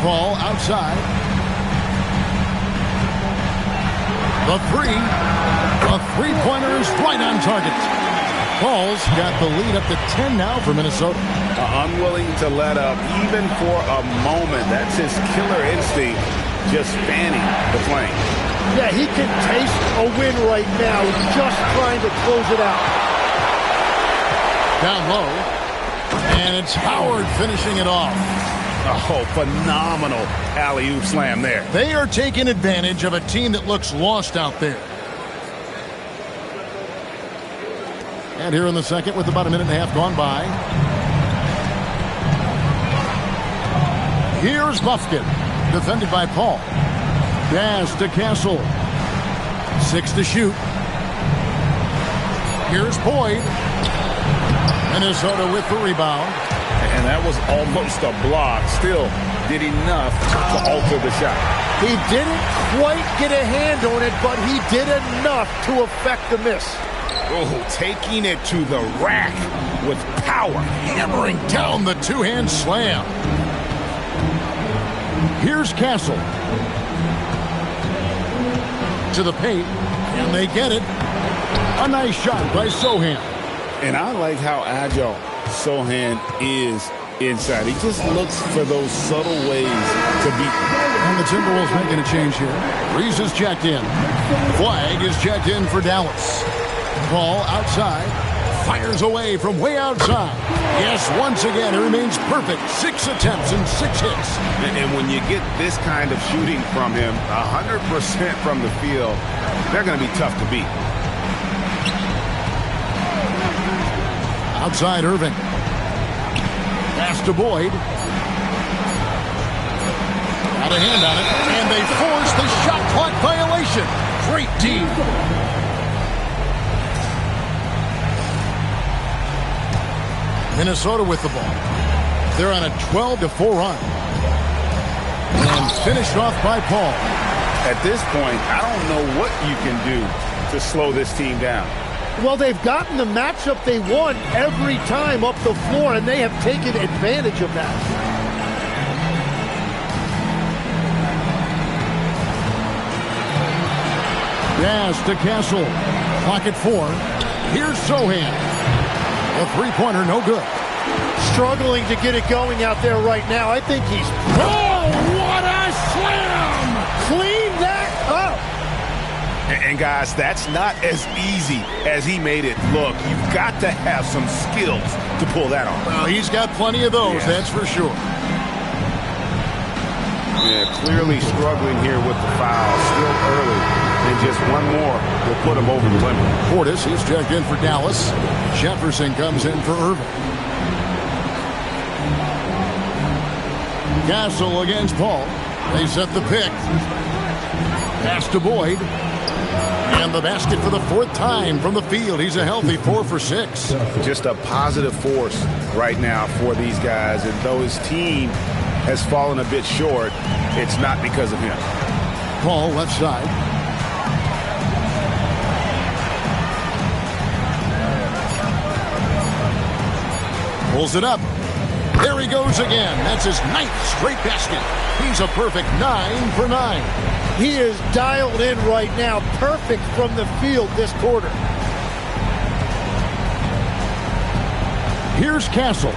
Paul outside. The 3. The three-pointer is right on target. Paul's got the lead up to 10 now for Minnesota. Unwilling to let up even for a moment. That's his killer instinct, just fanning the flame. Yeah, he can taste a win right now. He's just trying to close it out. Down low. And it's Howard finishing it off. Oh, phenomenal alley-oop slam there. They are taking advantage of a team that looks lost out there. And here in the second with about a minute and a half gone by. Here's Buffkin, defended by Paul. Pass to Castle. 6 to shoot. Here's Boyd. Minnesota with the rebound. And that was almost a block. Still did enough to alter the shot. He didn't quite get a hand on it, but he did enough to affect the miss. Oh, taking it to the rack with power. Hammering down the two-hand slam. Here's Castle. To the paint, and they get it. A nice shot by Sohan. And I like how agile Sohan is inside. He just looks for those subtle ways to beat. And the Timberwolves making a change here. Reese is checked in. Flag is checked in for Dallas. Ball outside. Fires away from way outside. Yes, once again, it remains perfect. 6 attempts and 6 hits. And when you get this kind of shooting from him, 100% from the field, they're going to be tough to beat. Outside Irving. Pass to Boyd. Got a hand on it, and they force the shot clock violation. Great D. Minnesota with the ball. They're on a 12-4 run. And finished off by Paul. At this point, I don't know what you can do to slow this team down. Well, they've gotten the matchup they want every time up the floor, and they have taken advantage of that. Pass to Castle. Clock at 4. Here's Sohan. A three-pointer, no good. Struggling to get it going out there right now. I think he's... Oh, what a slam! Clean that up! And guys, that's not as easy as he made it look. You've got to have some skills to pull that off. Well, he's got plenty of those, that's for sure. Yeah, clearly struggling here with the foul. Still early. And just one more will put him over the limit. Portis, he's checked in for Dallas. Jefferson comes in for Irving. Castle against Paul. They set the pick. Pass to Boyd. And the basket for the 4th time from the field. He's a healthy 4 for 6. Just a positive force right now for these guys. And though his team has fallen a bit short, it's not because of him. Paul left side. Pulls it up. There he goes again. That's his 9th straight basket. He's a perfect 9 for 9. He is dialed in right now. Perfect from the field this quarter. Here's Castle.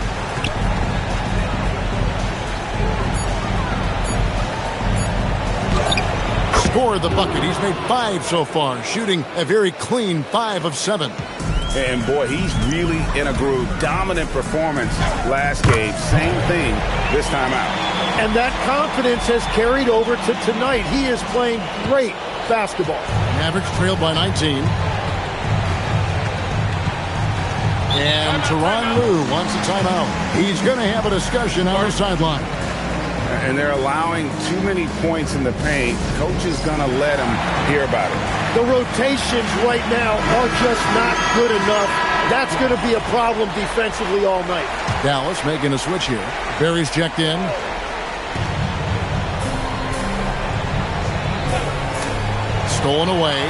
Scored the bucket. He's made 5 so far, shooting a very clean 5 of 7. And boy, he's really in a groove. Dominant performance last game. Same thing this time out. And that confidence has carried over to tonight. He is playing great basketball. Mavericks trailed by 19. And Tyronn Lue wants a timeout. He's going to have a discussion on the sideline. And they're allowing too many points in the paint. Coach is going to let him hear about it. The rotations right now are just not good enough. That's going to be a problem defensively all night. Dallas making a switch here. Barry's checked in. Stolen away.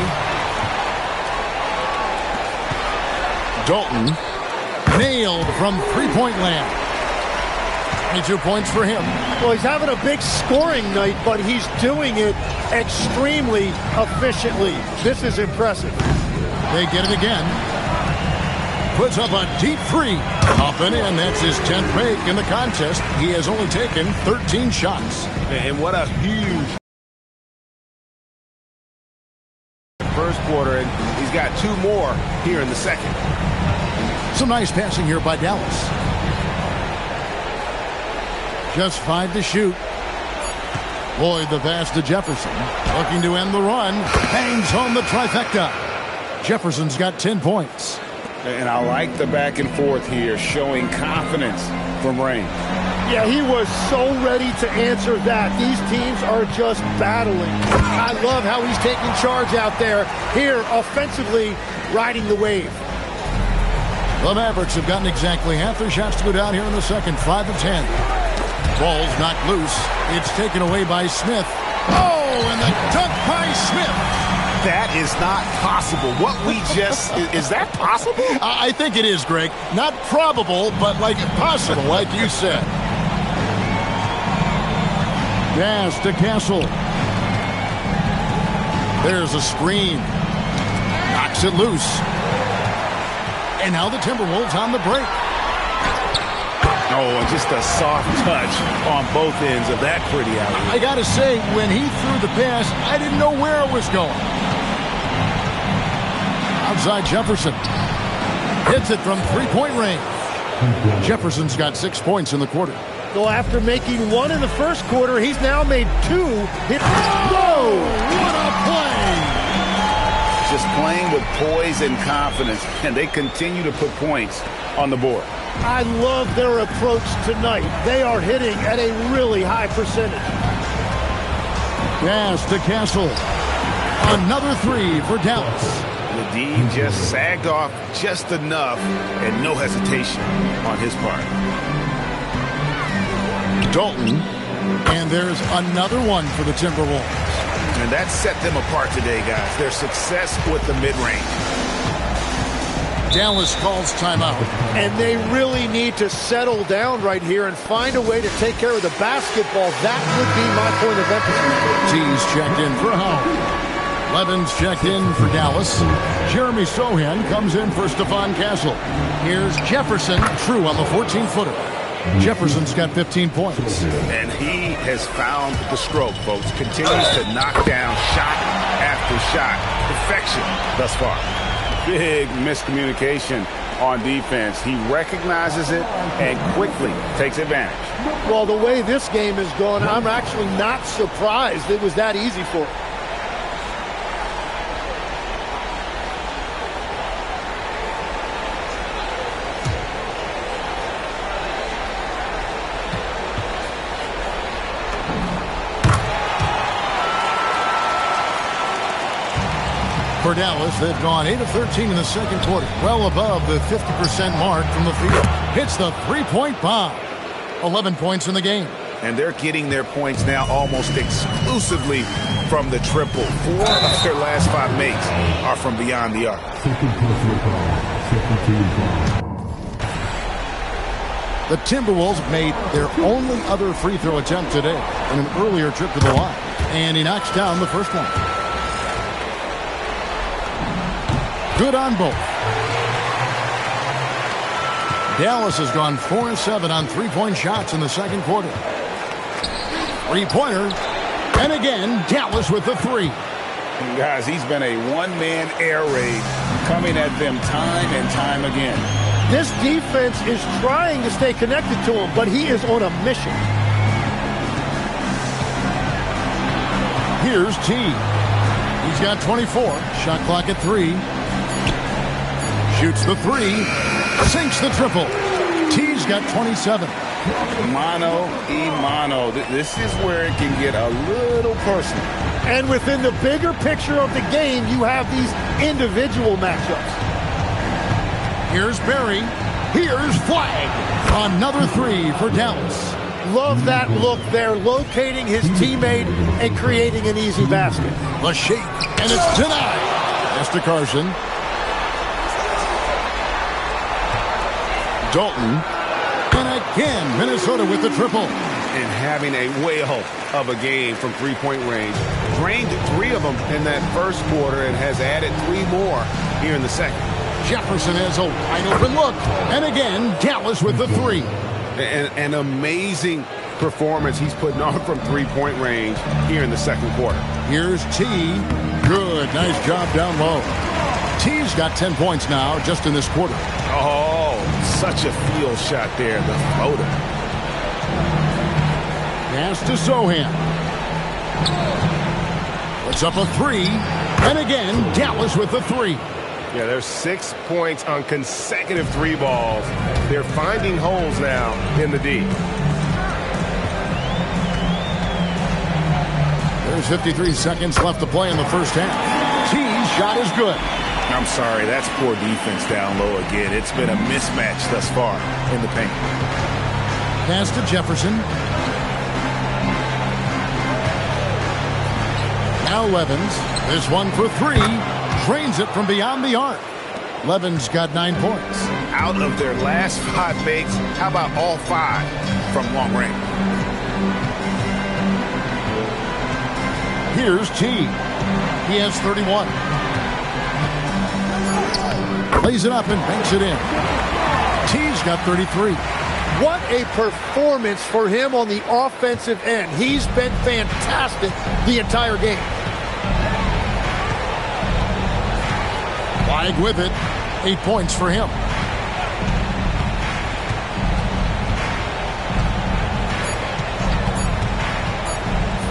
Dalton nailed from three-point land. 22 points for him. Well, he's having a big scoring night, but he's doing it extremely efficiently. This is impressive. They get it again. Puts up a deep 3. Up and in. That's his 10th make in the contest. He has only taken 13 shots. And what a huge first quarter. And he's got 2 more here in the second. Some nice passing here by Dallas. Just 5 to shoot. Boyd the pass to Jefferson. Looking to end the run. Bangs home the trifecta. Jefferson's got 10 points. And I like the back and forth here, showing confidence from Rain. Yeah, he was so ready to answer that. These teams are just battling. I love how he's taking charge out there. Here, offensively, riding the wave. The Mavericks have gotten exactly half their shots to go down here in the second. 5 of 10. Ball's knocked loose. It's taken away by Smith. Oh, and the dunk by Smith. That is not possible. What we just... is that possible? I think it is, Greg. Not probable, but like possible, like you said. Pass to Castle. There's a screen. Knocks it loose. And now the Timberwolves on the break. Oh, and just a soft touch on both ends of that pretty alley. I got to say, when he threw the pass, I didn't know where it was going. Outside Jefferson. Hits it from three-point range. Jefferson's got 6 points in the quarter. So after making one in the first quarter, he's now made 2. Whoa! What a play! Just playing with poise and confidence, and they continue to put points on the board. I love their approach tonight. They are hitting at a really high percentage. Pass to Castle. Another 3 for Dallas. The D just sagged off just enough, and no hesitation on his part. Dalton. And there's another one for the Timberwolves. And that set them apart today, guys. Their success with the mid-range. Dallas calls timeout. And they really need to settle down right here and find a way to take care of the basketball. That would be my point of emphasis. T's checked in for Howard. Levin's checked in for Dallas. Jeremy Sohan comes in for Stephon Castle. Here's Jefferson, true on the 14-footer. Jefferson's got 15 points. And he has found the stroke, folks. Continues to knock down shot after shot. Perfection thus far. Big miscommunication on defense. He recognizes it and quickly takes advantage. Well, the way this game is going, I'm actually not surprised it was that easy for him. For Dallas, they've gone 8 of 13 in the second quarter, well above the 50% mark from the field. Hits the three-point bomb. 11 points in the game. And they're getting their points now almost exclusively from the triple. 4 of their last 5 makes are from beyond the arc. The Timberwolves made their only other free throw attempt today in an earlier trip to the line. And he knocks down the first one. Good on both. Dallas has gone 4 of 7 on three-point shots in the second quarter. Three-pointer. And again, Dallas with the 3. Guys, he's been a one-man air raid coming at them time and time again. This defense is trying to stay connected to him, but he is on a mission. Here's T. He's got 24. Shot clock at 3. Shoots the 3. Sinks the triple. T's got 27. Mano y mano. This is where it can get a little personal. And within the bigger picture of the game, you have these individual matchups. Here's Barry. Here's Flag. Another 3 for Dallas. Love that look there, locating his teammate and creating an easy basket. The shake, and it's denied. Pass to Carson. Dalton. And again, Minnesota with the triple. And having a whale of a game from three-point range. Drained 3 of them in that first quarter and has added 3 more here in the second. Jefferson has a wide open look. And again, Dallas with the 3. An amazing performance he's putting on from three-point range here in the second quarter. Here's T. Good. Nice job down low. T's got 10 points now just in this quarter. Oh, such a field shot there, the floater. Pass to Sohan. Puts up a 3. And again, Dallas with the 3. Yeah, there's 6 points on consecutive 3 balls. They're finding holes now in the D. There's 53 seconds left to play in the first half. T's shot is good. I'm sorry, that's poor defense down low again. It's been a mismatch thus far in the paint. Pass to Jefferson. Now Levens. This one for three. Drains it from beyond the arc. Levens got 9 points. Out of their last 5 makes, how about all 5 from long range? Here's T. He has 31. Lays it up and banks it in. T's got 33. What a performance for him on the offensive end. He's been fantastic the entire game. Wide with it. 8 points for him.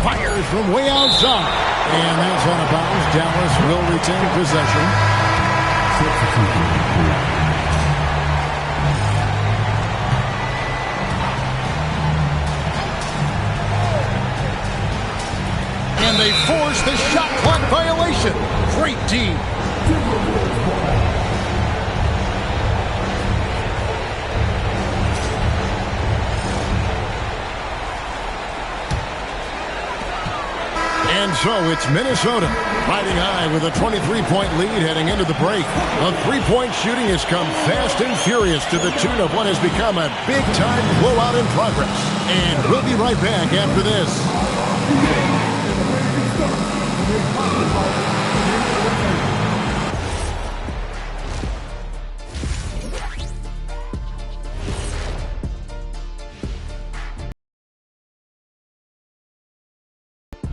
Fires from way outside. And that's out of bounds. Dallas will retain possession. And they force the shot clock violation. Great D. And so it's Minnesota riding high with a 23-point lead heading into the break. A three-point shooting has come fast and furious to the tune of what has become a big-time blowout in progress. And we'll be right back after this.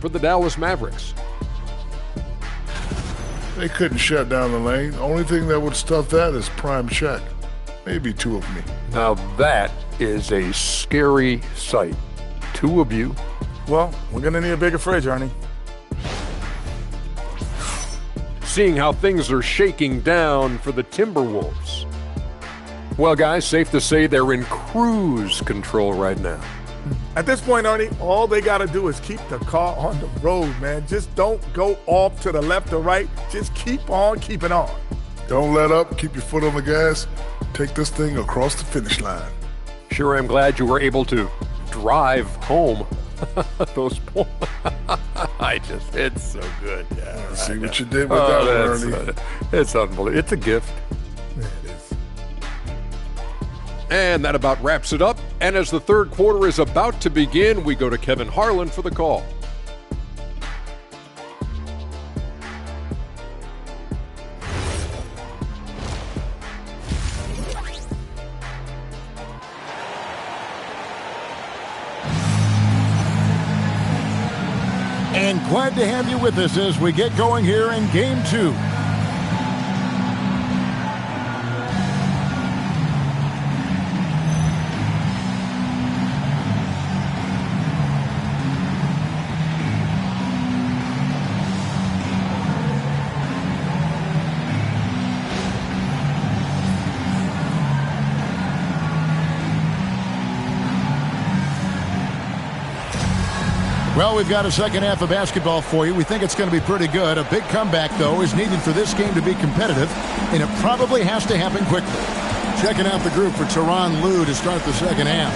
For the Dallas Mavericks. They couldn't shut down the lane. Only thing that would stuff that is prime check. Maybe 2 of me. Now that is a scary sight. 2 of you. Well, we're going to need a bigger fridge, Ernie. Seeing how things are shaking down for the Timberwolves. Well, guys, safe to say they're in cruise control right now. At this point, Ernie, all they got to do is keep the car on the road, man. Just don't go off to the left or right. Just keep on keeping on. Don't let up. Keep your foot on the gas. Take this thing across the finish line. Sure, I'm glad you were able to drive home. Those points. It's so good. Yeah, see what you did with that one, Ernie. It's unbelievable. It's a gift. Yeah, it is. And that about wraps it up. And as the third quarter is about to begin, we go to Kevin Harlan for the call. And glad to have you with us as we get going here in Game 2. Well, we've got a second half of basketball for you. We think it's going to be pretty good. A big comeback, though, is needed for this game to be competitive, and it probably has to happen quickly. Checking out the group for Tyronn Lue to start the second half.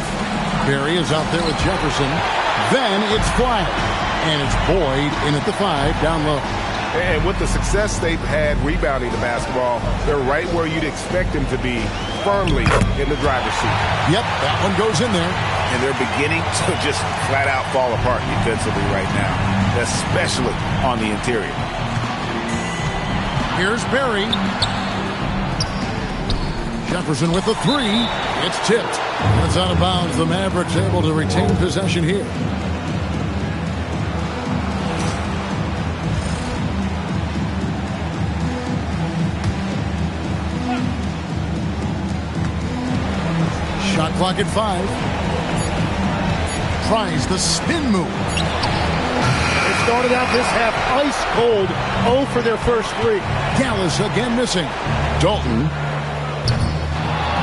Barry is out there with Jefferson. Then it's Flyer, and it's Boyd in at the 5 down low. And with the success they've had rebounding the basketball, they're right where you'd expect them to be, firmly in the driver's seat. Yep, that one goes in there. And they're beginning to just flat out fall apart defensively right now, especially on the interior. Here's Barry. Jefferson with the 3. It's tipped. It's out of bounds. The Mavericks able to retain possession here. Shot clock at 5. Tries the spin move. They started out this half ice cold. 0 for their first 3. Gallus again missing. Dalton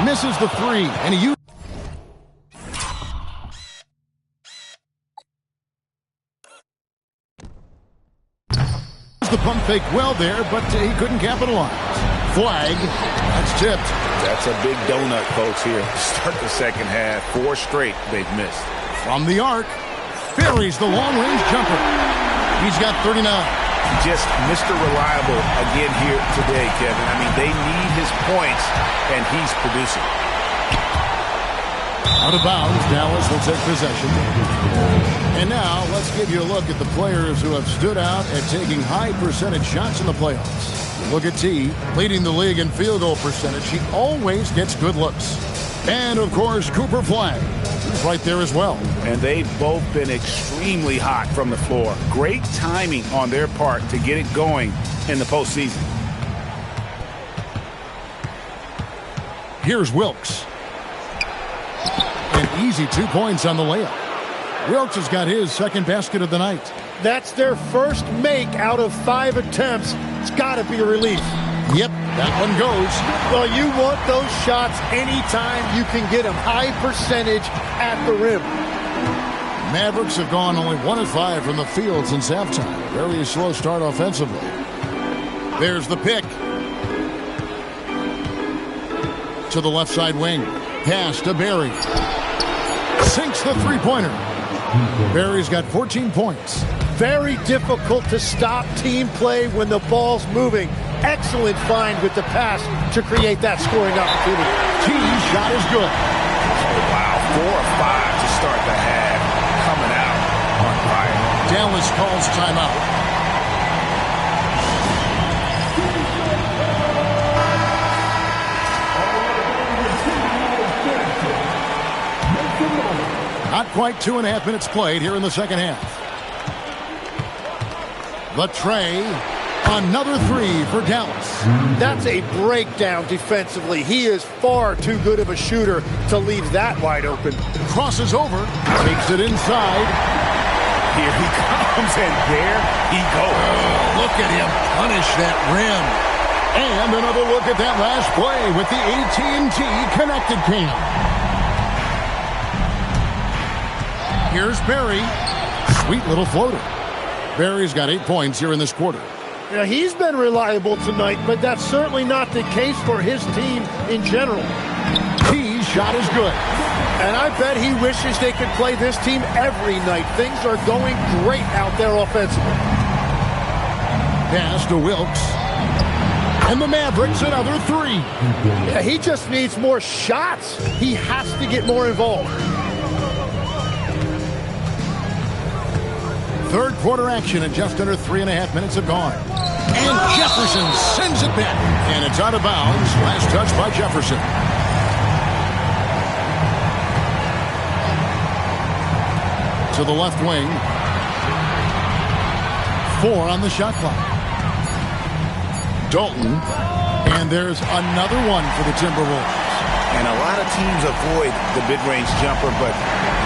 misses the 3, and he The pump fake well there, but he couldn't capitalize. Flag. That's tipped. That's a big donut, folks, here. Start the second half. 4 straight they've missed. From the arc, buries the long-range jumper. He's got 39. Just Mr. Reliable again here today, Kevin. I mean, they need his points, and he's producing. Out of bounds, Dallas will take possession. And now, let's give you a look at the players who have stood out at taking high percentage shots in the playoffs. Look at T, leading the league in field goal percentage. He always gets good looks. And, of course, Cooper Flag. He's right there as well. And they've both been extremely hot from the floor. Great timing on their part to get it going in the postseason. Here's Wilkes. An easy 2 points on the layup. Wilkes has got his second basket of the night. That's their first make out of 5 attempts. It's got to be a relief. Yep, that one goes. Well, you want those shots anytime you can get them. High percentage at the rim. Mavericks have gone only 1 of 5 from the field since halftime. Very slow start offensively. There's the pick. To the left side wing. Pass to Barry. Sinks the three-pointer. Barry's got 14 points. Very difficult to stop team play when the ball's moving. Excellent find with the pass to create that scoring opportunity. T's shot is good. Oh, wow, 4 of 5 to start the half. Coming out on fire. Dallas calls timeout. Not quite 2.5 minutes played here in the second half. The tray. Another 3 for Dallas. That's a breakdown defensively. He is far too good of a shooter to leave that wide open. Crosses over. Takes it inside. Here he comes, and there he goes. Look at him punish that rim. And another look at that last play with the AT&T connected cam. Here's Barry. Sweet little floater. Barry's got 8 points here in this quarter. Yeah, he's been reliable tonight, but that's certainly not the case for his team in general. T's shot is good. And I bet he wishes they could play this team every night. Things are going great out there offensively. Pass to Wilkes. And the Mavericks another 3. Yeah, he just needs more shots. He has to get more involved. Third quarter action, and just under 3.5 minutes have gone. And Jefferson sends it back. And it's out of bounds. Last touch by Jefferson. To the left wing. 4 on the shot clock. Dalton. And there's another one for the Timberwolves. And a lot of teams avoid the mid-range jumper, but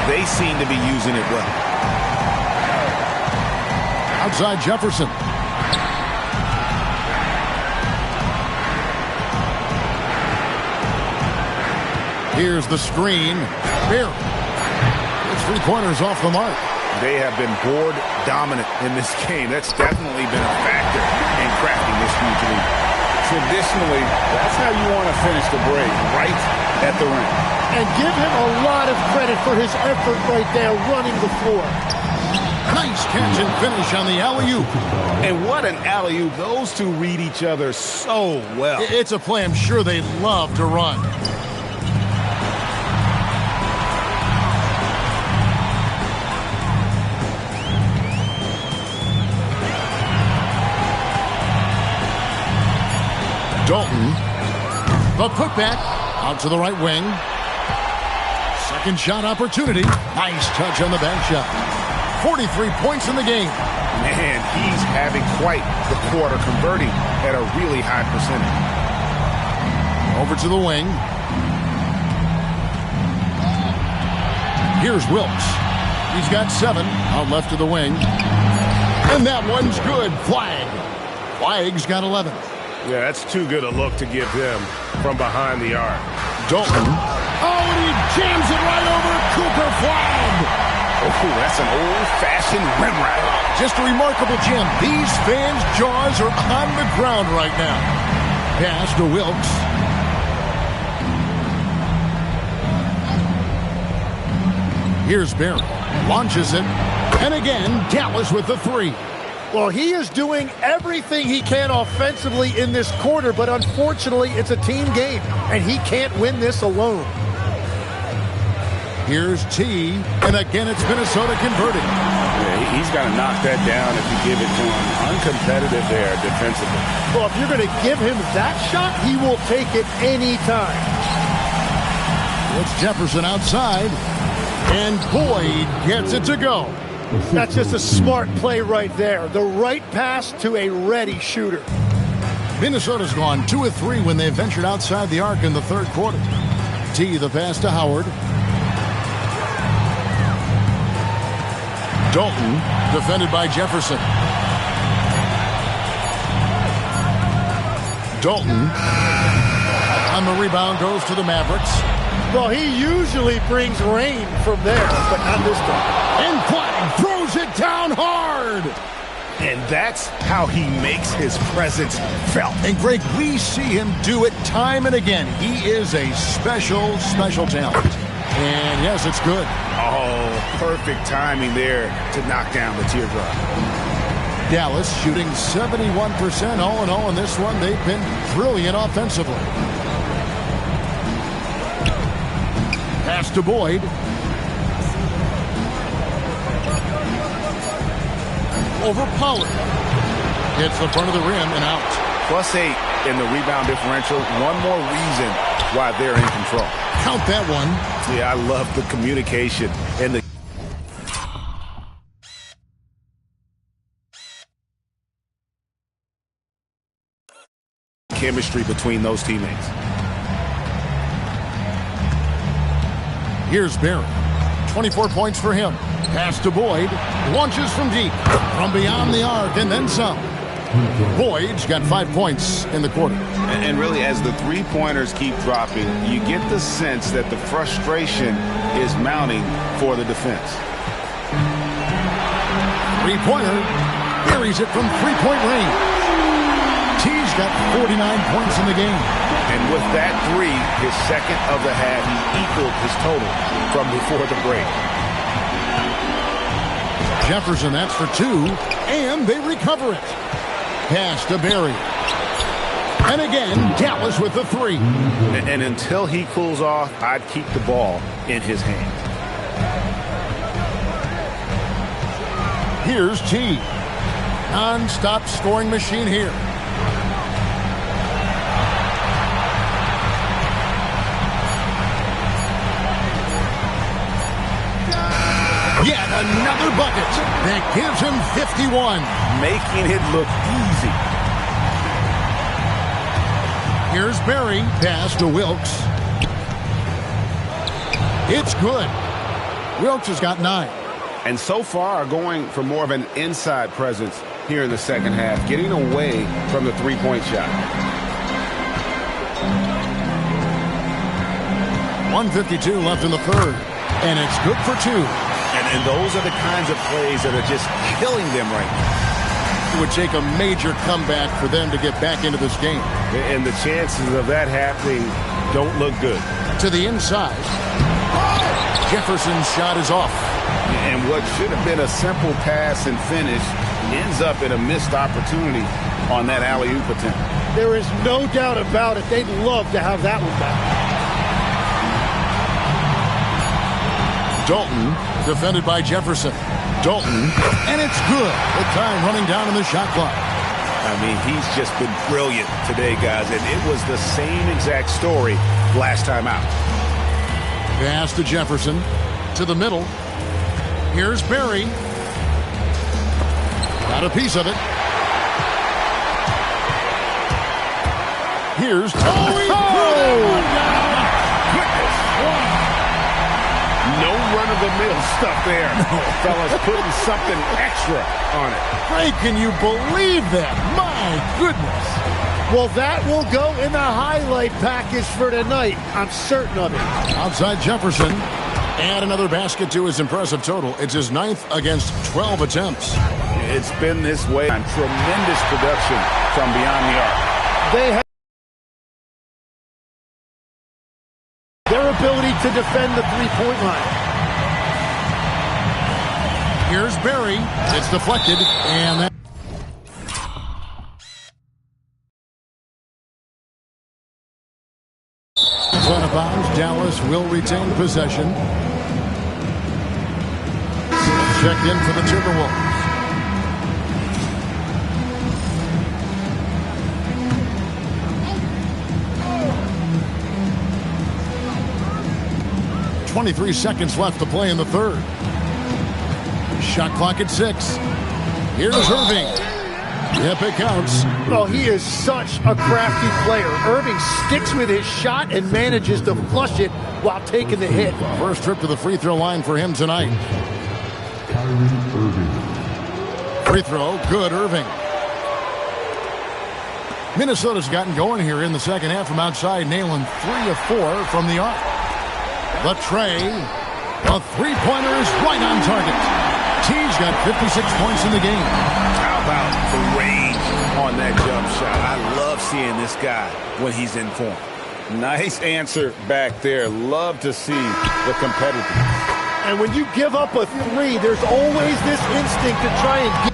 they seem to be using it well. Outside Jefferson. Here's the screen. Barry. It's 3-pointers off the mark. They have been board dominant in this game. That's definitely been a factor in crafting this huge lead. Traditionally, that's how you want to finish the break, right at the rim. And give him a lot of credit for his effort right there running the floor. Nice catch and finish on the alley-oop. And what an alley-oop. Those two read each other so well. It's a play I'm sure they love to run. Dalton. The putback out to the right wing. Second shot opportunity. Nice touch on the bank shot. 43 points in the game. Man, he's having quite the quarter, converting at a really high percentage. Over to the wing. Here's Wilkes. He's got 7 out left of the wing. And that one's good. Flag. Flag's got 11. Yeah, that's too good a look to give him from behind the arc. Dalton. Oh, and he jams it right over Cooper Flag. Oh, that's an old-fashioned rim wrap. Just a remarkable gem. These fans' jaws are on the ground right now. Pass to Wilkes. Here's Barry. Launches it. And again, Dallas with the three. Well, he is doing everything he can offensively in this quarter, but unfortunately, it's a team game, and he can't win this alone. Here's T, and again, it's Minnesota converting. Yeah, he's got to knock that down if you give it to him. Uncompetitive there defensively. Well, if you're going to give him that shot, he will take it anytime. It's Jefferson outside, and Boyd gets it to go. That's just a smart play right there. The right pass to a ready shooter. Minnesota's gone 2 of 3 when they ventured outside the arc in the third quarter. T, the pass to Howard. Dalton, defended by Jefferson. Dalton, on the rebound, goes to the Mavericks. Well, he usually brings rain from there, but not this time. And Clyde throws it down hard. And that's how he makes his presence felt. And, Greg, we see him do it time and again. He is a special, special talent. And, yes, it's good. Oh, perfect timing there to knock down the teardrop. Dallas shooting 71% all in all in this one. They've been brilliant offensively. Pass to Boyd. Over Pollard. Hits the front of the rim and out. +8 in the rebound differential. One more reason why they're in control. Count that one. Yeah, I love the communication and the chemistry between those teammates. Here's Barry. 24 points for him. Pass to Boyd. Launches from deep. From beyond the arc and then some. Boyd's got 5 points in the quarter. And really, as the three-pointers keep dropping, you get the sense that the frustration is mounting for the defense. Three-pointer. Buries it from three-point range. T's got 49 points in the game. And with that three, his second of the half, he equaled his total from before the break. Jefferson, that's for 2, and they recover it. Pass to Barry. And again, Dallas with the 3. And until he cools off, I'd keep the ball in his hand. Here's T. Non-stop scoring machine here. Yet another bucket that gives him 51. Making it look easy. Here's Barry. Pass to Wilkes. It's good. Wilkes has got 9. And so far going for more of an inside presence here in the second half, getting away from the three-point shot. 1:52 left in the third. And it's good for 2. And those are the kinds of plays that are just killing them right now. It would take a major comeback for them to get back into this game. And the chances of that happening don't look good. To the inside. Jefferson's shot is off. And what should have been a simple pass and finish ends up in a missed opportunity on that alley-oop attempt. There is no doubt about it. They'd love to have that one back. Dalton, defended by Jefferson. Dalton, and it's good. The time running down in the shot clock. I mean, he's just been brilliant today, guys, and it was the same exact story last time out. Pass to Jefferson, to the middle. Here's Barry. Got a piece of it. Here's No run-of-the-mill stuff there. No. Fellas putting something extra on it. Ray, can you believe that? My goodness. Well, that will go in the highlight package for tonight. I'm certain of it. Outside Jefferson. Add another basket to his impressive total. It's his 9th against 12 attempts. It's been this way. Tremendous production from beyond the arc. They have their ability to defend the three-point line. Here's Barry. It's deflected, and that it's out of bounds. Dallas will retain possession. Checked in for the Timberwolves. .23 seconds left to play in the third. Shot clock at 6. Here's Irving. Yep, it counts. Oh, he is such a crafty player. Irving sticks with his shot and manages to flush it while taking the hit. First trip to the free throw line for him tonight. Free throw, good, Irving. Minnesota's gotten going here in the second half from outside, nailing 3 of 4 from the arc. The tray, the three-pointer is right on target. T's got 56 points in the game. How about the range on that jump shot? I love seeing this guy when he's in form. Nice answer back there. Love to see the competitiveness. And when you give up a 3, there's always this instinct to try and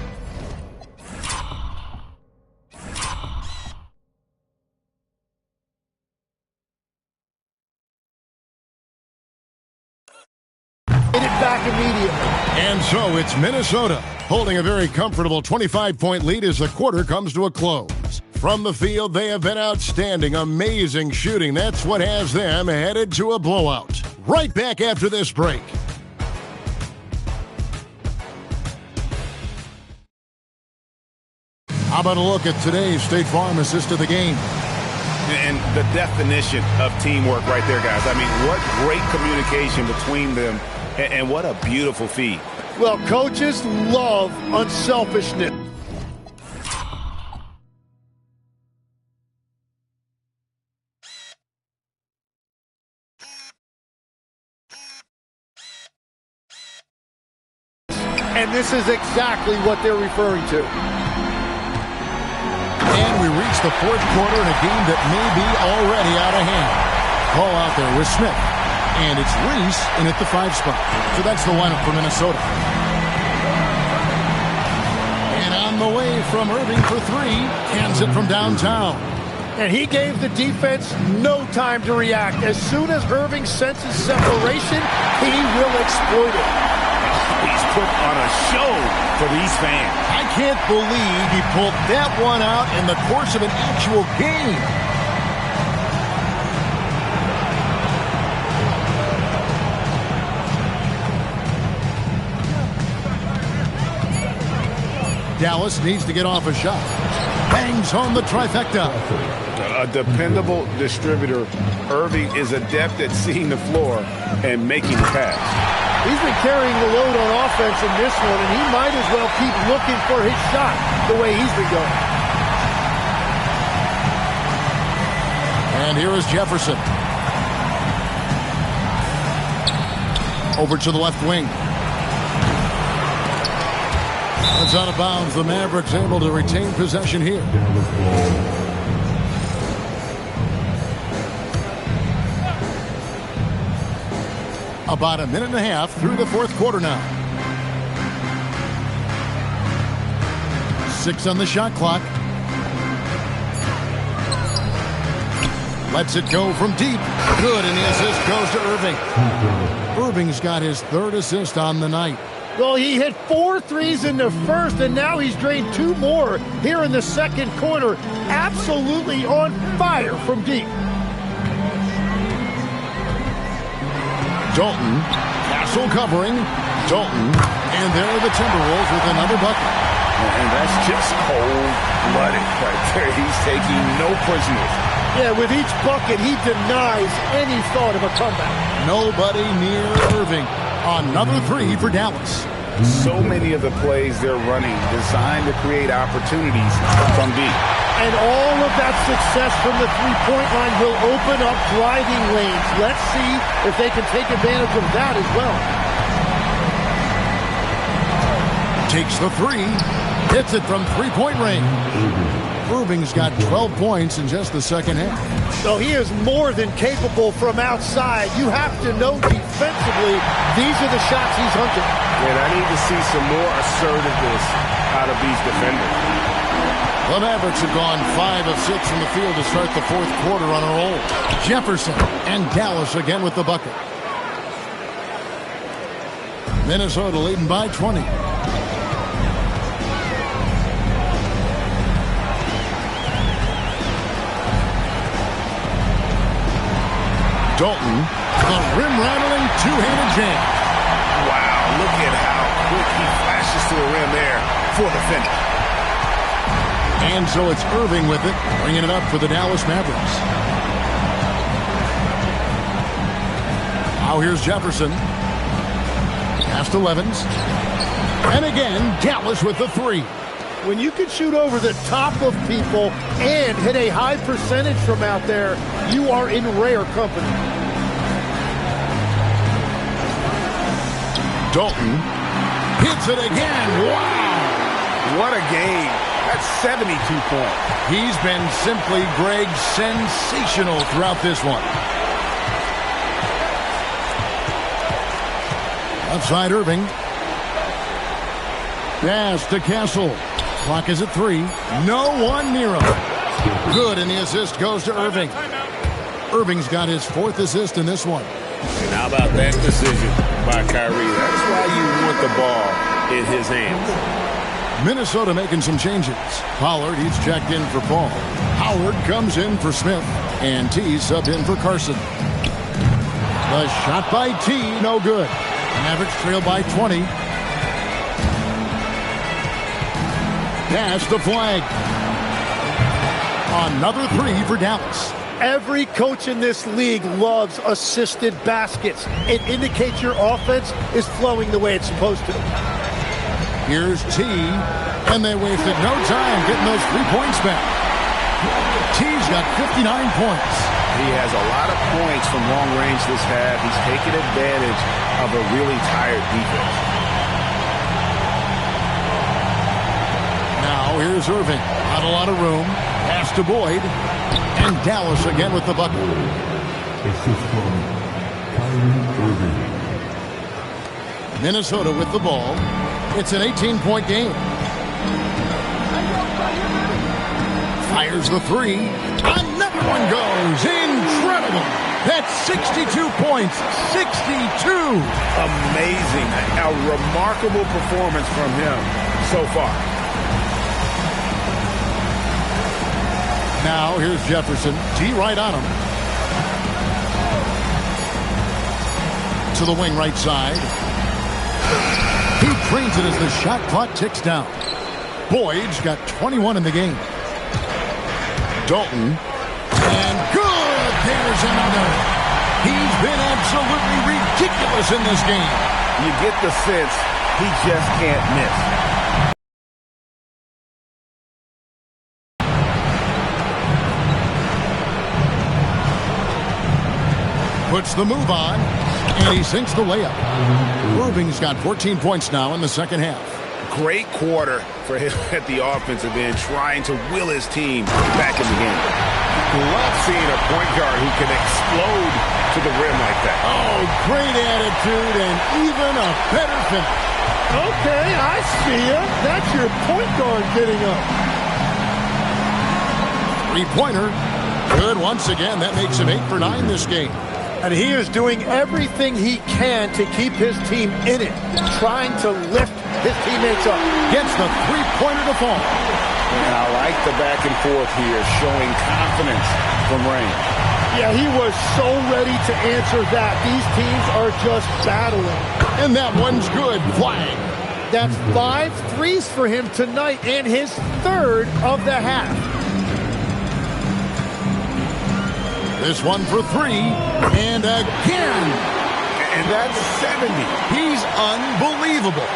get it back immediately. And so it's Minnesota holding a very comfortable 25-point lead as the quarter comes to a close. From the field, they have been outstanding, amazing shooting. That's what has them headed to a blowout. Right back after this break. How about a look at today's State Farm assist of the game? And the definition of teamwork right there, guys. I mean, what great communication between them, and what a beautiful feed. Well, coaches love unselfishness. And this is exactly what they're referring to. And we reach the fourth quarter in a game that may be already out of hand. Call out there with Smith. And it's Reese in at the 5 spot. So that's the lineup for Minnesota. And on the way from Irving for 3. Cans it from downtown. And he gave the defense no time to react. As soon as Irving senses separation, he will exploit it. He's put on a show for these fans. I can't believe he pulled that one out in the course of an actual game. Dallas needs to get off a shot. Bangs home the trifecta. A dependable distributor. Irving is adept at seeing the floor and making the pass. He's been carrying the load on offense in this one, and he might as well keep looking for his shot the way he's been going. And here is Jefferson. Over to the left wing. It's out of bounds. The Mavericks able to retain possession here. About a minute and a half through the fourth quarter now. 6 on the shot clock. Lets it go from deep. Good, and the assist goes to Irving. Irving's got his 3rd assist on the night. Well, he hit 4 threes in the first, and now he's drained 2 more here in the second quarter. Absolutely on fire from deep. Dalton, Castle covering, Dalton, and there are the Timberwolves with another bucket. And that's just cold-blooded right there. He's taking no prisoners. Yeah, with each bucket, he denies any thought of a comeback. Nobody near Irving. Another 3 for Dallas. So many of the plays they're running designed to create opportunities from deep. And all of that success from the three-point line will open up driving lanes. Let's see if they can take advantage of that as well. Takes the three. Hits it from three-point range. Irving's got 12 points in just the second half. So he is more than capable from outside. You have to know defensively, these are the shots he's hunting. And I need to see some more assertiveness out of these defenders. The Mavericks have gone 5 of 6 from the field to start the fourth quarter on a roll. Jefferson and Dallas again with the bucket. Minnesota leading by 20. Dalton, the rim-rattling two-handed jam. Wow, look at how quick he flashes to the rim there for the finish. And so it's Irving with it, bringing it up for the Dallas Mavericks. Now here's Jefferson. Pass to Levens. And again, Dallas with the three. When you can shoot over the top of people and hit a high percentage from out there, you are in rare company. Dalton hits it again. Wow. What a game. That's 72 points. He's been simply, Greg, sensational throughout this one. Outside Irving. Pass to Castle. Clock is at 3. No one near him. Good, and the assist goes to Irving. Irving's got his 4th assist in this one. And how about that decision by Kyrie? That's why you want the ball in his hands. Minnesota making some changes. Pollard, he's checked in for Paul. Howard comes in for Smith. And T subbed in for Carson. The shot by T, no good. Mavericks trail by 20. Pass the flag. Another 3 for Dallas. Every coach in this league loves assisted baskets. It indicates your offense is flowing the way it's supposed to. Here's T, and they wasted no time getting those 3 points back. T's got 59 points. He has a lot of points from long range this half. He's taken advantage of a really tired defense. Now here's Irving. Not a lot of room. Pass to Boyd. And Dallas again with the bucket. Minnesota with the ball. It's an 18-point game. Fires the 3. Another one goes. Incredible. That's 62 points. 62. Amazing. A remarkable performance from him so far. Now here's Jefferson. T right on him. To the wing right side. He trains it as the shot clock ticks down. Boyd's got 21 in the game. Dalton. And good! There's another. He's been absolutely ridiculous in this game. You get the sense he just can't miss. Puts the move on, and he sinks the layup. Irving's got 14 points now in the second half. Great quarter for him at the offensive end, trying to will his team back in the game. Love seeing a point guard who can explode to the rim like that. Oh, great attitude and even a better finish. Okay, I see ya. That's your point guard getting up. Three-pointer. Good once again. That makes him 8 for 9 this game. And he is doing everything he can to keep his team in it, trying to lift his teammates up. Gets the three-pointer to fall. And I like the back and forth here, showing confidence from range. Yeah, he was so ready to answer that. These teams are just battling. And that one's good. Flag. That's 5 threes for him tonight and his 3rd of the half. This one for 3, and again. And that's 70. He's unbelievable.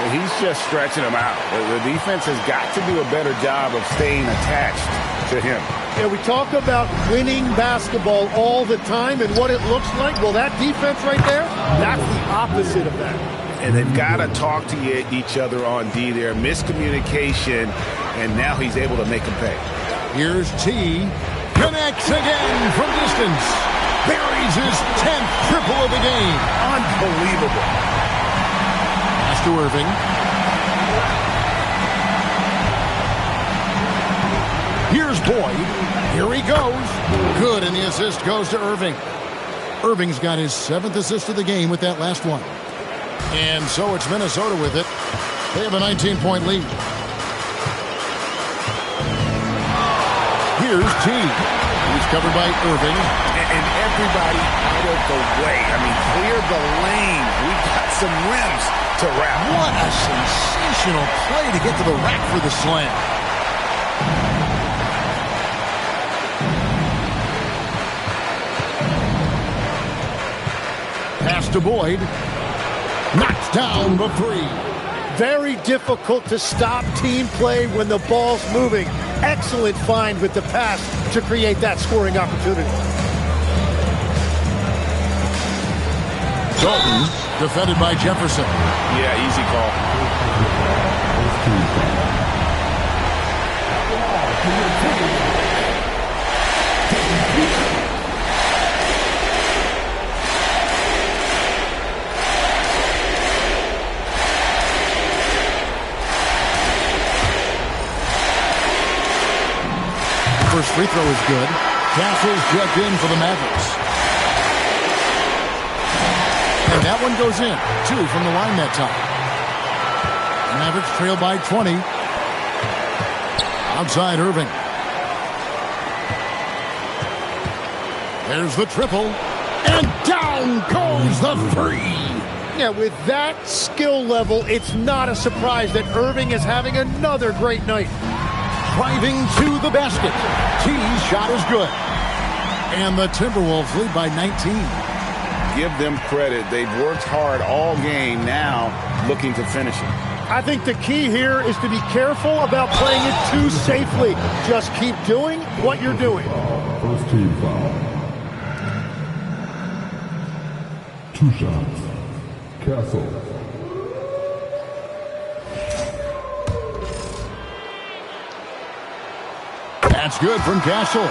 He's just stretching him out. The defense has got to do a better job of staying attached to him. Yeah, we talk about winning basketball all the time and what it looks like. Well, that defense right there, that's the opposite of that. And they've got to talk to each other on D there. Miscommunication, and now he's able to make them pay. Here's T. Connects again from distance. Buries his 10th triple of the game. Unbelievable. Pass to Irving. Here's Boyd. Here he goes. Good, and the assist goes to Irving. Irving's got his 7th assist of the game with that last one. And so it's Minnesota with it. They have a 19-point lead. Here's T. He's covered by Irving. And everybody out of the way. I mean, clear the lane. We've got some rims to wrap. What a sensational play to get to the rack for the slam. Pass to Boyd. Knocked down the three. Very difficult to stop team play when the ball's moving. Excellent find with the pass to create that scoring opportunity. Dalton, defended by Jefferson. Yeah, easy call. First free throw is good. Castle's checked in for the Mavericks. And that one goes in. 2 from the line that time. The Mavericks trail by 20. Outside Irving. There's the triple. And down goes the three. Yeah, with that skill level, it's not a surprise that Irving is having another great night. Driving to the basket. T's shot is good. And the Timberwolves lead by 19. Give them credit. They've worked hard all game, now looking to finish it. I think the key here is to be careful about playing it too safely. Just keep doing what you're doing. First team foul. 2 shots. Castle. That's good from Castle.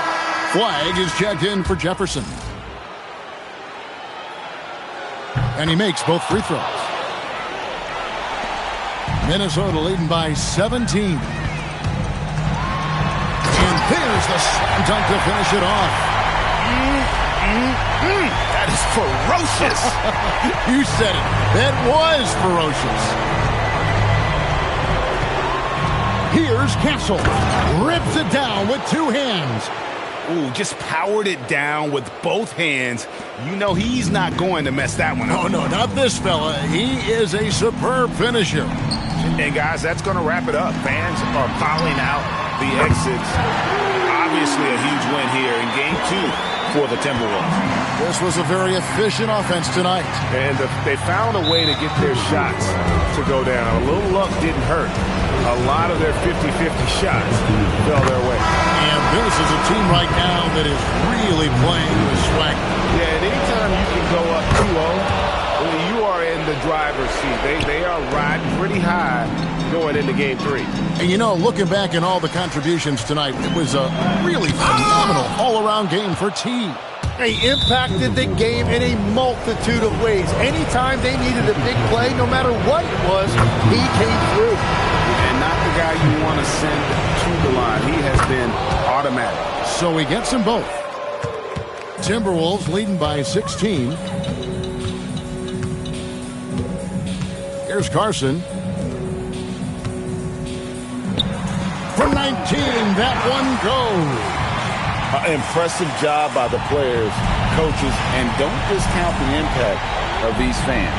Flag is checked in for Jefferson. And he makes both free throws. Minnesota leading by 17. And there's the slam dunk to finish it off. That is ferocious. You said it. That was ferocious. Here's Castle. Rips it down with 2 hands. Ooh, just powered it down with both hands. You know he's not going to mess that one up. Oh, no, not this fella. He is a superb finisher. And, guys, that's going to wrap it up. Fans are piling out the exits. Obviously a huge win here in Game 2 for the Timberwolves. This was a very efficient offense tonight. And they found a way to get their shots to go down. A little luck didn't hurt. A lot of their 50-50 shots fell their way. And this is a team right now that is really playing with swagger. Yeah, and anytime you can go up 2-0, you are in the driver's seat. They are riding pretty high going into Game 3. And, you know, looking back in all the contributions tonight, it was a really phenomenal all-around game for T. He impacted the game in a multitude of ways. Anytime they needed a big play, no matter what it was, he came through. And not the guy you want to send to the line. He has been automatic. So he gets them both. Timberwolves leading by 16. Here's Carson. From 19, that one goes. Impressive job by the players, coaches, and don't discount the impact of these fans.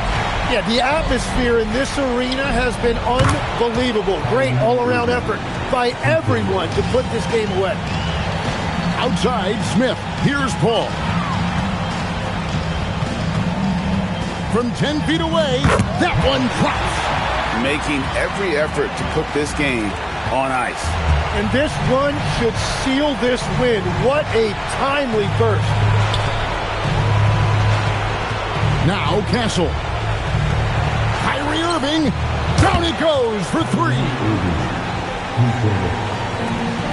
Yeah, the atmosphere in this arena has been unbelievable. Great all-around effort by everyone to put this game away. Outside, Smith. Here's Paul. From 10 feet away, that one drops. making every effort to put this game on ice. And this run should seal this win. What a timely burst. Now Castle. Kyrie Irving. Down he goes for three.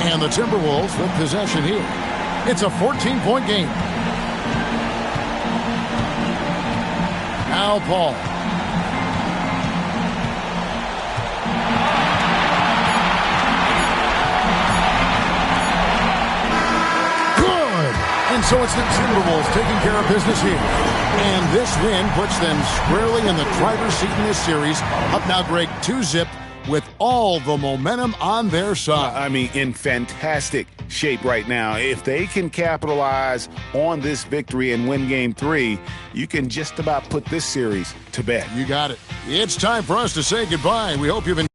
And the Timberwolves with possession here. It's a 14-point game. Now Paul. Good. And so it's the Timberwolves taking care of business here. And this win puts them squarely in the driver's seat in this series. Up now, Greg, 2-zip with all the momentum on their side. I mean, in fantastic shape right now. If they can capitalize on this victory and win Game 3, you can just about put this series to bed. You got it. It's time for us to say goodbye. We hope you've enjoyed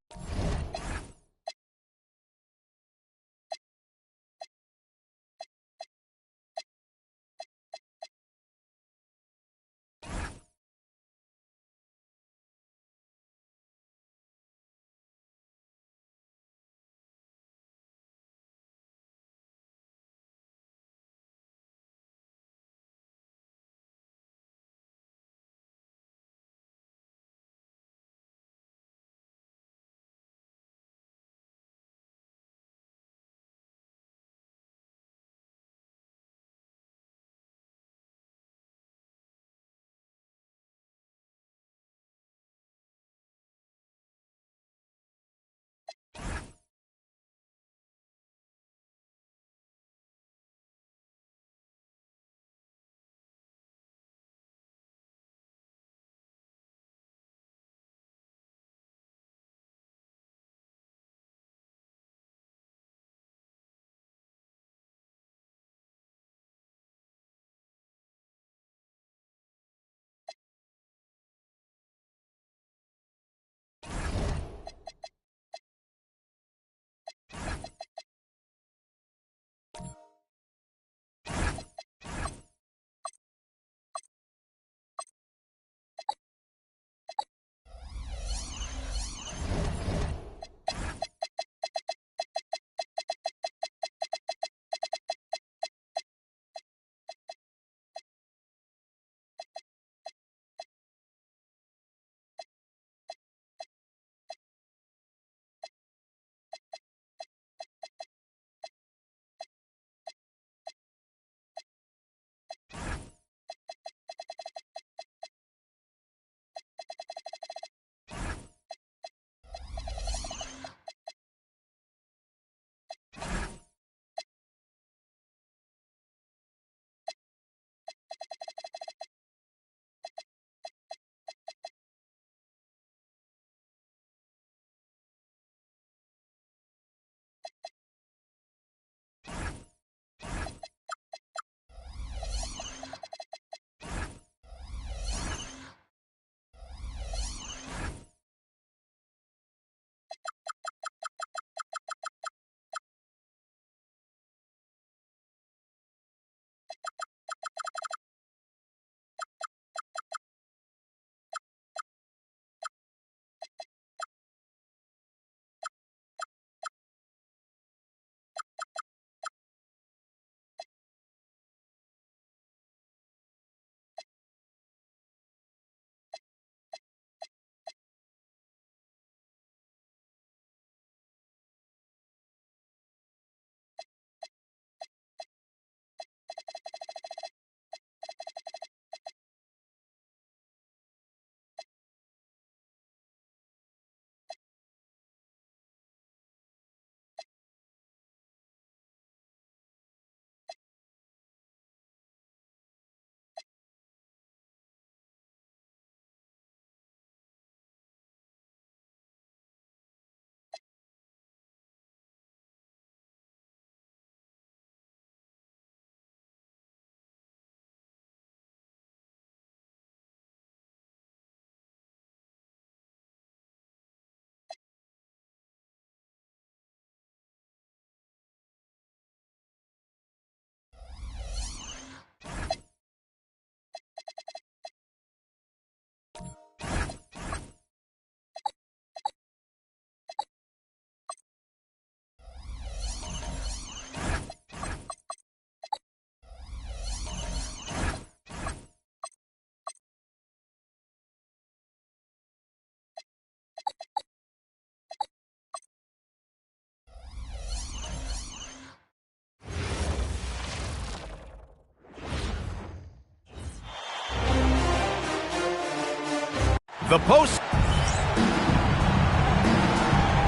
The post.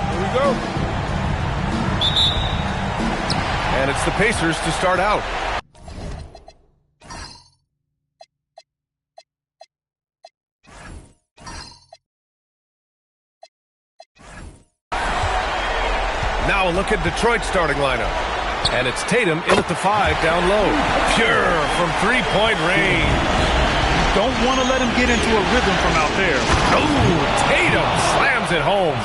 Here we go. And it's the Pacers to start out. Now a look at Detroit's starting lineup. And it's Tatum in at the 5 down low. Pure from three-point range. Don't want to let him get into a rhythm from out there. Oh, Tatum slams it home.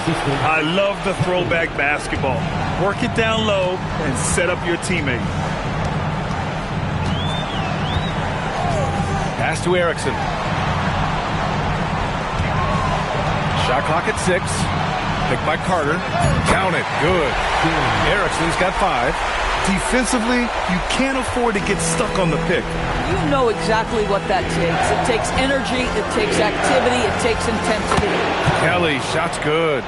I love the throwback basketball. Work it down low and set up your teammate. Pass to Erickson. Shot clock at 6. Picked by Carter. Count it. Good. Erickson's got 5. Defensively, you can't afford to get stuck on the pick. You know exactly what that takes. It takes energy, it takes activity, it takes intensity. Kelly, shot's good.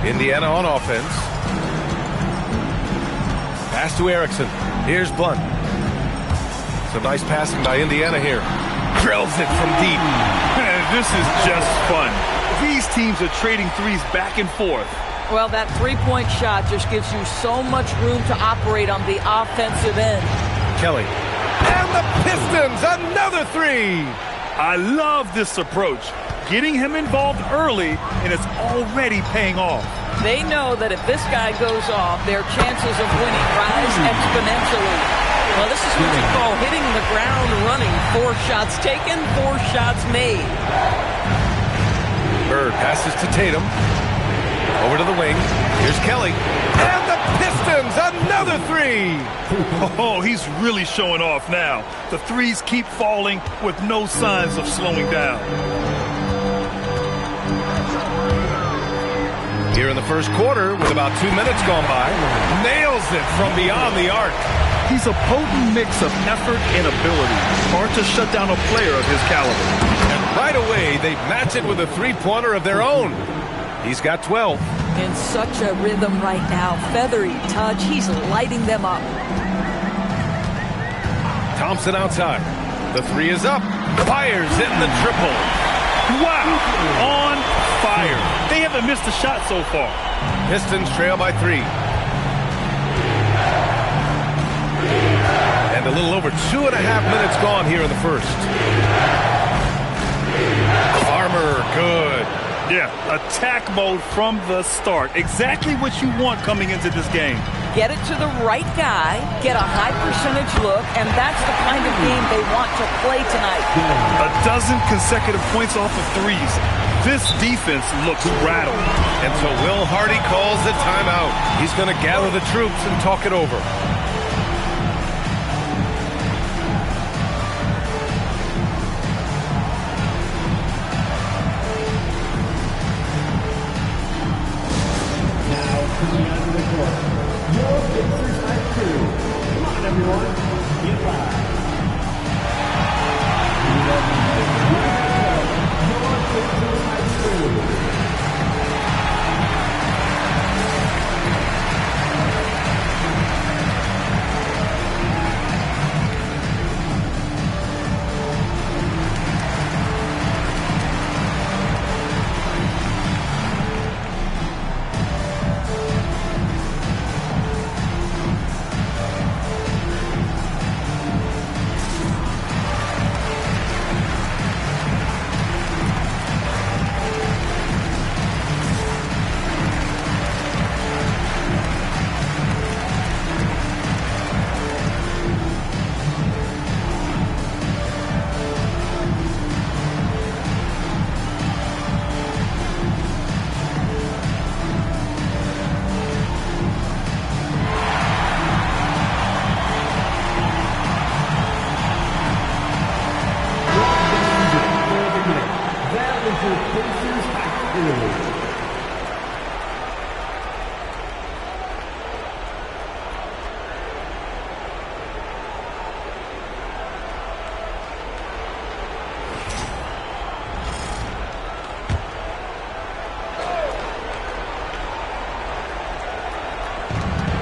Indiana on offense. Pass to Erickson. Here's Blunt. Some nice passing by Indiana here. Drills it from deep. This is just fun. These teams are trading threes back and forth. Well, that three-point shot just gives you so much room to operate on the offensive end. Kelly. And the Pistons, another 3. I love this approach. Getting him involved early, and it's already paying off. They know that if this guy goes off, their chances of winning rise exponentially. Well, this is what you call hitting the ground running. 4 shots taken, 4 shots made. Bird passes to Tatum. Over to the wing. Here's Kelly. And the Pistons, another 3. Oh, he's really showing off now. The threes keep falling with no signs of slowing down. Here in the first quarter, with about 2 minutes gone by, nails it from beyond the arc. He's a potent mix of effort and ability. Hard to shut down a player of his caliber. And right away, they match it with a three-pointer of their own. He's got 12. In such a rhythm right now. Feathery touch. He's lighting them up. Thompson outside. The 3 is up. Fires hitting the triple. Wow! On fire. They haven't missed a shot so far. Pistons trail by 3. And a little over 2.5 minutes gone here in the first. Farmer, good. Yeah, attack mode from the start. Exactly what you want coming into this game. Get it to the right guy, get a high percentage look, and that's the kind of game they want to play tonight. 12 consecutive points off of threes. This defense looks rattled. And so Will Hardy calls the timeout. He's going to gather the troops and talk it over. Your Pacers High Crew. Come on, everyone. Get live. Your Pacers High Crew.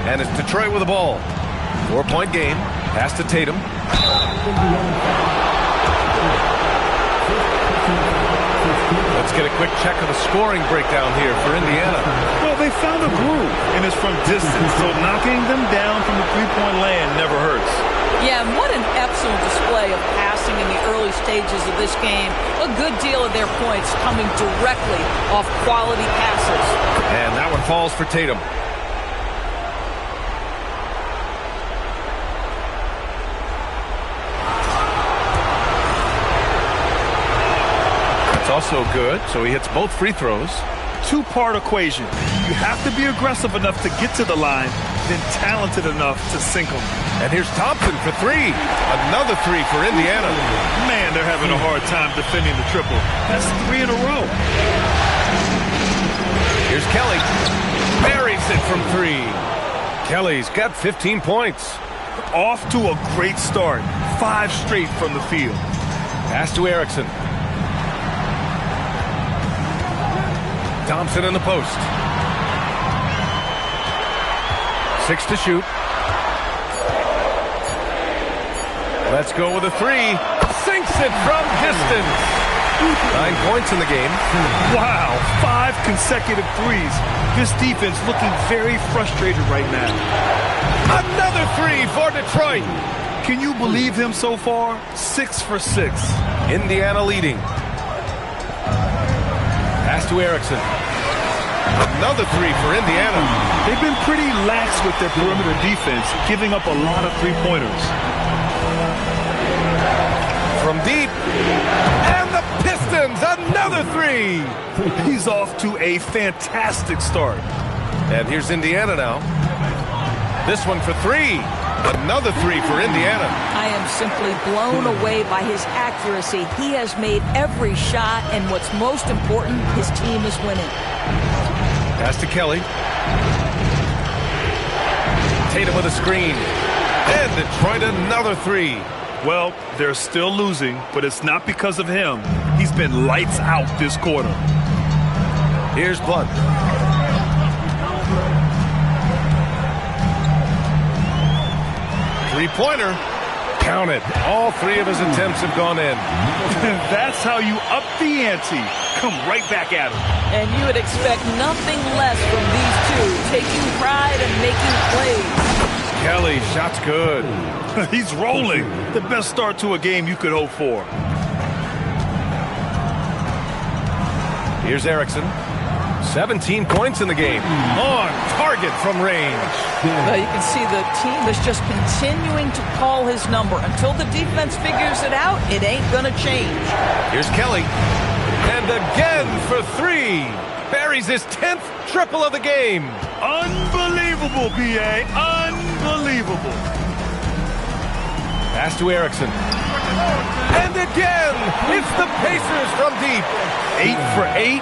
And it's Detroit with the ball. 4-point game. Pass to Tatum. Let's get a quick check of the scoring breakdown here for Indiana. Well, they found a groove, and it's from distance, so knocking them down from the three-point land never hurts. Yeah, and what an excellent display of passing in the early stages of this game. A good deal of their points coming directly off quality passes. And that one falls for Tatum. It's also good, so he hits both free throws. Two-part equation. You have to be aggressive enough to get to the line, then talented enough to sink them. And here's Thompson for three. Another three for Indiana. Man, they're having a hard time defending the triple. That's 3 in a row. Here's Kelly. Buries it from three. Kelly's got 15 points. Off to a great start. 5 straight from the field. Pass to Erickson. Thompson in the post. 6 to shoot. Let's go with a three. Sinks it from distance. 9 points in the game. Wow, 5 consecutive threes. This defense looking very frustrated right now. Another three for Detroit. Can you believe him so far? 6 for 6. Indiana leading. Pass to Erickson. Another three for Indiana. They've been pretty lax with their perimeter defense, giving up a lot of three-pointers. From deep. And the Pistons, another three. He's off to a fantastic start. And here's Indiana now. This one for three. Another three for Indiana. I am simply blown away by his accuracy. He has made every shot, and what's most important, his team is winning. Pass to Kelly. Tatum with a screen. And Detroit another three. Well, they're still losing, but it's not because of him. He's been lights out this quarter. Here's Blunt. Three-pointer. Counted. All 3 of his attempts have gone in. That's how you up the ante. Come right back at him. And you would expect nothing less from these two, taking pride and making plays. Kelly, shot's good. He's rolling. The best start to a game you could hope for. Here's Erickson. 17 points in the game. On target from range. Well, you can see the team is just continuing to call his number. Until the defense figures it out, it ain't going to change. Here's Kelly. And again for three. Buries his 10th triple of the game. Unbelievable, B.A. Unbelievable. Pass to Erickson. And again, it's the Pacers from deep. 8 for 8.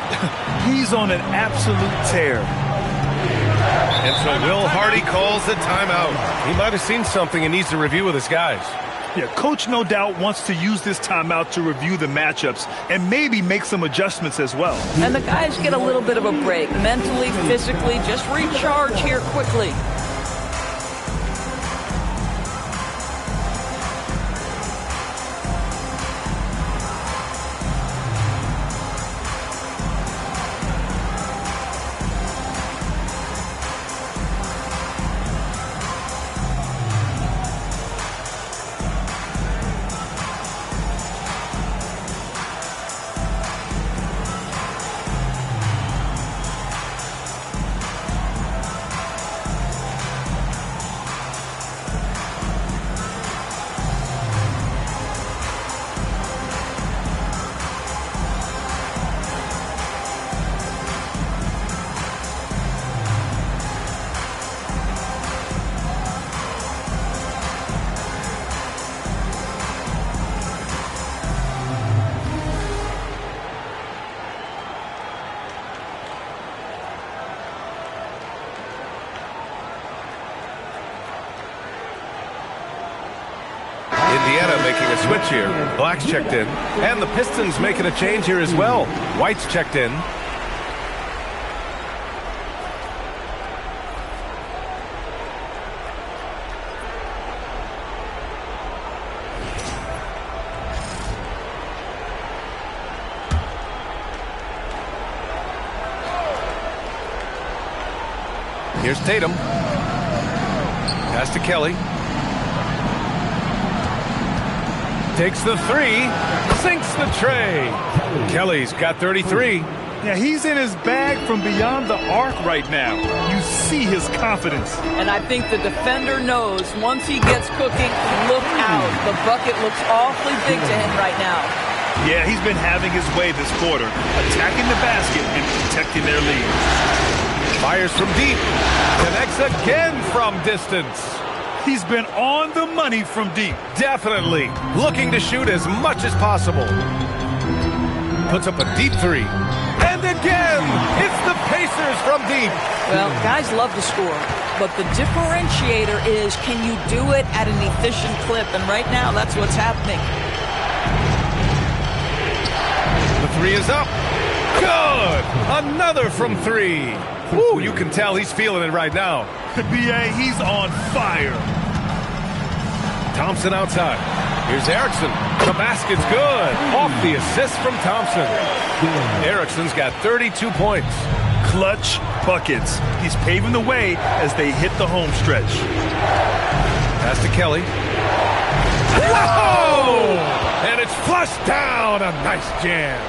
He's on an absolute tear. And so Will Hardy calls the timeout. He might have seen something and needs to review with his guys. Yeah, coach no doubt wants to use this timeout to review the matchups and maybe make some adjustments as well. And the guys get a little bit of a break, mentally, physically, just recharge here quickly. Indiana making a switch here. Black's checked in. And the Pistons making a change here as well. White's checked in. Here's Tatum. Pass to Kelly. Takes the three. Sinks the tray. Kelly's got 33. Yeah, he's in his bag from beyond the arc right now. You see his confidence. And I think the defender knows once he gets cooking, look out. The bucket looks awfully big to him right now. Yeah, he's been having his way this quarter, attacking the basket and protecting their lead. Fires from deep. Connects again from distance. He's been on the money from deep. Definitely. Looking to shoot as much as possible. Puts up a deep three. And again, it's the Pacers from deep. Well, guys love to score, but the differentiator is, can you do it at an efficient clip? And right now, that's what's happening. The three is up. Good. Another from three. Woo, you can tell he's feeling it right now. B.A., he's on fire. Thompson outside. Here's Erickson. The basket's good. Off the assist from Thompson. Erickson's got 32 points. Clutch buckets. He's paving the way as they hit the home stretch. Pass to Kelly. Whoa! And it's flushed down. A nice jam.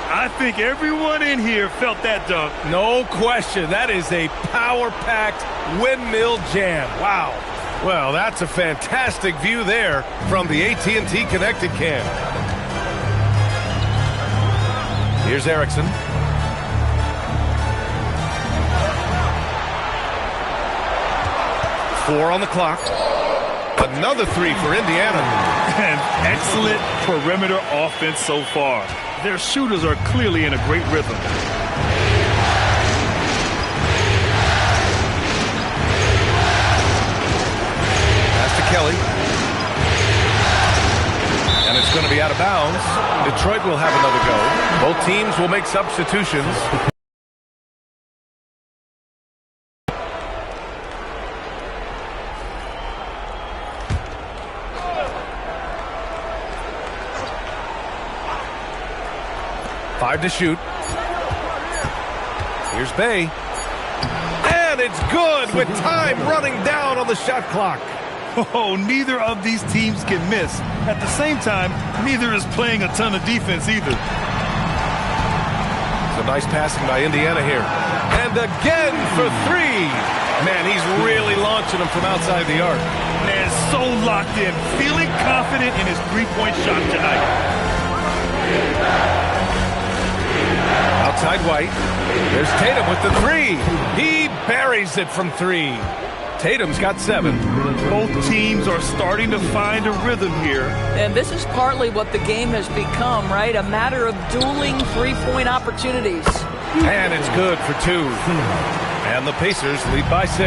I think everyone in here felt that dunk. No question. That is a power-packed windmill jam. Wow. Well, that's a fantastic view there from the AT&T Connected Cam. Here's Erickson. Four on the clock. Another three for Indiana. An excellent perimeter offense so far. Their shooters are clearly in a great rhythm. Pass to Kelly. And it's going to be out of bounds. Detroit will have another go. Both teams will make substitutions. Five to shoot. Here's Bay. And it's good with time running down on the shot clock. Oh, neither of these teams can miss. At the same time, neither is playing a ton of defense either. Some nice passing by Indiana here. And again for three. Man, he's really launching them from outside the arc. Man, so locked in, feeling confident in his three-point shot tonight. Outside White. There's Tatum with the three. He buries it from three. Tatum's got 7. Both teams are starting to find a rhythm here. And this is partly what the game has become, right? A matter of dueling three-point opportunities. And it's good for 2. And the Pacers lead by 6.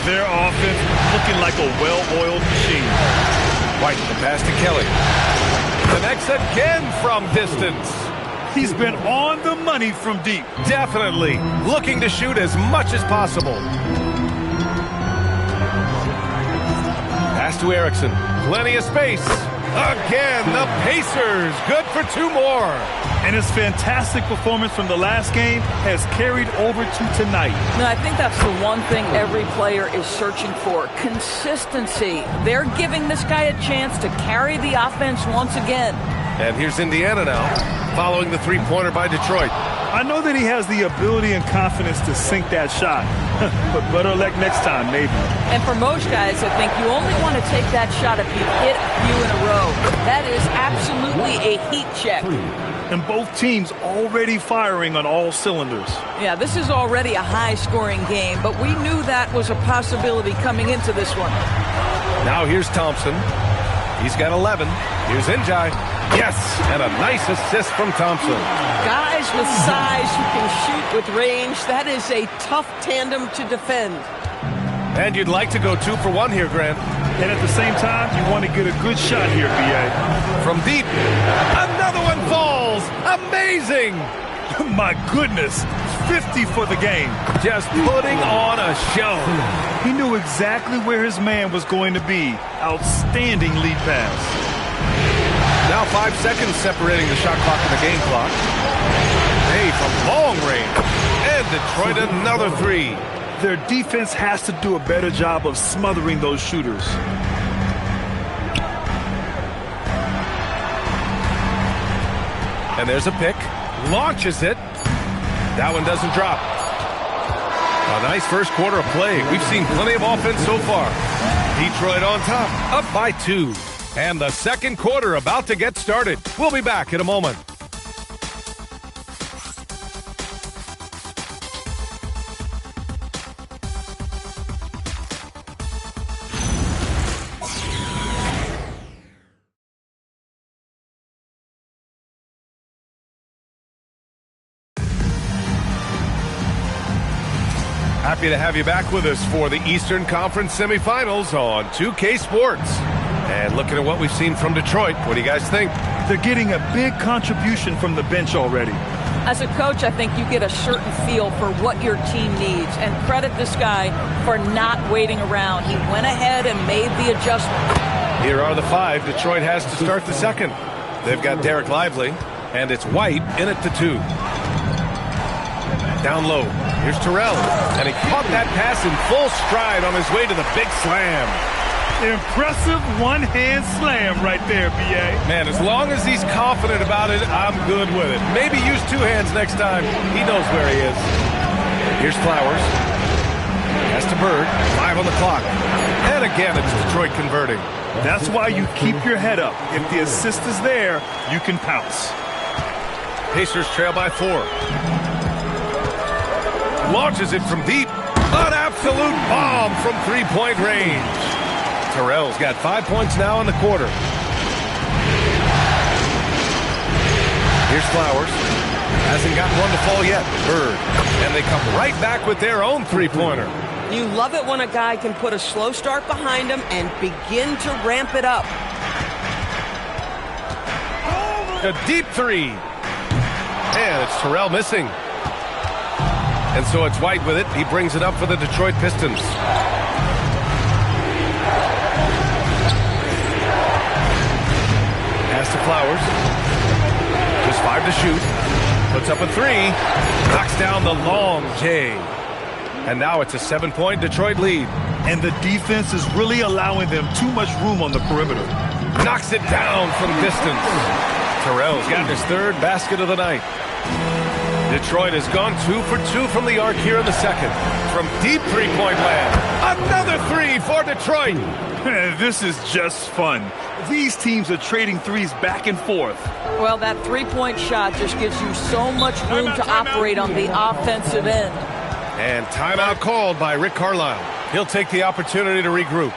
Their offense looking like a well-oiled machine. White the pass to Kelly. Connects again from distance. He's been on the money from deep. Definitely. Looking to shoot as much as possible. Pass to Erickson. Plenty of space. Again, the Pacers. Good for 2 more. And his fantastic performance from the last game has carried over to tonight. No, I think that's the one thing every player is searching for. Consistency. They're giving this guy a chance to carry the offense once again. And here's Indiana now, following the three-pointer by Detroit. I know that he has the ability and confidence to sink that shot, but better luck next time, maybe. And for most guys, I think you only want to take that shot if you hit a few in a row. That is absolutely a heat check. And both teams already firing on all cylinders. Yeah, this is already a high-scoring game, but we knew that was a possibility coming into this one. Now here's Thompson. He's got 11. Here's Njai. Yes, and a nice assist from Thompson. Guys with size who can shoot with range, that is a tough tandem to defend. And you'd like to go 2 for 1 here, Grant. And at the same time, you want to get a good shot here, B.A. From deep. Another one falls. Amazing. My goodness. 50 for the game. Just putting on a show. He knew exactly where his man was going to be. Outstanding lead pass. Now 5 seconds separating the shot clock and the game clock. Hey, from long range. And Detroit another 3. Their defense has to do a better job of smothering those shooters. And there's a pick. Launches it. That one doesn't drop. A nice first quarter of play. We've seen plenty of offense so far. Detroit on top, up by 2. And the second quarter about to get started. We'll be back in a moment. Happy to have you back with us for the Eastern Conference semifinals on 2K Sports. And looking at what we've seen from Detroit, what do you guys think? They're getting a big contribution from the bench already. As a coach, I think you get a certain feel for what your team needs. And credit this guy for not waiting around. He went ahead and made the adjustment. Here are the 5 Detroit has to start the second. They've got Derek Lively, and it's White in at the 2. Down low. Here's Terrell, and he caught that pass in full stride on his way to the big slam. Impressive one-hand slam right there, B.A. Man, as long as he's confident about it, I'm good with it. Maybe use 2 hands next time. He knows where he is. Here's Flowers. Pass to Bird. 5 on the clock. And again, it's Detroit converting. That's why you keep your head up. If the assist is there, you can pounce. Pacers trail by 4. Launches it from deep. An absolute bomb from 3-point range. Terrell's got 5 points now in the quarter. Here's Flowers. Hasn't got one to fall yet. Bird. And they come right back with their own 3-pointer. You love it when a guy can put a slow start behind him and begin to ramp it up. A deep 3. And it's Terrell missing. And so it's White with it. He brings it up for the Detroit Pistons. Pass to Flowers. Just 5 to shoot. Puts up a 3. Knocks down the long J. And now it's a 7-point Detroit lead. And the defense is really allowing them too much room on the perimeter. Knocks it down from distance. Terrell's got his 3rd basket of the night. Detroit has gone 2 for 2 from the arc here in the second. From deep 3-point land. Another 3 for Detroit. This is just fun. These teams are trading threes back and forth. Well, that 3-point shot just gives you so much room to operate on the offensive end. And timeout called by Rick Carlisle. He'll take the opportunity to regroup.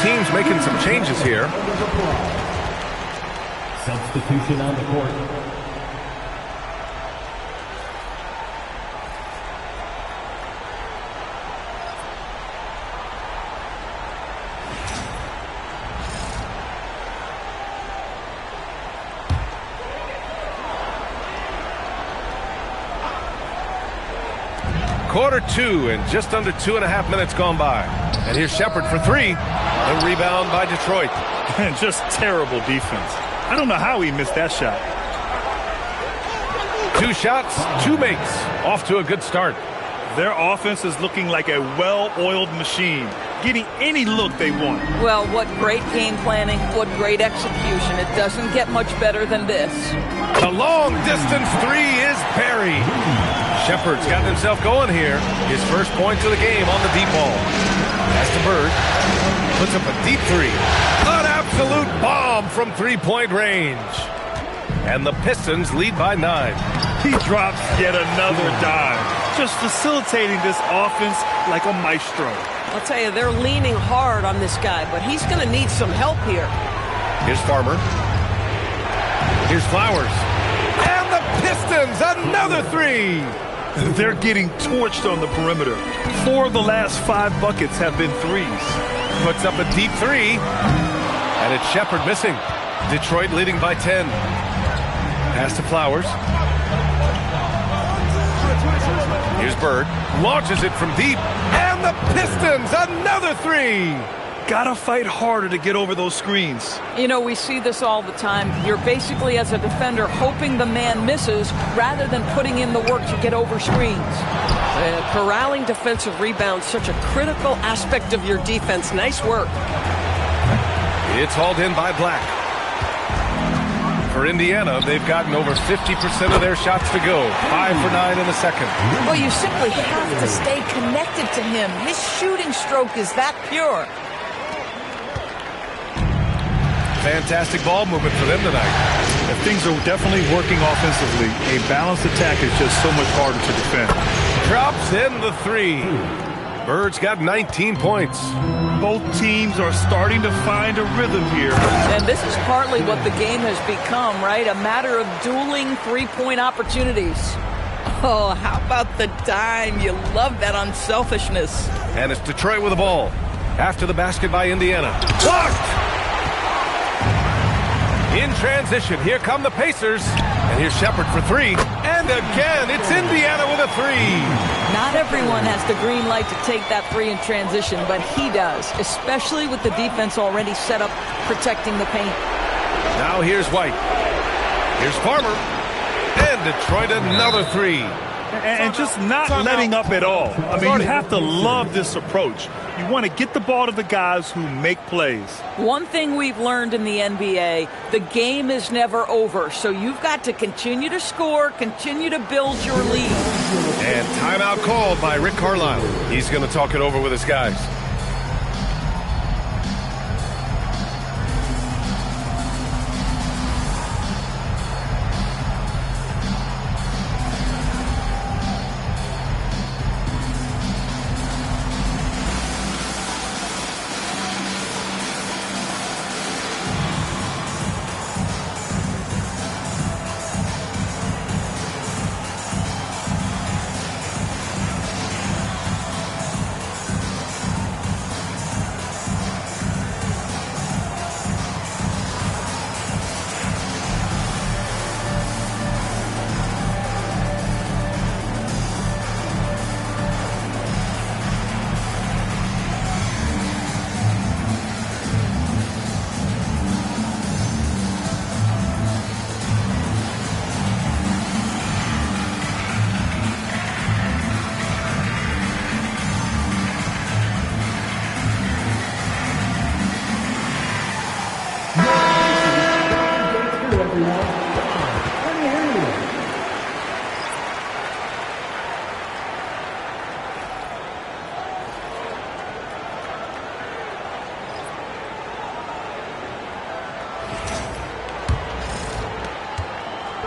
Teams making some changes here. Substitution on the court. Quarter 2 and just under 2.5 minutes gone by. And here's Shepard for 3. The rebound by Detroit. Just terrible defense. I don't know how he missed that shot. 2 shots, 2 makes. Off to a good start. Their offense is looking like a well-oiled machine, getting any look they want. Well, what great game planning, what great execution. It doesn't get much better than this. The long-distance 3 is buried. Shepard's gotten himself going here. His first points of the game on the deep ball. Pass to Bird. Puts up a deep 3. An absolute bomb from three-point range. And the Pistons lead by 9. He drops yet another dime, just facilitating this offense like a maestro. I'll tell you, they're leaning hard on this guy, but he's going to need some help here. Here's Farmer. Here's Flowers. And the Pistons, another 3. They're getting torched on the perimeter. 4 of the last 5 buckets have been threes. Puts up a deep 3. And it's Shepard missing. Detroit leading by 10. Pass to Flowers. Here's Bird. Launches it from deep. And the Pistons, another 3. Gotta fight harder to get over those screens. You know, we see this all the time. You're basically, as a defender, hoping the man misses rather than putting in the work to get over screens. Corralling defensive rebounds, such a critical aspect of your defense. Nice work. It's hauled in by Black. For Indiana, they've gotten over 50% of their shots to go. 5 for 9 in the second. Well, you simply have to stay connected to him. His shooting stroke is that pure. Fantastic ball movement for them tonight. And things are definitely working offensively. A balanced attack is just so much harder to defend. Drops in the 3. Bird's got 19 points. Both teams are starting to find a rhythm here. And this is partly what the game has become, right? A matter of dueling three-point opportunities. Oh, how about the dime? You love that unselfishness. And it's Detroit with the ball. After the basket by Indiana. Blocked! In transition, here come the Pacers. And here's Shepard for 3. And again, it's Indiana with a 3. Not everyone has the green light to take that 3 in transition, but he does, especially with the defense already set up protecting the paint. Now here's White. Here's Farmer. And Detroit another 3. And just not letting up at all. I mean, you have to love this approach. You want to get the ball to the guys who make plays. One thing we've learned in the NBA, the game is never over. So you've got to continue to score, continue to build your lead. And timeout called by Rick Carlisle. He's going to talk it over with his guys.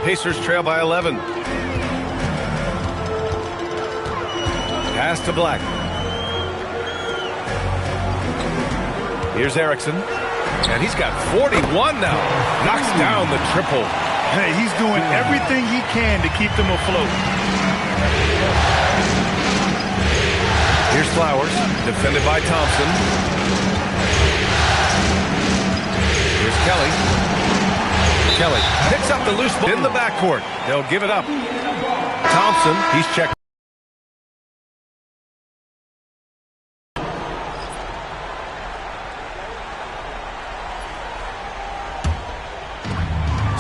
Pacers trail by 11. Pass to Black. Here's Erickson. And he's got 41 now. Knocks down the triple. Hey, he's doing everything he can to keep them afloat. Here's Flowers. Defended by Thompson. Here's Kelly. Kelly picks up the loose ball in the backcourt. They'll give it up. Thompson, he's checked.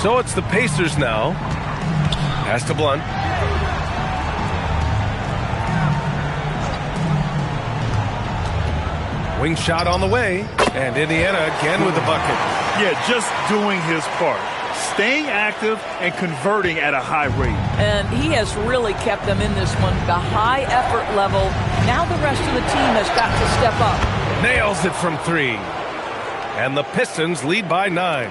So it's the Pacers now. Pass to Blunt. Wing shot on the way, and Indiana again with the bucket. Yeah, just doing his part. Staying active and converting at a high rate. And he has really kept them in this one. The high effort level. Now the rest of the team has got to step up. Nails it from 3. And the Pistons lead by 9.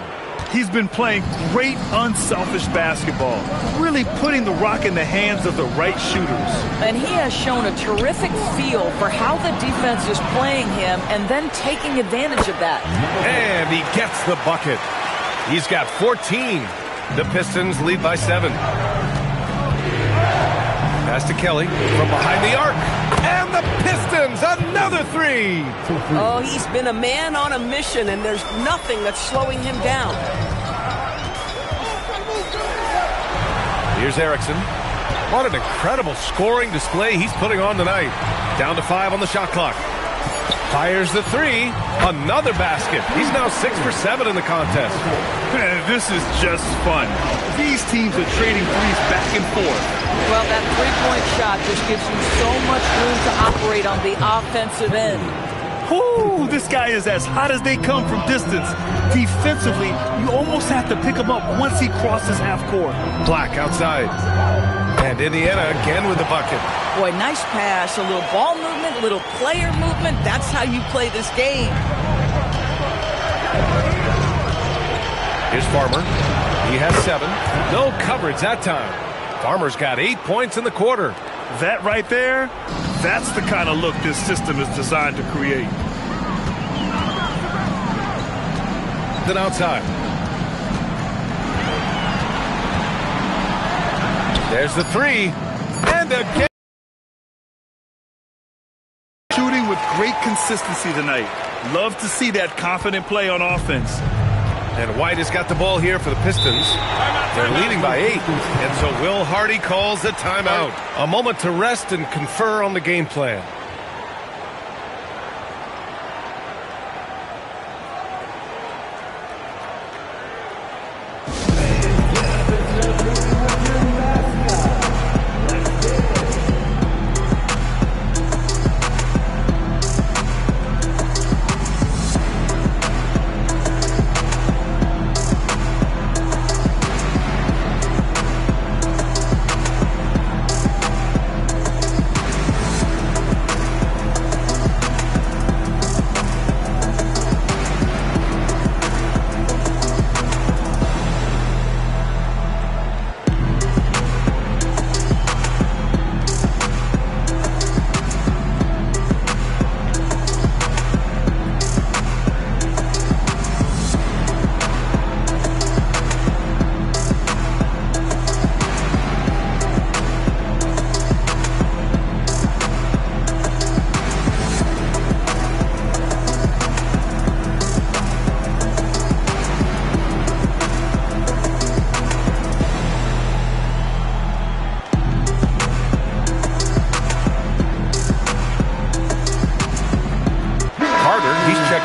He's been playing great, unselfish basketball, really putting the rock in the hands of the right shooters. And he has shown a terrific feel for how the defense is playing him and then taking advantage of that. And he gets the bucket. He's got 14. The Pistons lead by 7. Pass to Kelly from behind the arc. And the Pistons, another 3. Oh, he's been a man on a mission, and there's nothing that's slowing him down. Here's Erickson. What an incredible scoring display he's putting on tonight. Down to 5 on the shot clock. Fires the 3. Another basket. He's now 6 for 7 in the contest. This is just fun. These teams are trading threes back and forth. Well, that three-point shot just gives you so much room to operate on the offensive end. Ooh, this guy is as hot as they come from distance. Defensively, you almost have to pick him up once he crosses half court. Black outside. And Indiana again with the bucket. Boy, nice pass, a little ball movement, little player movement. That's how you play this game. Here's Farmer. He has 7. No coverage that time. Farmer's got 8 points in the quarter. That right there, that's the kind of look this system is designed to create. Then outside. There's the 3. And again. Shooting with great consistency tonight. Love to see that confident play on offense. And White has got the ball here for the Pistons. They're leading by 8. And so Will Hardy calls the timeout. A moment to rest and confer on the game plan.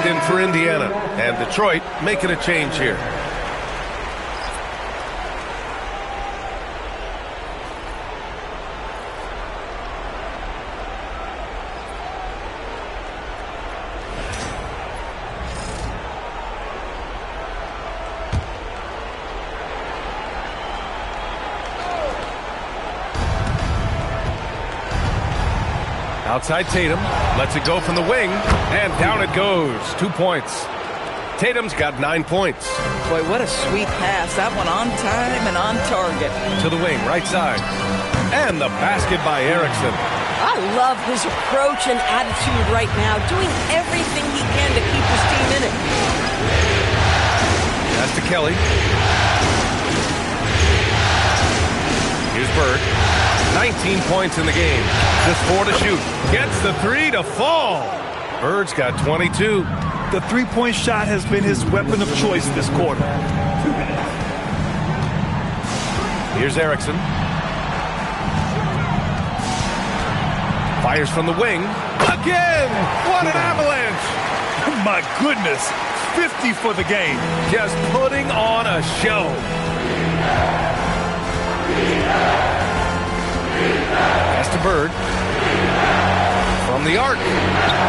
In for Indiana, and Detroit making a change here. Outside Tatum, lets it go from the wing, and down it goes. 2 points. Tatum's got 9 points. Boy, what a sweet pass. That one on time and on target. To the wing, right side. And the basket by Erickson. I love his approach and attitude right now, doing everything he can to keep his team in it. Pass to Kelly. Here's Bird. 19 points in the game. Just 4 to shoot. Gets the 3 to fall. Bird's got 22. The three-point shot has been his weapon of choice this quarter. Here's Erickson. Fires from the wing. Again! What an avalanche! My goodness. 50 for the game. Just putting on a show. Pass to Bird. From the arc.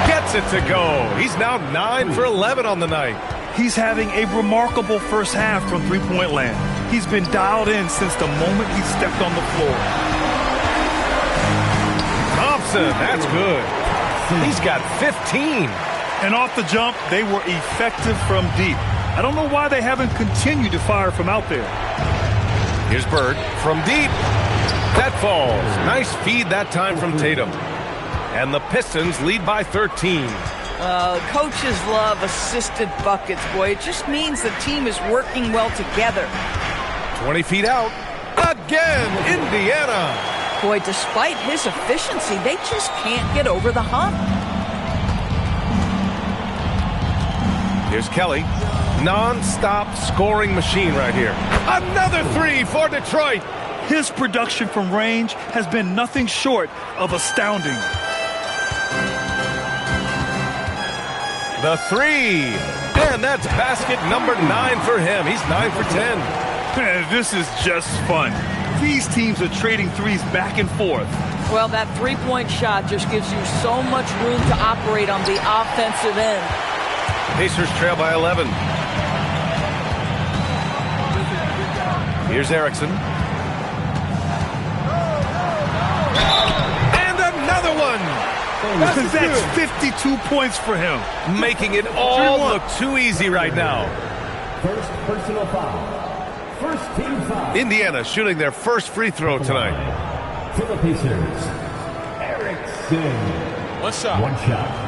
Gets it to go. He's now 9 for 11 on the night. He's having a remarkable first half from three-point land. He's been dialed in since the moment he stepped on the floor. Thompson, that's good. He's got 15. And off the jump, they were effective from deep. I don't know why they haven't continued to fire from out there. Here's Bird from deep. That falls. Nice feed that time from Tatum. And the Pistons lead by 13. Coaches love assisted buckets, boy. It just means the team is working well together. 20 feet out. Again, Indiana. Boy, despite his efficiency, they just can't get over the hump. Here's Kelly. Non-stop scoring machine right here. Another three for Detroit. His production from range has been nothing short of astounding. The three. And that's basket number 9 for him. He's 9 for 10. Man, this is just fun. These teams are trading threes back and forth. Well, that three-point shot just gives you so much room to operate on the offensive end. Pacers trail by 11. Here's Erickson. And another one. That's 52 points for him. Making it all look too easy right now. First personal foul. First team foul. Indiana shooting their first free throw tonight. For the Pacers, Erickson. One shot. One shot.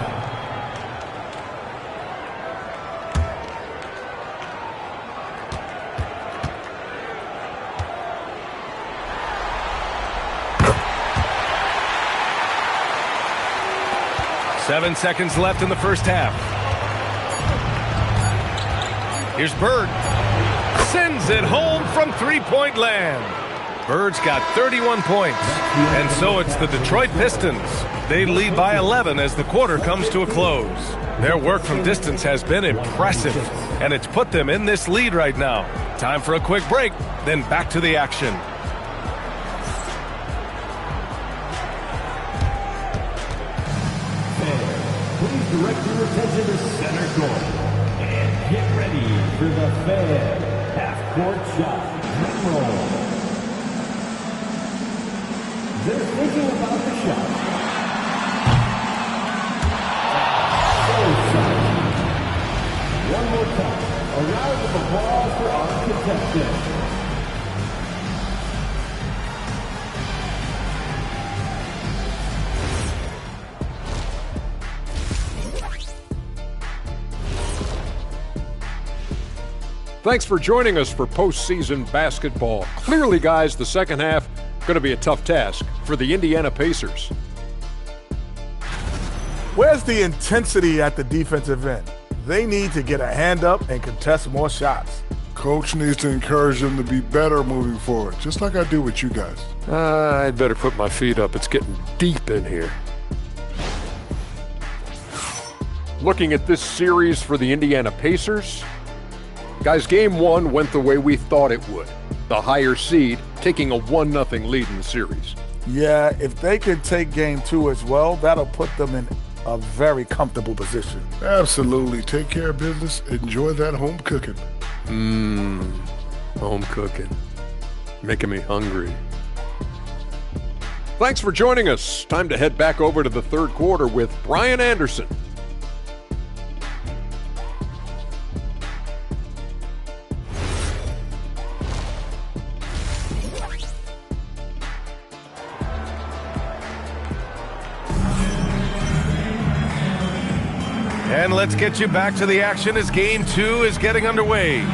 Seven seconds left in the first half. Here's Bird. Sends it home from three-point land. Bird's got 31 points. And so it's the Detroit Pistons. They lead by 11 as the quarter comes to a close. Their work from distance has been impressive, and it's put them in this lead right now. Time for a quick break, then back to the action. Direct your attention to center court and get ready for the Fed half-court shot and roll. They're thinking about the shot. One more time. A round of applause for our contestants. Thanks for joining us for postseason basketball. Clearly, guys, the second half going to be a tough task for the Indiana Pacers. Where's the intensity at the defensive end? They need to get a hand up and contest more shots. Coach needs to encourage them to be better moving forward, just like I do with you guys. I'd better put my feet up. It's getting deep in here. Looking at this series for the Indiana Pacers, guys, game one went the way we thought it would. The higher seed taking a 1-0 lead in the series. Yeah, if they could take game two as well, that'll put them in a very comfortable position. Absolutely. Take care of business. Enjoy that home cooking. Home cooking. Making me hungry. Thanks for joining us. Time to head back over to the third quarter with Brian Anderson. And let's get you back to the action as game two is getting underway.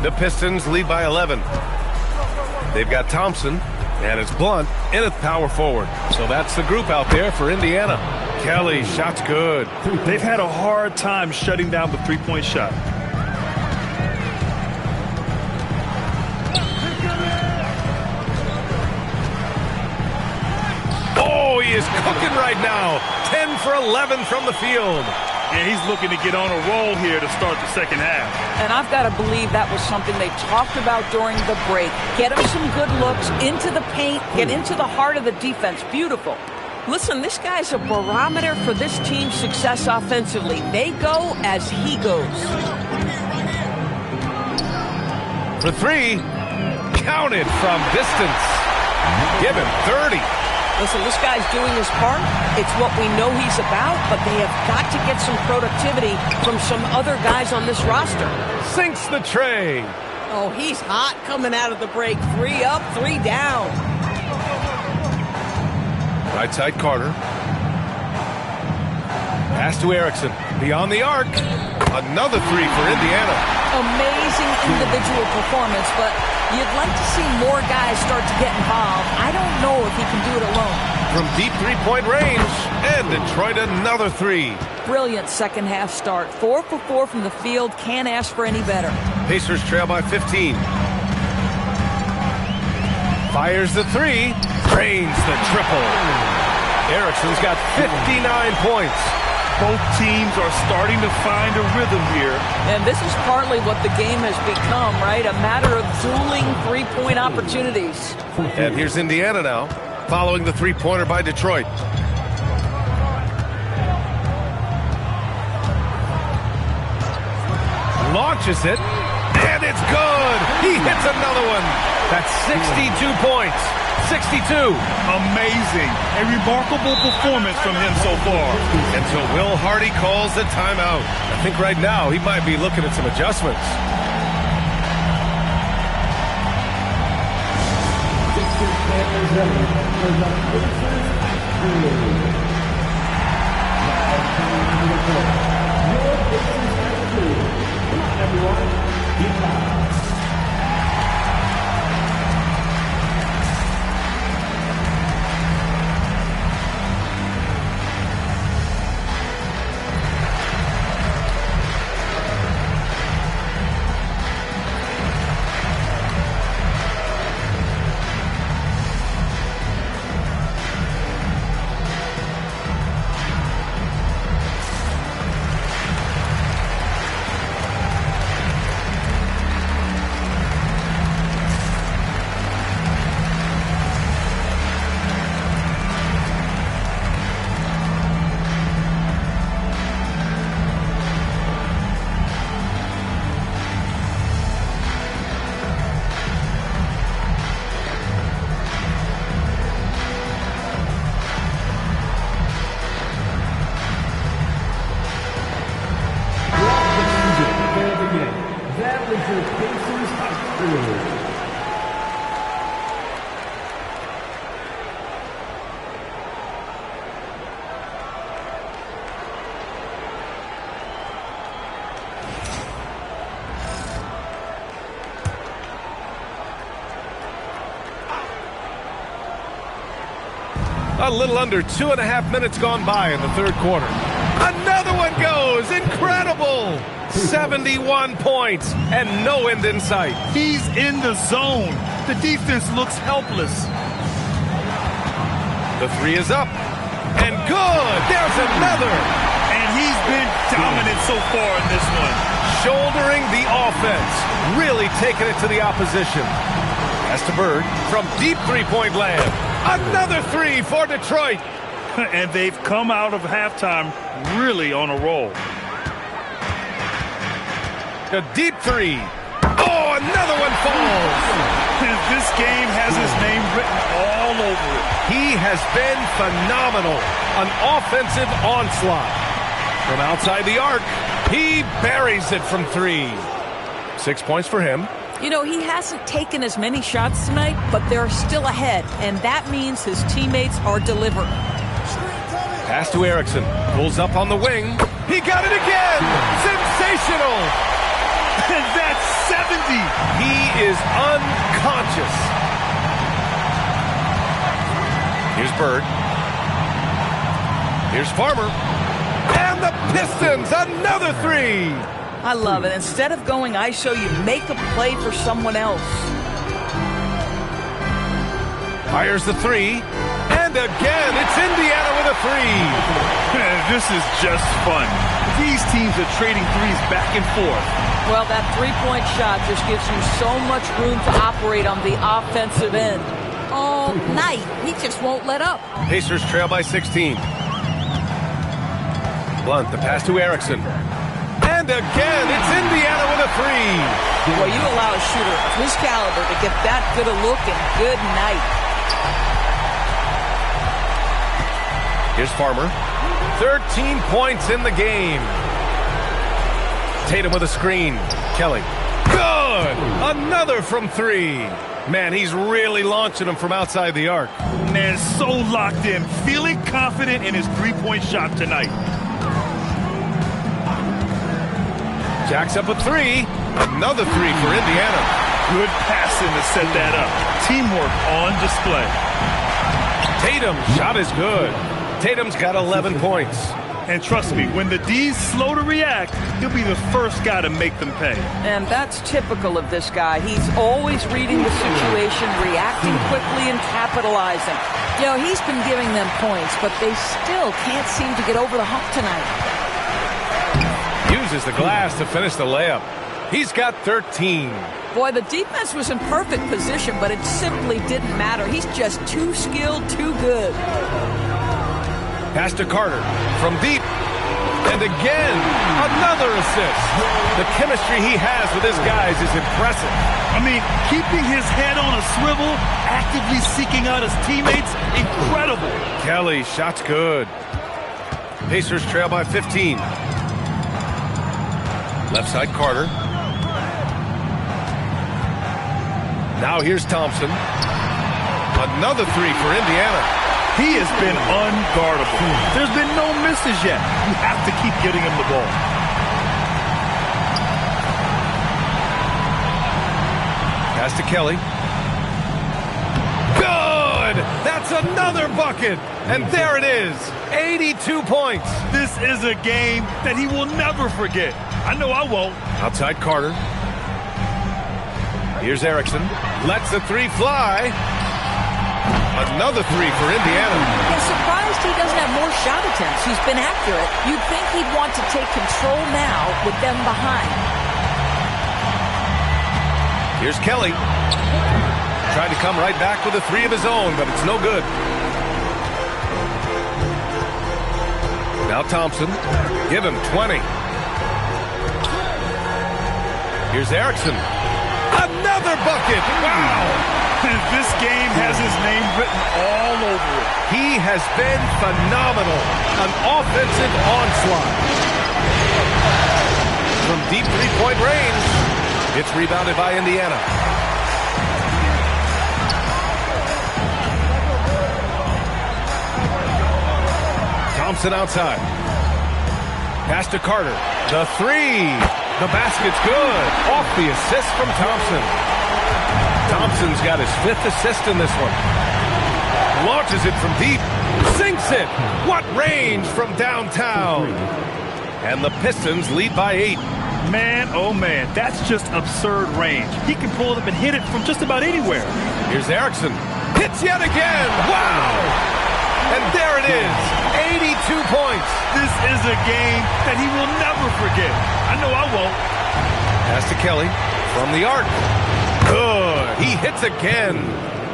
The Pistons lead by 11. They've got Thompson, and it's Blunt in at power forward. So that's the group out there for Indiana. Kelly, shot's good. They've had a hard time shutting down the three-point shot. Oh, he is cooking right now. 10 for 11 from the field. And he's looking to get on a roll here to start the second half. And I've got to believe that was something they talked about during the break. Get him some good looks into the paint, get into the heart of the defense. Beautiful. Listen, this guy's a barometer for this team's success offensively. They go as he goes. For three, counted from distance. Give him 30. Listen, this guy's doing his part. It's what we know he's about, but they have got to get some productivity from some other guys on this roster. Sinks the tray. Oh, he's hot coming out of the break. 3 up, 3 down. Right side Carter. Pass to Erickson. Beyond the arc. Another three for Indiana. Amazing individual performance, but you'd like to see more guys start to get involved. I don't know if he can do it alone. From deep three-point range, and Detroit another three. Brilliant second half start. 4 for 4 from the field. Can't ask for any better. Pacers trail by 15. Fires the three. Drains the triple. Erickson's got 59 points. Both teams are starting to find a rhythm here. And this is partly what the game has become, right? A matter of dueling three-point opportunities. And here's Indiana now, following the three-pointer by Detroit. Launches it, and it's good! He hits another one! That's 62 points. 62. Amazing. A remarkable performance from him so far. Until Will Hardy calls the timeout. I think right now he might be looking at some adjustments. A little under 2.5 minutes gone by in the third quarter. Another one goes! Incredible! 71 points and no end in sight. He's in the zone. The defense looks helpless. The three is up. And good! There's another! And he's been dominant so far in this one. Shouldering the offense. Really taking it to the opposition. Pass to Bird from deep three-point land. Another three for Detroit. And they've come out of halftime really on a roll. A deep three. Oh, another one falls. And this game has his name written all over it. He has been phenomenal. An offensive onslaught. From outside the arc, he buries it from three. 6 points for him. You know, he hasn't taken as many shots tonight, but they're still ahead, and that means his teammates are delivering. Pass to Erickson. Pulls up on the wing. He got it again! Sensational! And that's 70! He is unconscious. Here's Bird. Here's Farmer. And the Pistons, another three. I love it. Instead of going ISO, you make a play for someone else. Fires the three. And again, it's Indiana with a three. This is just fun. These teams are trading threes back and forth. Well, that three-point shot just gives you so much room to operate on the offensive end. All night, he just won't let up. Pacers trail by 16. Blunt, the pass to Erickson. And again, it's Indiana with a three. Well, you allow a shooter of his caliber to get that good a look, and good night. Here's Farmer. 13 points in the game. Tatum with a screen. Kelly. Good! Another from three. Man, he's really launching them from outside the arc. Man, so locked in, feeling confident in his three-point shot tonight. Jacks up a three. Another three for Indiana. Good passing to set that up. Teamwork on display. Tatum's shot is good. Tatum's got 11 points. And trust me, when the D's slow to react, he'll be the first guy to make them pay. And that's typical of this guy. He's always reading the situation, reacting quickly, and capitalizing. You know, he's been giving them points, but they still can't seem to get over the hump tonight. Uses the glass to finish the layup. He's got 13. Boy, the defense was in perfect position, but it simply didn't matter. He's just too skilled, too good. Pass to Carter from deep. And again, another assist. The chemistry he has with his guys is impressive. I mean, keeping his head on a swivel, actively seeking out his teammates, incredible. Kelly, shot's good. Pacers trail by 15. Left side, Carter. Now here's Thompson. Another three for Indiana. He has been unguardable. There's been no misses yet. You have to keep getting him the ball. Pass to Kelly. Good! That's another bucket! And there it is, 82 points. This is a game that he will never forget. I know I won't. Outside Carter. Here's Erickson. Lets the three fly. Another three for Indiana. I'm surprised he doesn't have more shot attempts. He's been accurate. You'd think he'd want to take control now with them behind. Here's Kelly. Tried to come right back with a three of his own, but it's no good. Now Thompson. Give him 20. Here's Erickson. Another bucket. Wow. This game has his name written all over it. He has been phenomenal. An offensive onslaught. From deep three-point range, it's rebounded by Indiana. Thompson outside. Pass to Carter. The three. The basket's good. Off the assist from Thompson. Thompson's got his 5th assist in this one. Launches it from deep. Sinks it. What range from downtown. And the Pistons lead by 8. Man, oh man, that's just absurd range. He can pull it up and hit it from just about anywhere. Here's Erickson. Hits yet again. Wow. And there it is. 82 points. This is a game that he will never forget. I know I won't. Pass to Kelly from the arc. Good. He hits again.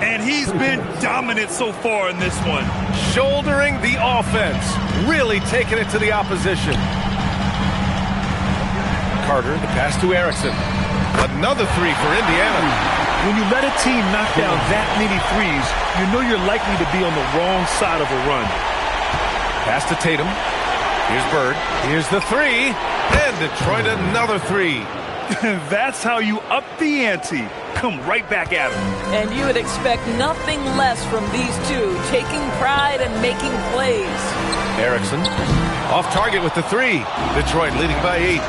And he's been dominant so far in this one. Shouldering the offense. Really taking it to the opposition. Carter, the pass to Erickson. Another three for Indiana. When you let a team knock down that many threes, you know you're likely to be on the wrong side of a run. Pass to Tatum. Here's Bird. Here's the three. And Detroit another three. That's how you up the ante. Come right back at him. And you would expect nothing less from these two, taking pride and making plays. Erickson off target with the three. Detroit leading by 8.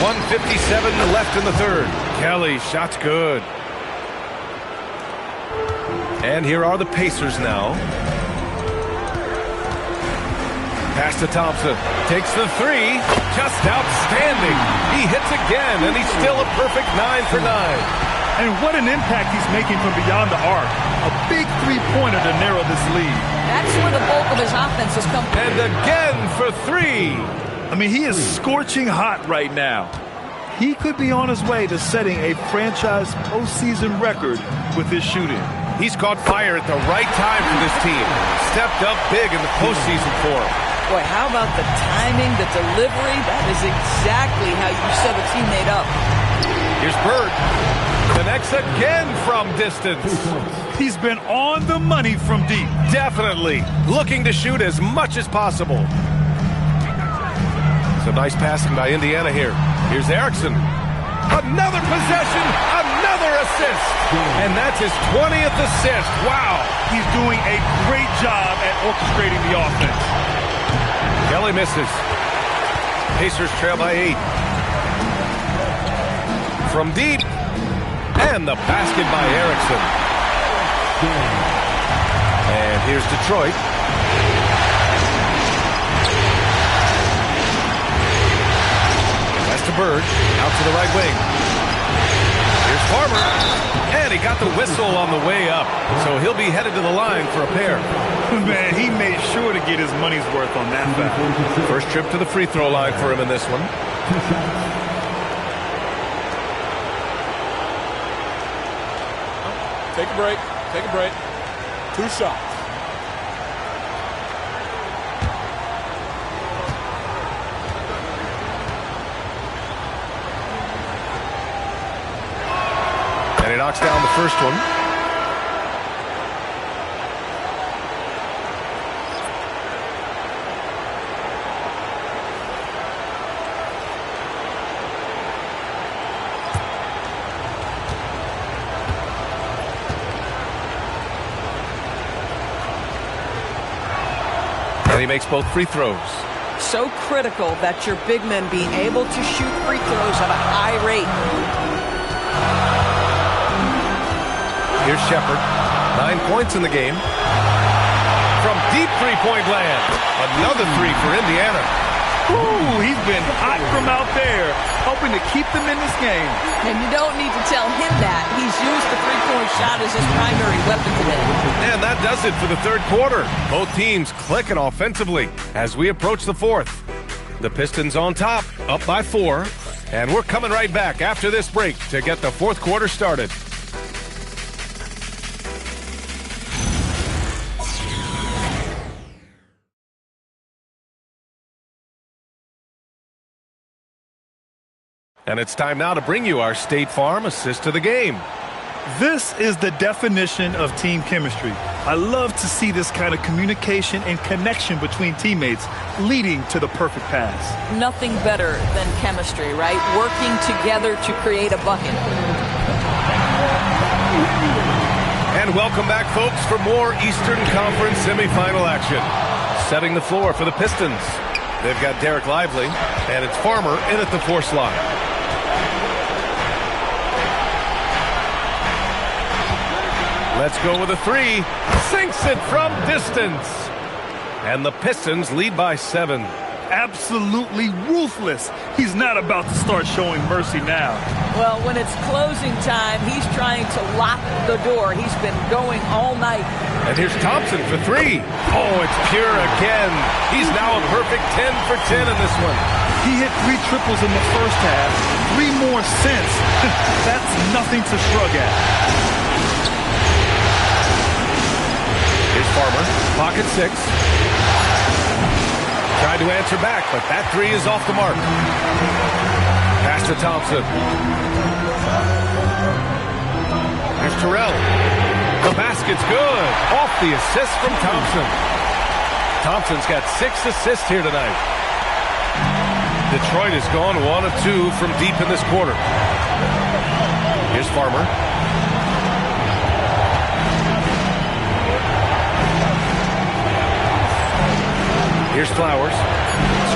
1:57 left in the third. Kelly, shot's good. And here are the Pacers now. Pass to Thompson. Takes the three. Just outstanding. He hits again, and he's still a perfect 9 for 9. And what an impact he's making from beyond the arc. A big three-pointer to narrow this lead. That's where the bulk of his offense has come. And again for 3. I mean, he is scorching hot right now. He could be on his way to setting a franchise postseason record with his shooting. He's caught fire at the right time for this team. Stepped up big in the postseason for him. Boy, how about the timing, the delivery? That is exactly how you set a teammate up. Here's Bird. Connects again from distance. He's been on the money from deep. Definitely. Looking to shoot as much as possible. Some nice passing by Indiana here. Here's Erickson. Another possession, another assist. And that's his 20th assist. Wow. He's doing a great job at orchestrating the offense. Kelly misses. Pacers trail by 8. From deep. And the basket by Erickson. And here's Detroit. That's to Bird. Out to the right wing. Here's Farmer. And he got the whistle on the way up. So he'll be headed to the line for a pair. Man, he made sure to get his money's worth on that foul. First trip to the free throw line for him in this one. Take a break. Take a break. 2 shots. And he knocks down the first one. And he makes both free throws. So critical that your big men being able to shoot free throws at a high rate. Here's Shepard. 9 points in the game. From deep three-point land. Another 3 for Indiana. Ooh, he's been hot from out there, helping to keep them in this game. And you don't need to tell him that. He's used the three-point shot as his primary weapon today. And that does it for the third quarter. Both teams clicking offensively as we approach the fourth. The Pistons on top, up by 4. And we're coming right back after this break to get the fourth quarter started. And it's time now to bring you our State Farm assist of the game. This is the definition of team chemistry. I love to see this kind of communication and connection between teammates leading to the perfect pass. Nothing better than chemistry, right? Working together to create a bucket. And welcome back, folks, for more Eastern Conference semifinal action. Setting the floor for the Pistons. They've got Derek Lively, and it's Farmer in at the 4 slot. Let's go with a 3. Sinks it from distance. And the Pistons lead by 7. Absolutely ruthless. He's not about to start showing mercy now. Well, when it's closing time, he's trying to lock the door. He's been going all night. And here's Thompson for 3. Oh, it's pure again. He's now a perfect 10 for 10 in this one. He hit 3 triples in the first half. 3 more since. That's nothing to shrug at. Here's Farmer, pocket 6. Tried to answer back, but that 3 is off the mark. Pass to Thompson. Here's Terrell. The basket's good. Off the assist from Thompson. Thompson's got 6 assists here tonight. Detroit has gone 1 of 2 from deep in this quarter. Here's Farmer. Here's Flowers.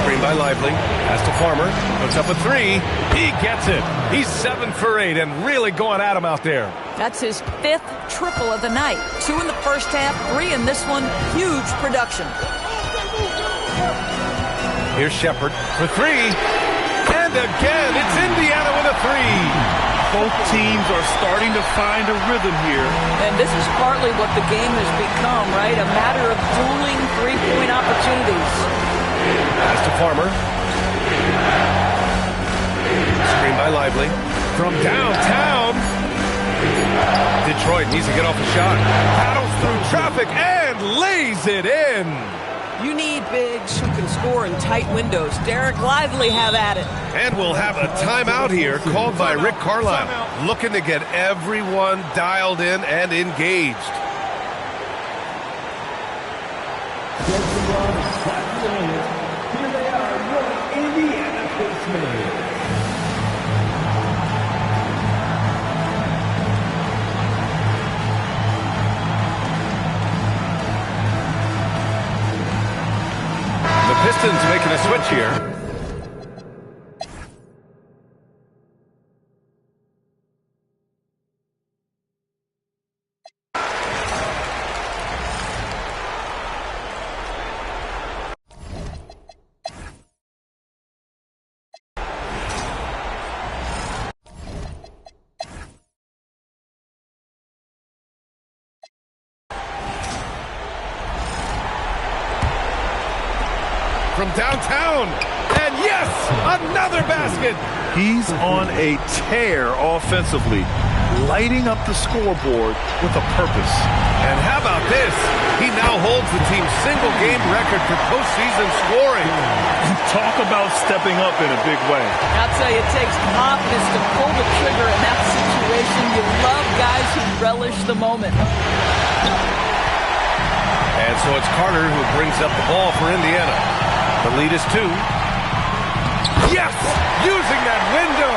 Screen Screen by Lively. Pass to Farmer. Puts up a three. He gets it. He's 7 for 8 and really going at him out there. That's his 5th triple of the night. 2 in the first half, 3 in this one. Huge production. Here's Shepard for 3. And again, it's Indiana with a 3. Both teams are starting to find a rhythm here. And this is partly what the game has become, right? A matter of dueling three-point opportunities. Pass to Farmer. Screen by Lively. From downtown. Detroit needs to get off a shot. Paddles through traffic and lays it in. You need bigs who can score in tight windows. Derek Lively have at it. And we'll have a timeout here called by Rick Carlisle, looking to get everyone dialed in and engaged. Here they are, your Indiana Pacers. Pistons making a switch here. From downtown, and yes, another basket. He's on a tear offensively, lighting up the scoreboard with a purpose. And how about this? He now holds the team's single-game record for postseason scoring. Talk about stepping up in a big way. I'll tell you, it takes confidence to pull the trigger in that situation. You love guys who relish the moment. And so it's Carter who brings up the ball for Indiana. The lead is 2. Yes! Using that window!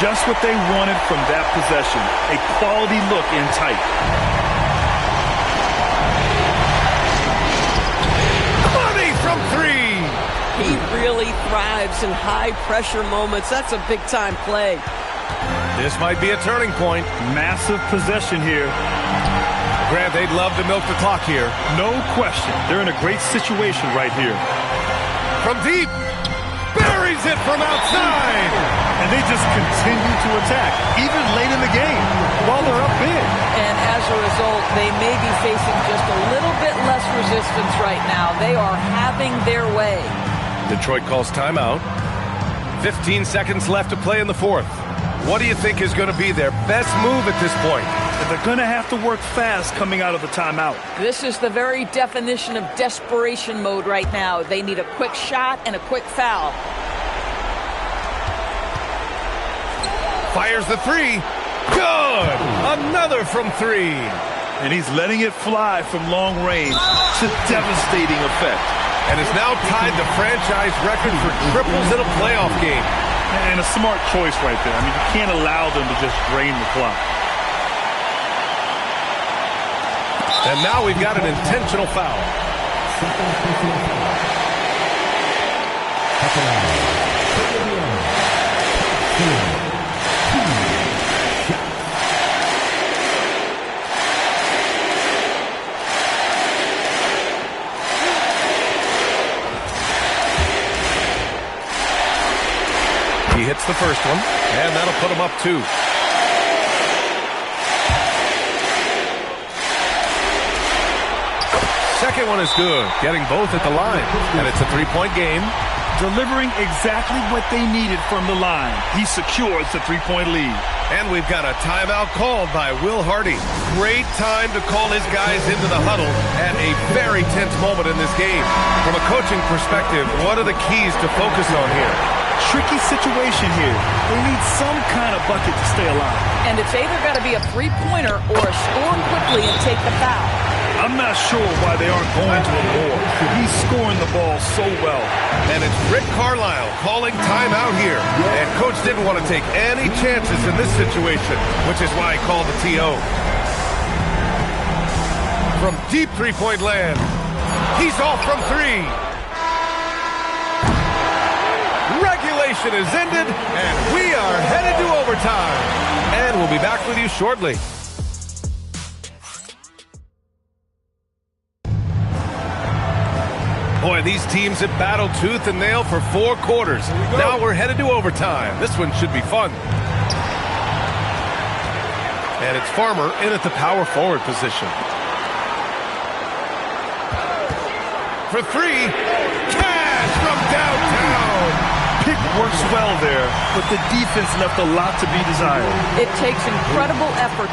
Just what they wanted from that possession. A quality look in tight. Money from 3! He really thrives in high-pressure moments. That's a big-time play. This might be a turning point. Massive possession here. Grant, they'd love to milk the clock here. No question. They're in a great situation right here. From deep, buries it from outside. And they just continue to attack, even late in the game, while they're up big. And as a result, they may be facing just a little bit less resistance right now. They are having their way. Detroit calls timeout. 15 seconds left to play in the 4th. What do you think is going to be their best move at this point? They're going to have to work fast coming out of the timeout. This is the very definition of desperation mode right now. They need a quick shot and a quick foul. Fires the 3. Good! Another from 3. And he's letting it fly from long range to devastating effect. And is now tied the franchise record for triples in a playoff game. And a smart choice right there. I mean, you can't allow them to just drain the clock. And now we've got an intentional foul. He hits the first one, and that'll put him up 2. Second one is good, getting both at the line. And it's a 3-point game. Delivering exactly what they needed from the line. He secures the 3-point lead. And we've got a timeout called by Will Hardy. Great time to call his guys into the huddle at a very tense moment in this game. From a coaching perspective, what are the keys to focus on here? Tricky situation here. They need some kind of bucket to stay alive. And it's either got to be a three-pointer or score quickly and take the foul. I'm not sure why they aren't going to him more. He's scoring the ball so well. And it's Rick Carlisle calling timeout here. And Coach didn't want to take any chances in this situation, which is why he called the TO. From deep three-point land, he's off from 3. possession is ended, and we are headed to overtime. And we'll be back with you shortly. Boy, these teams have battled tooth and nail for 4 quarters. Now we're headed to overtime. This one should be fun. And it's Farmer in at the power forward position. For 3, Cash from downtown. Pick works well there, but the defense left a lot to be desired. It takes incredible effort.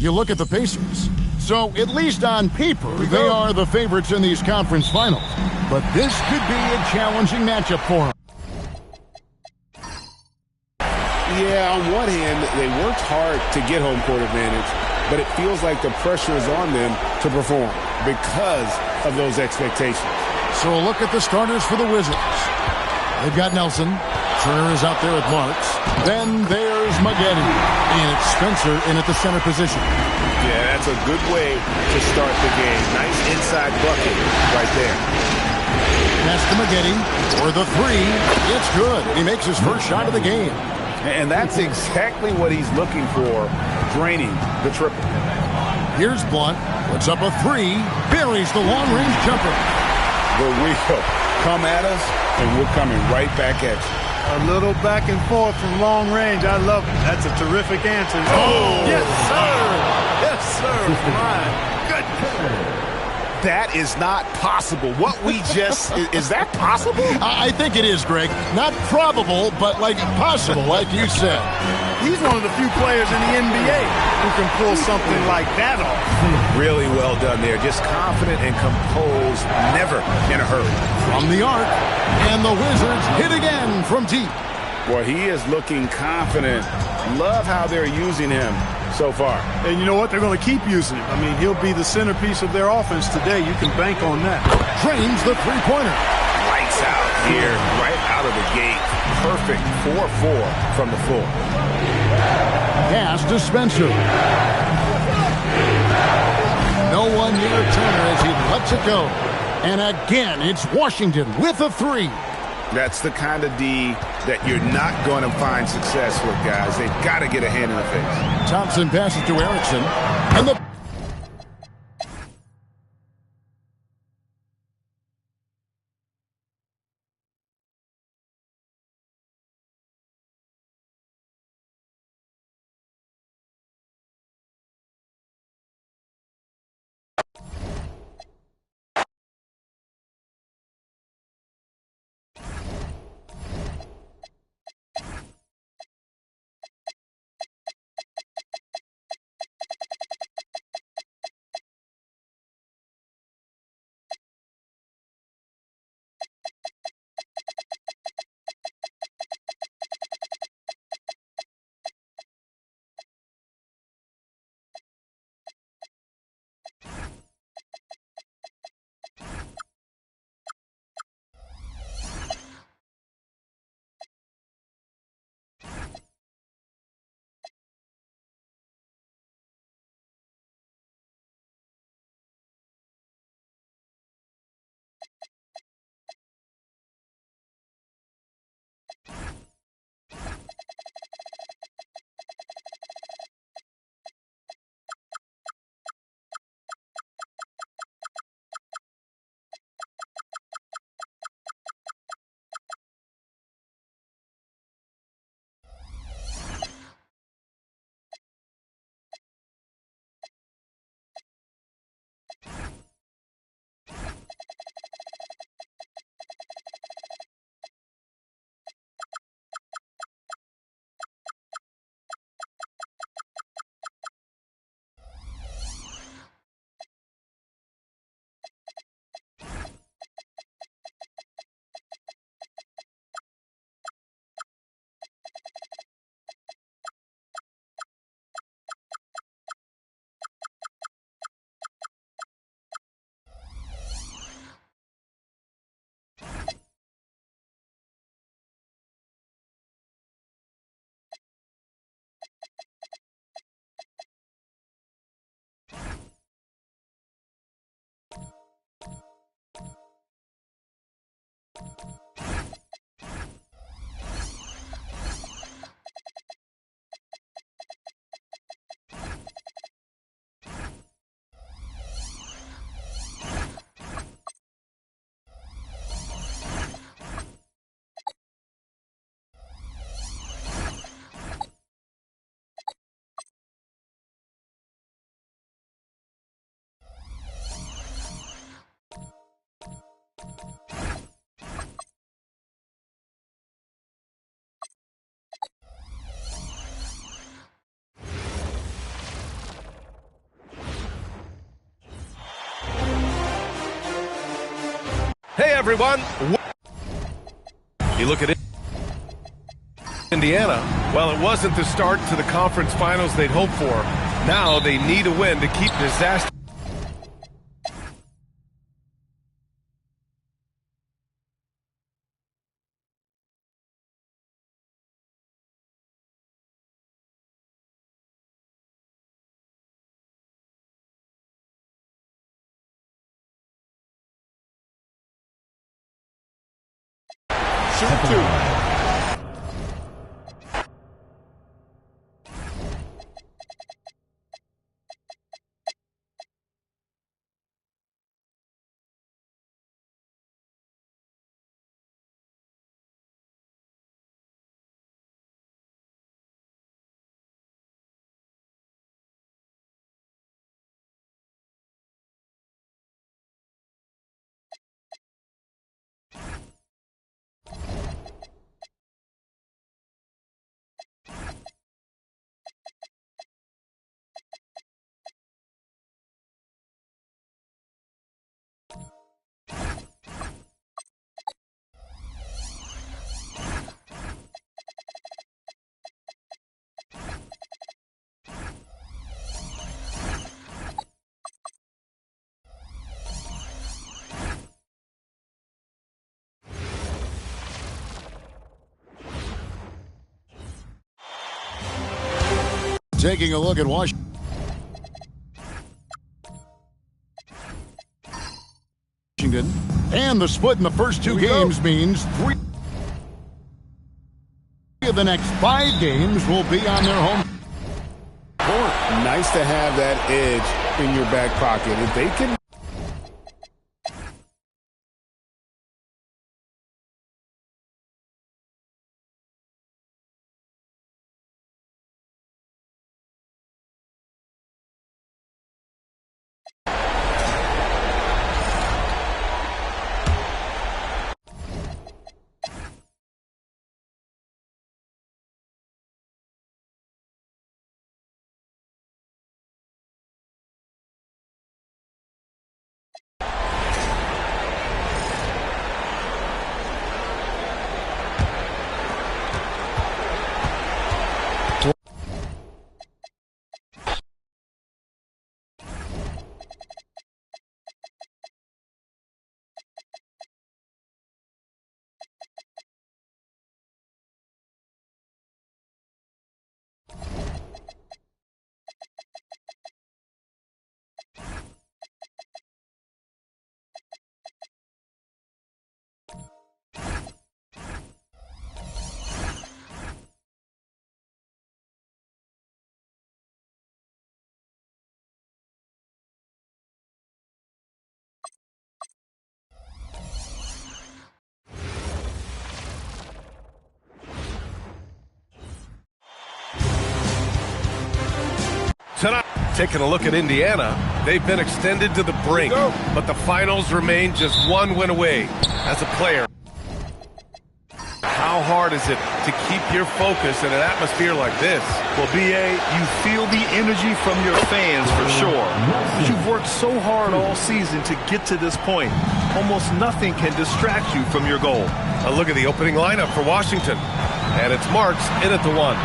You look at the Pacers. So, at least on paper, they are the favorites in these conference finals. But this could be a challenging matchup for them. Yeah, on one hand, they worked hard to get home court advantage, but it feels like the pressure is on them to perform because of those expectations. So, a look at the starters for the Wizards. They've got Nelson. Turner is out there with Marks. Then there's Maggette. And it's Spencer in at the center position. Yeah, that's a good way to start the game. Nice inside bucket right there. Pass to Maggette for the three. It's good. He makes his first shot of the game. And that's exactly what he's looking for, draining the triple. Here's Blunt. Puts up a three. Buries the long-range jumper. The wheel. Come at us, and we're coming right back at you. A little back and forth from long range. I love it. That's a terrific answer. Oh! Yes, sir. Yes, sir. My goodness. That is not possible. What we just... is that possible? I think it is, Greg. Not probable, but like possible, like you said. He's one of the few players in the NBA who can pull something like that off. Really well done there. Just confident and composed, never in a hurry. From the arc, and the Wizards hit again from deep. Well, he is looking confident. Love how they're using him so far. And you know what? They're going to keep using him. I mean, he'll be the centerpiece of their offense today. You can bank on that. Drains the three-pointer. Lights out here, right out of the gate. Perfect 4-4 from the floor. Pass to Spencer. No one near Turner as he lets it go. And again, it's Washington with a three. That's the kind of D that you're not going to find success with, guys. They've got to get a hand in the face. Thompson passes to Erickson. And the... everyone. You look at it. Indiana, well, it wasn't the start to the conference finals they'd hoped for. Now they need a win to keep disaster. Shoot two. Taking a look at Washington. And the split in the first two games means 3 of the next 5 games will be on their home court. Nice to have that edge in your back pocket. If they can. Tonight, taking a look at Indiana, they've been extended to the brink, but the finals remain just one win away. As a player, how hard is it to keep your focus in an atmosphere like this? Well, B.A., you feel the energy from your fans for sure. You've worked so hard all season to get to this point. Almost nothing can distract you from your goal. A look at the opening lineup for Washington. And it's Marks in at the 1.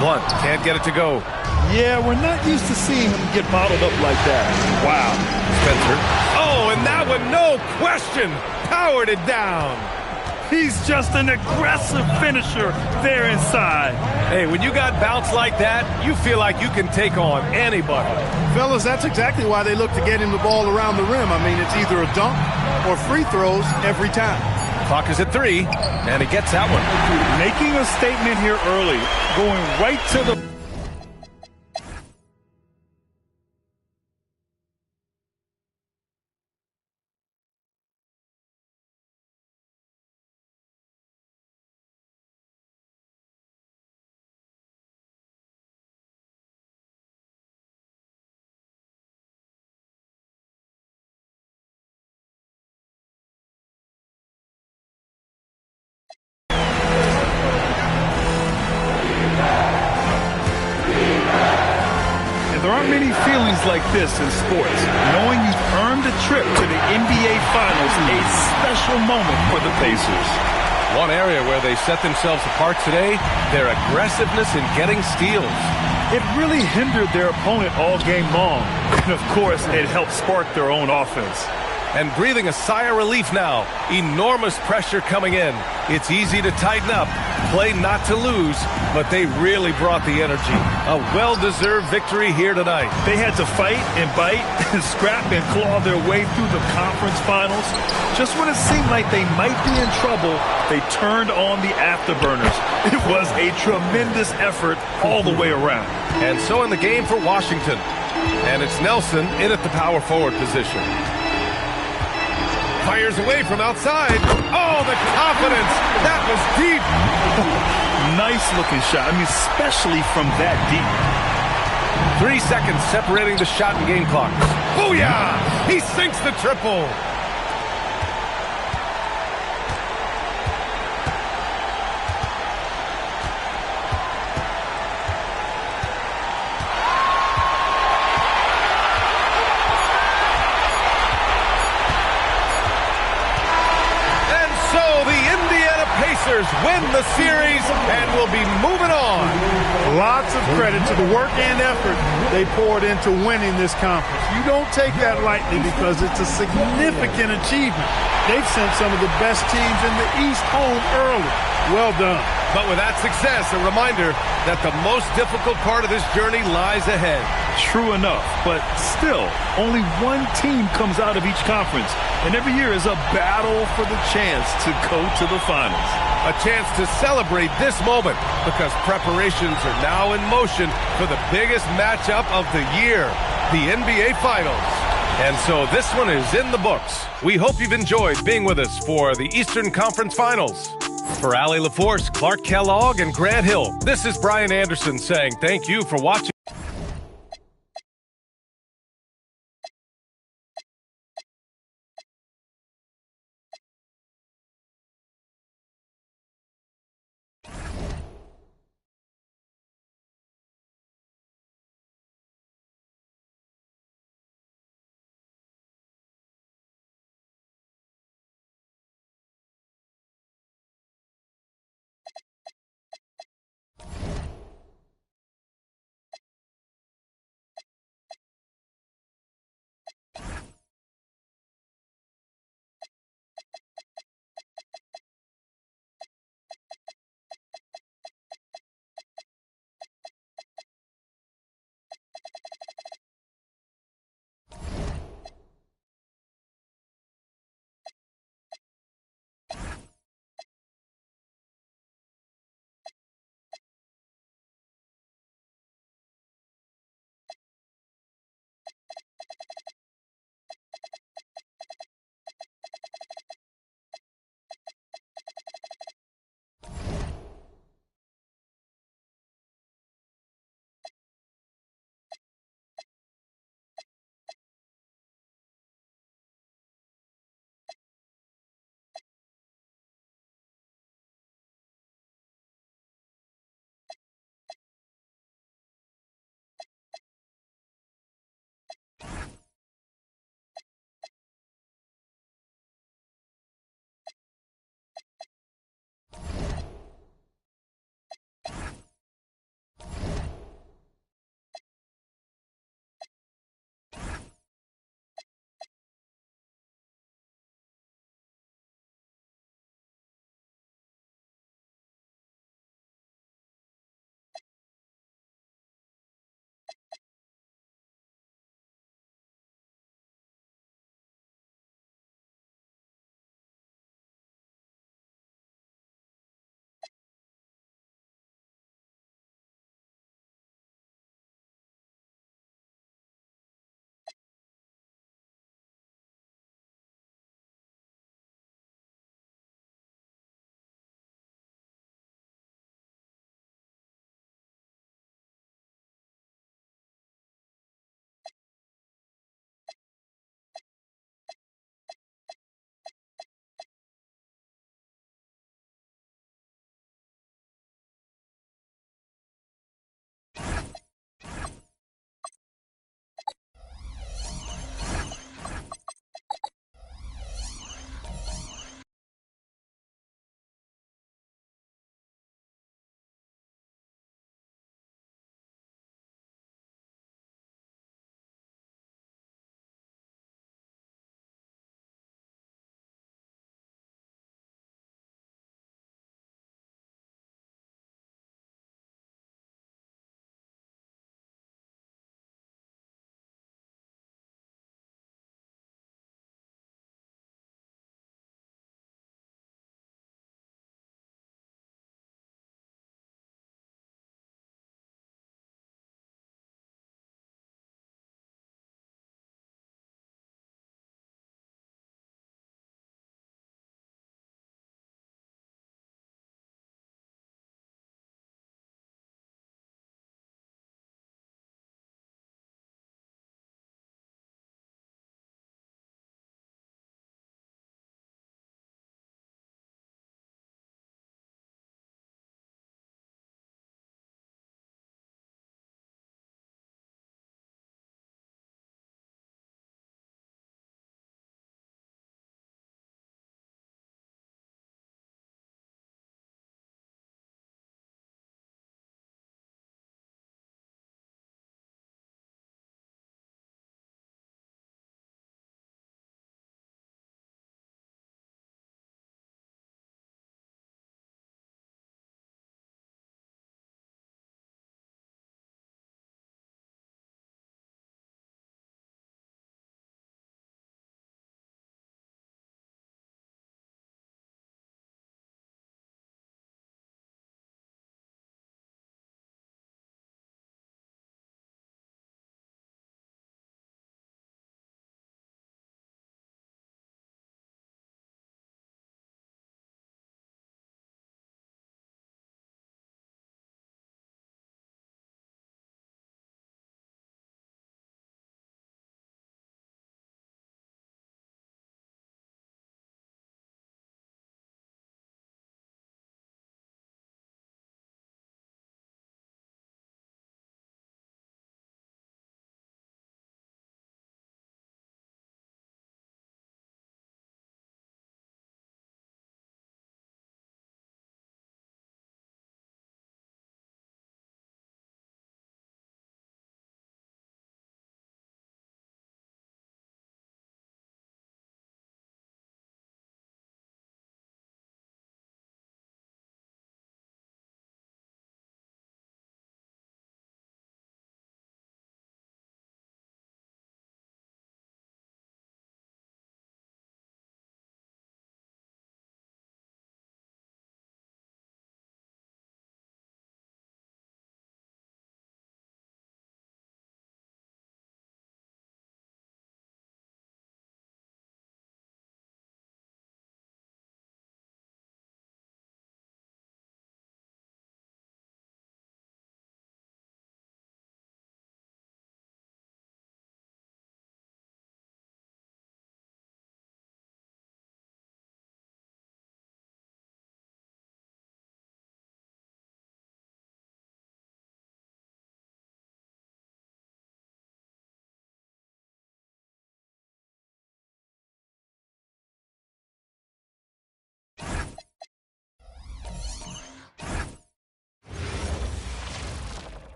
Blunt can't get it to go. Yeah, we're not used to seeing him get bottled up like that. Wow. Spencer. Oh, and that one, no question, powered it down. He's just an aggressive finisher there inside. Hey, when you got bounce like that, you feel like you can take on anybody. Fellas, that's exactly why they look to get him the ball around the rim. I mean, it's either a dunk or free throws every time. Clock is at 3, and he gets that one. Making a statement here early, going right to the... There aren't many feelings like this in sports, knowing you've earned the trip to the NBA Finals a special moment for the Pacers. One area where they set themselves apart today, their aggressiveness in getting steals. It really hindered their opponent all game long. And, of course, it helped spark their own offense. And breathing a sigh of relief now. Enormous pressure coming in. It's easy to tighten up, play not to lose, but they really brought the energy. A well-deserved victory here tonight. They had to fight and bite and scrap and claw their way through the conference finals. Just when it seemed like they might be in trouble, they turned on the afterburners. It was a tremendous effort all the way around. And so in the game for Washington. And it's Nelson in at the power forward position. Fires away from outside. Oh, the confidence. That was deep. Nice looking shot. I mean, especially from that deep. 3 seconds separating the shot and game clock. Booyah! He sinks the triple. Win the series and will be moving on. Lots of credit to the work and effort they poured into winning this conference. You don't take that lightly because it's a significant achievement. They've sent some of the best teams in the East home early. Well done. But with that success, a reminder that the most difficult part of this journey lies ahead. True enough, but still, only one team comes out of each conference, and every year is a battle for the chance to go to the finals. A chance to celebrate this moment because preparations are now in motion for the biggest matchup of the year, the NBA Finals. And so this one is in the books. We hope you've enjoyed being with us for the Eastern Conference Finals. For Allie LaForce, Clark Kellogg, and Grant Hill, this is Brian Anderson saying thank you for watching.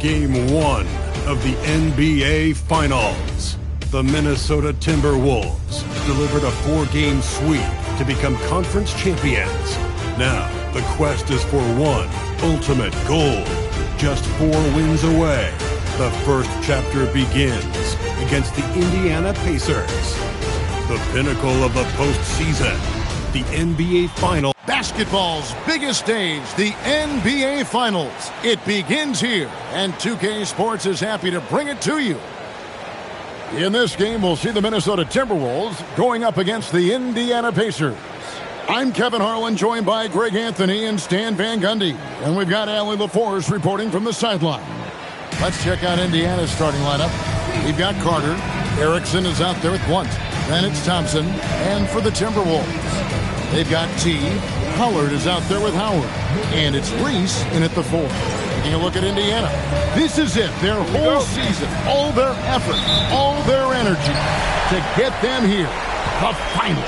Game 1 of the NBA Finals. The Minnesota Timberwolves delivered a 4-game sweep to become conference champions. Now, the quest is for one ultimate goal. Just 4 wins away. The first chapter begins against the Indiana Pacers. The pinnacle of the postseason, the NBA Finals. Basketball's biggest stage, the NBA Finals. It begins here, and 2K Sports is happy to bring it to you. In this game, we'll see the Minnesota Timberwolves going up against the Indiana Pacers. I'm Kevin Harlan, joined by Greg Anthony and Stan Van Gundy. And we've got Allie LaForce reporting from the sideline. Let's check out Indiana's starting lineup. We've got Carter. Erickson is out there with Blunt. Then it's Thompson. And for the Timberwolves, they've got T. Howard is out there with Howard. And it's Reese in at the 4. Taking a look at Indiana. This is it, their whole season, all their effort, all their energy to get them here, the final.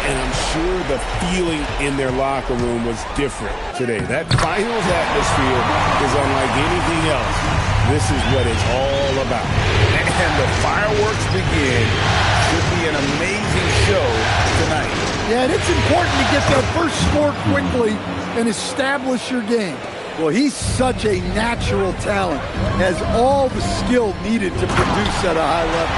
And I'm sure the feeling in their locker room was different today. That finals atmosphere is unlike anything else. This is what it's all about. And the fireworks begin. Should be an amazing show tonight. Yeah, and it's important to get that first score quickly and establish your game. Well, he's such a natural talent, has all the skill needed to produce at a high level.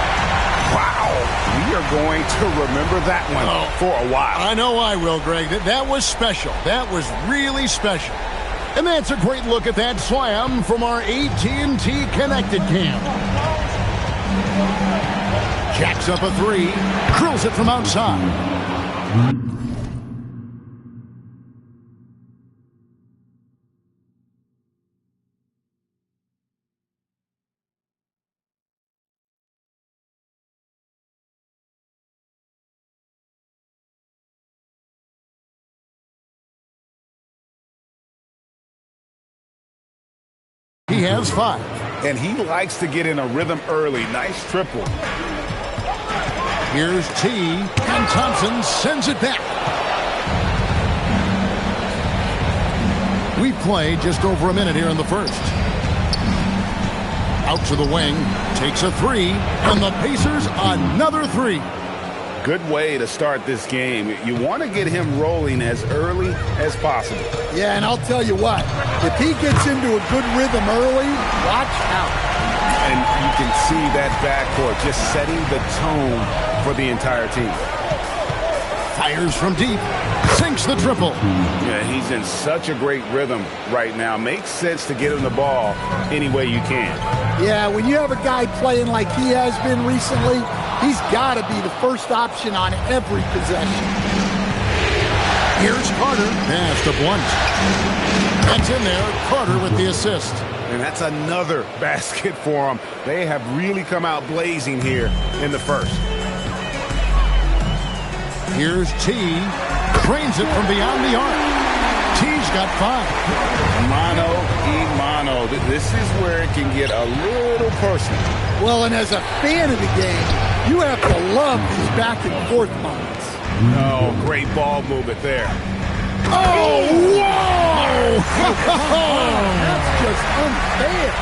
Wow, we are going to remember that one for a while. I know I will, Greg. That was special. That was really special. And that's a great look at that slam from our AT&T Connected Cam. Jacks up a 3, curls it from outside. He has 5. And he likes to get in a rhythm early. Nice triple. Here's T, and Thompson sends it back. We played just over a minute here in the first. Out to the wing, takes a 3, and the Pacers another 3. Good way to start this game. You want to get him rolling as early as possible. Yeah, and I'll tell you what, if he gets into a good rhythm early, watch out. And you can see that backcourt just setting the tone for the entire team. Fires from deep, sinks the triple. Yeah, he's in such a great rhythm right now. Makes sense to get him the ball any way you can. Yeah, when you have a guy playing like he has been recently, he's got to be the first option on every possession. Here's Carter. Pass to Blunt. That's in there. Carter with the assist. And that's another basket for them. They have really come out blazing here in the first. Here's T. Drains it from beyond the arc. T's got 5. Mano y mano. This is where it can get a little personal. Well, and as a fan of the game, you have to love these back and forth moments. Oh, great ball movement there. Oh, whoa! That's just unfair.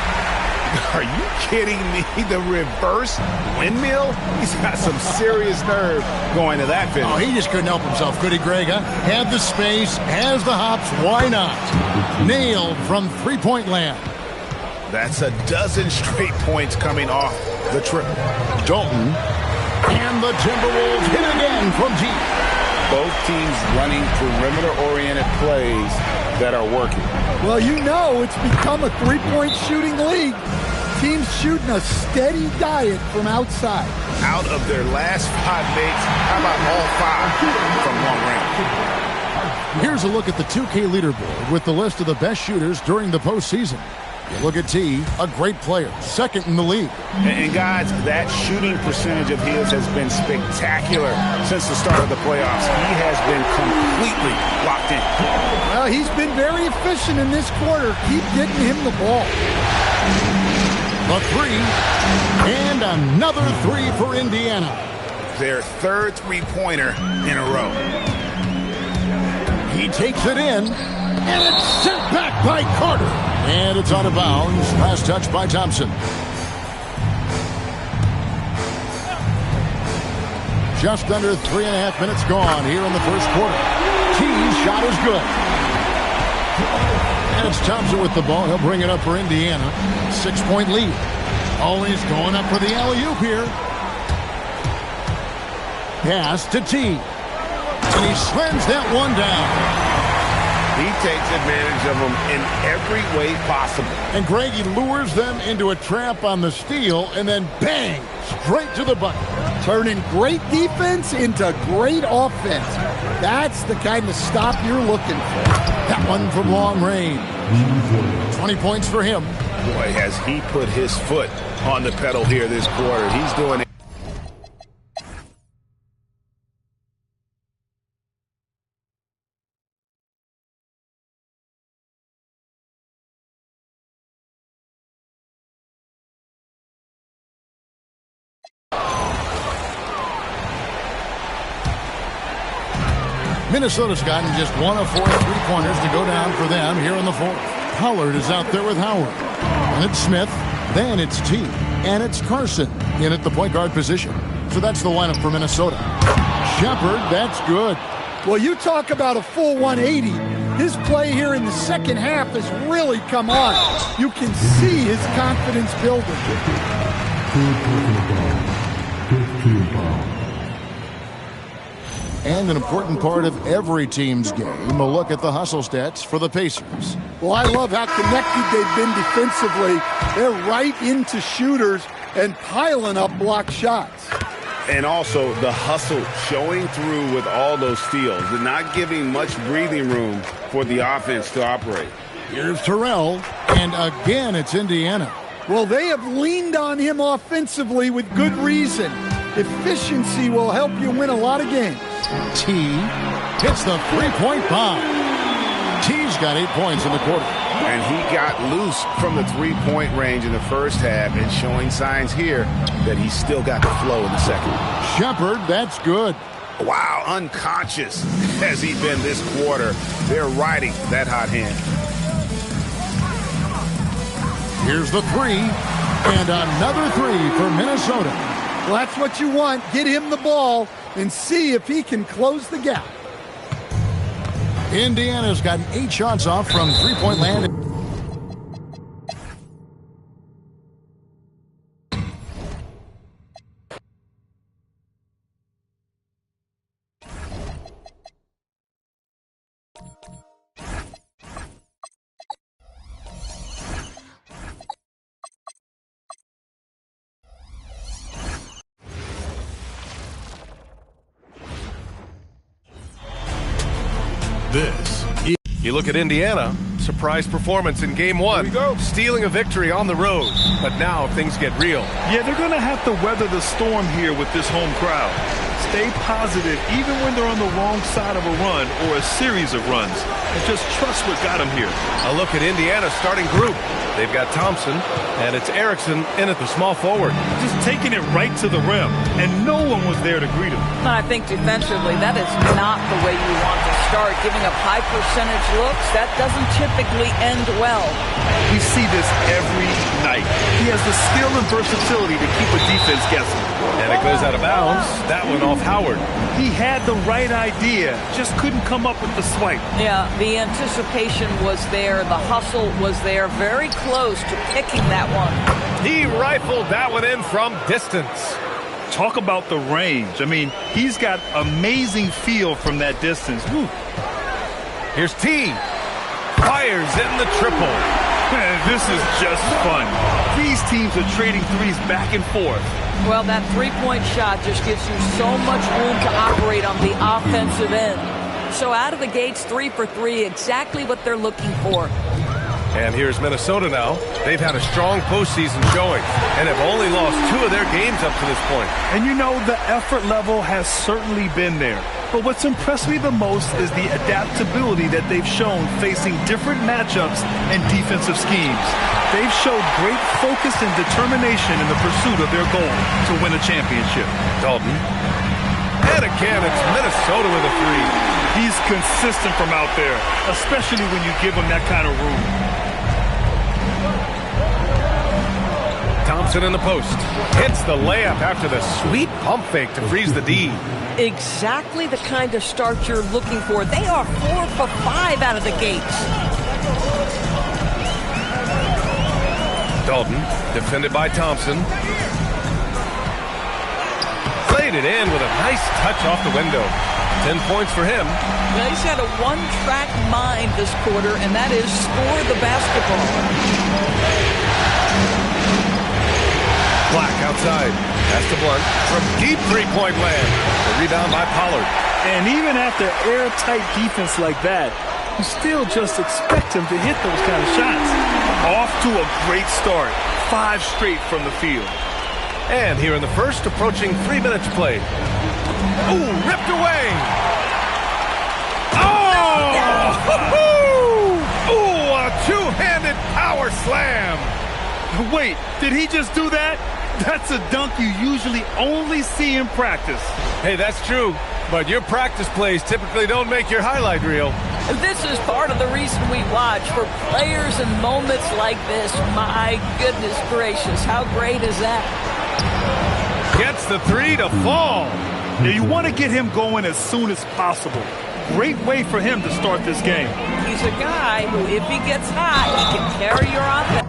Are you kidding me? The reverse windmill? He's got some serious nerve going to that finish. Oh, he just couldn't help himself, could he, Greg? Huh? Had the space, has the hops, why not? Nailed from three-point land. That's a dozen straight points coming off the triple. Dalton. And the Timberwolves hit again from deep. Both teams running perimeter-oriented plays that are working. Well, you know it's become a three-point shooting league. Teams shooting a steady diet from outside. Out of their last 5 makes, how about all 5 from long range? Here's a look at the 2K leaderboard with the list of the best shooters during the postseason. You look at T, a great player, second in the league. And guys, that shooting percentage of his has been spectacular since the start of the playoffs. He has been completely locked in. Well, he's been very efficient in this quarter. Keep getting him the ball. The 3, and another 3 for Indiana. Their third three-pointer in a row. He takes it in. And it's sent back by Carter. And it's out of bounds. Last touch by Thompson. Just under 3.5 minutes gone here in the first quarter. T's shot is good. And it's Thompson with the ball. He'll bring it up for Indiana. 6-point lead. Always going up for the alley-oop here. Pass to T. And he slams that one down. He takes advantage of them in every way possible. And Greg, he lures them into a trap on the steal, and then bang, straight to the bucket. Turning great defense into great offense. That's the kind of stop you're looking for. That one from long range. 20 points for him. Boy, has he put his foot on the pedal here this quarter. He's doing it. Minnesota's gotten just 1 of 4 3-pointers to go down for them here in the fourth. Pollard is out there with Howard. And it's Smith. Then it's T. And it's Carson in at the point guard position. So that's the lineup for Minnesota. Shepard, that's good. Well, you talk about a full 180. His play here in the second half has really come on. You can see his confidence building. And an important part of every team's game, a look at the hustle stats for the Pacers. Well, I love how connected they've been defensively. They're right into shooters and piling up block shots. And also the hustle showing through with all those steals and not giving much breathing room for the offense to operate. Here's Terrell, and again it's Indiana. Well, they have leaned on him offensively with good reason. Efficiency will help you win a lot of games. T hits the three-point bomb. T's got 8 points in the quarter. And he got loose from the three-point range in the first half and showing signs here that he's still got the flow in the second. Shepard, that's good. Wow, unconscious has he been this quarter. They're riding that hot hand. Here's the three, and another three for Minnesota. Well, that's what you want. Get him the ball and see if he can close the gap. Indiana's gotten 8 shots off from three-point land. You look at Indiana, surprise performance in game 1, stealing a victory on the road, but now things get real. Yeah, they're going to have to weather the storm here with this home crowd. Stay positive even when they're on the wrong side of a run or a series of runs, and just trust what got them here. A look at Indiana's starting group. They've got Thompson, and it's Erickson in at the small forward. Just taking it right to the rim, and no one was there to greet him. And I think defensively, that is not the way you want to start. Giving up high percentage looks, that doesn't typically end well. We see this every night. He has the skill and versatility to keep a defense guessing. And it goes out of bounds. That one off Howard. He had the right idea, just couldn't come up with the swipe. Yeah, the anticipation was there. The hustle was there. Very close to picking that one. He rifled that one in from distance. Talk about the range. I mean, he's got amazing feel from that distance. Woo. Here's T. Fires in the triple. Man, this is just fun. These teams are trading threes back and forth. Well, that three-point shot just gives you so much room to operate on the offensive end. So out of the gates, 3 for 3, exactly what they're looking for. And here's Minnesota now. They've had a strong postseason showing and have only lost 2 of their games up to this point. And you know, the effort level has certainly been there. But what's impressed me the most is the adaptability that they've shown facing different matchups and defensive schemes. They've showed great focus and determination in the pursuit of their goal to win a championship. Dalton. And again, it's Minnesota with a three. He's consistent from out there, especially when you give him that kind of room. Thompson in the post. Hits the layup after the sweet pump fake to freeze the D. Exactly the kind of start you're looking for. They are 4 for 5 out of the gates. Dalton, defended by Thompson. Played it in with a nice touch off the window. 10 points for him. Now he's had a one-track mind this quarter, and that is score the basketball. Black outside. Pass to Blunt from deep three-point land. The rebound by Pollard. And even after airtight defense like that, you still just expect him to hit those kind of shots. Off to a great start. 5 straight from the field. And here in the first, approaching 3 minutes played. Ooh, ripped away. Oh! Ooh, a two-handed power slam. Wait, did he just do that? That's a dunk you usually only see in practice. Hey, that's true. But your practice plays typically don't make your highlight reel. This is part of the reason we watch, for players in moments like this. My goodness gracious, how great is that? Gets the three to fall. Now you want to get him going as soon as possible. Great way for him to start this game. He's a guy who, if he gets hot, he can carry your offense.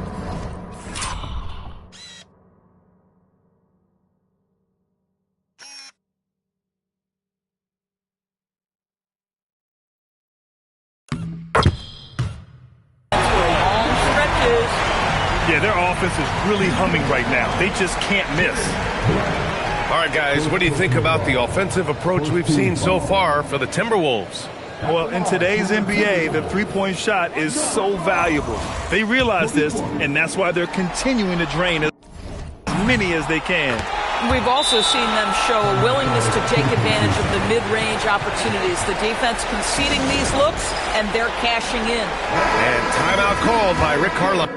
Yeah, their offense is really humming right now. They just can't miss. All right, guys, what do you think about the offensive approach we've seen so far for the Timberwolves? Well, in today's NBA, the three-point shot is so valuable. They realize this, and that's why they're continuing to drain as many as they can. We've also seen them show a willingness to take advantage of the mid-range opportunities. The defense conceding these looks, and they're cashing in. And timeout called by Rick Carlisle.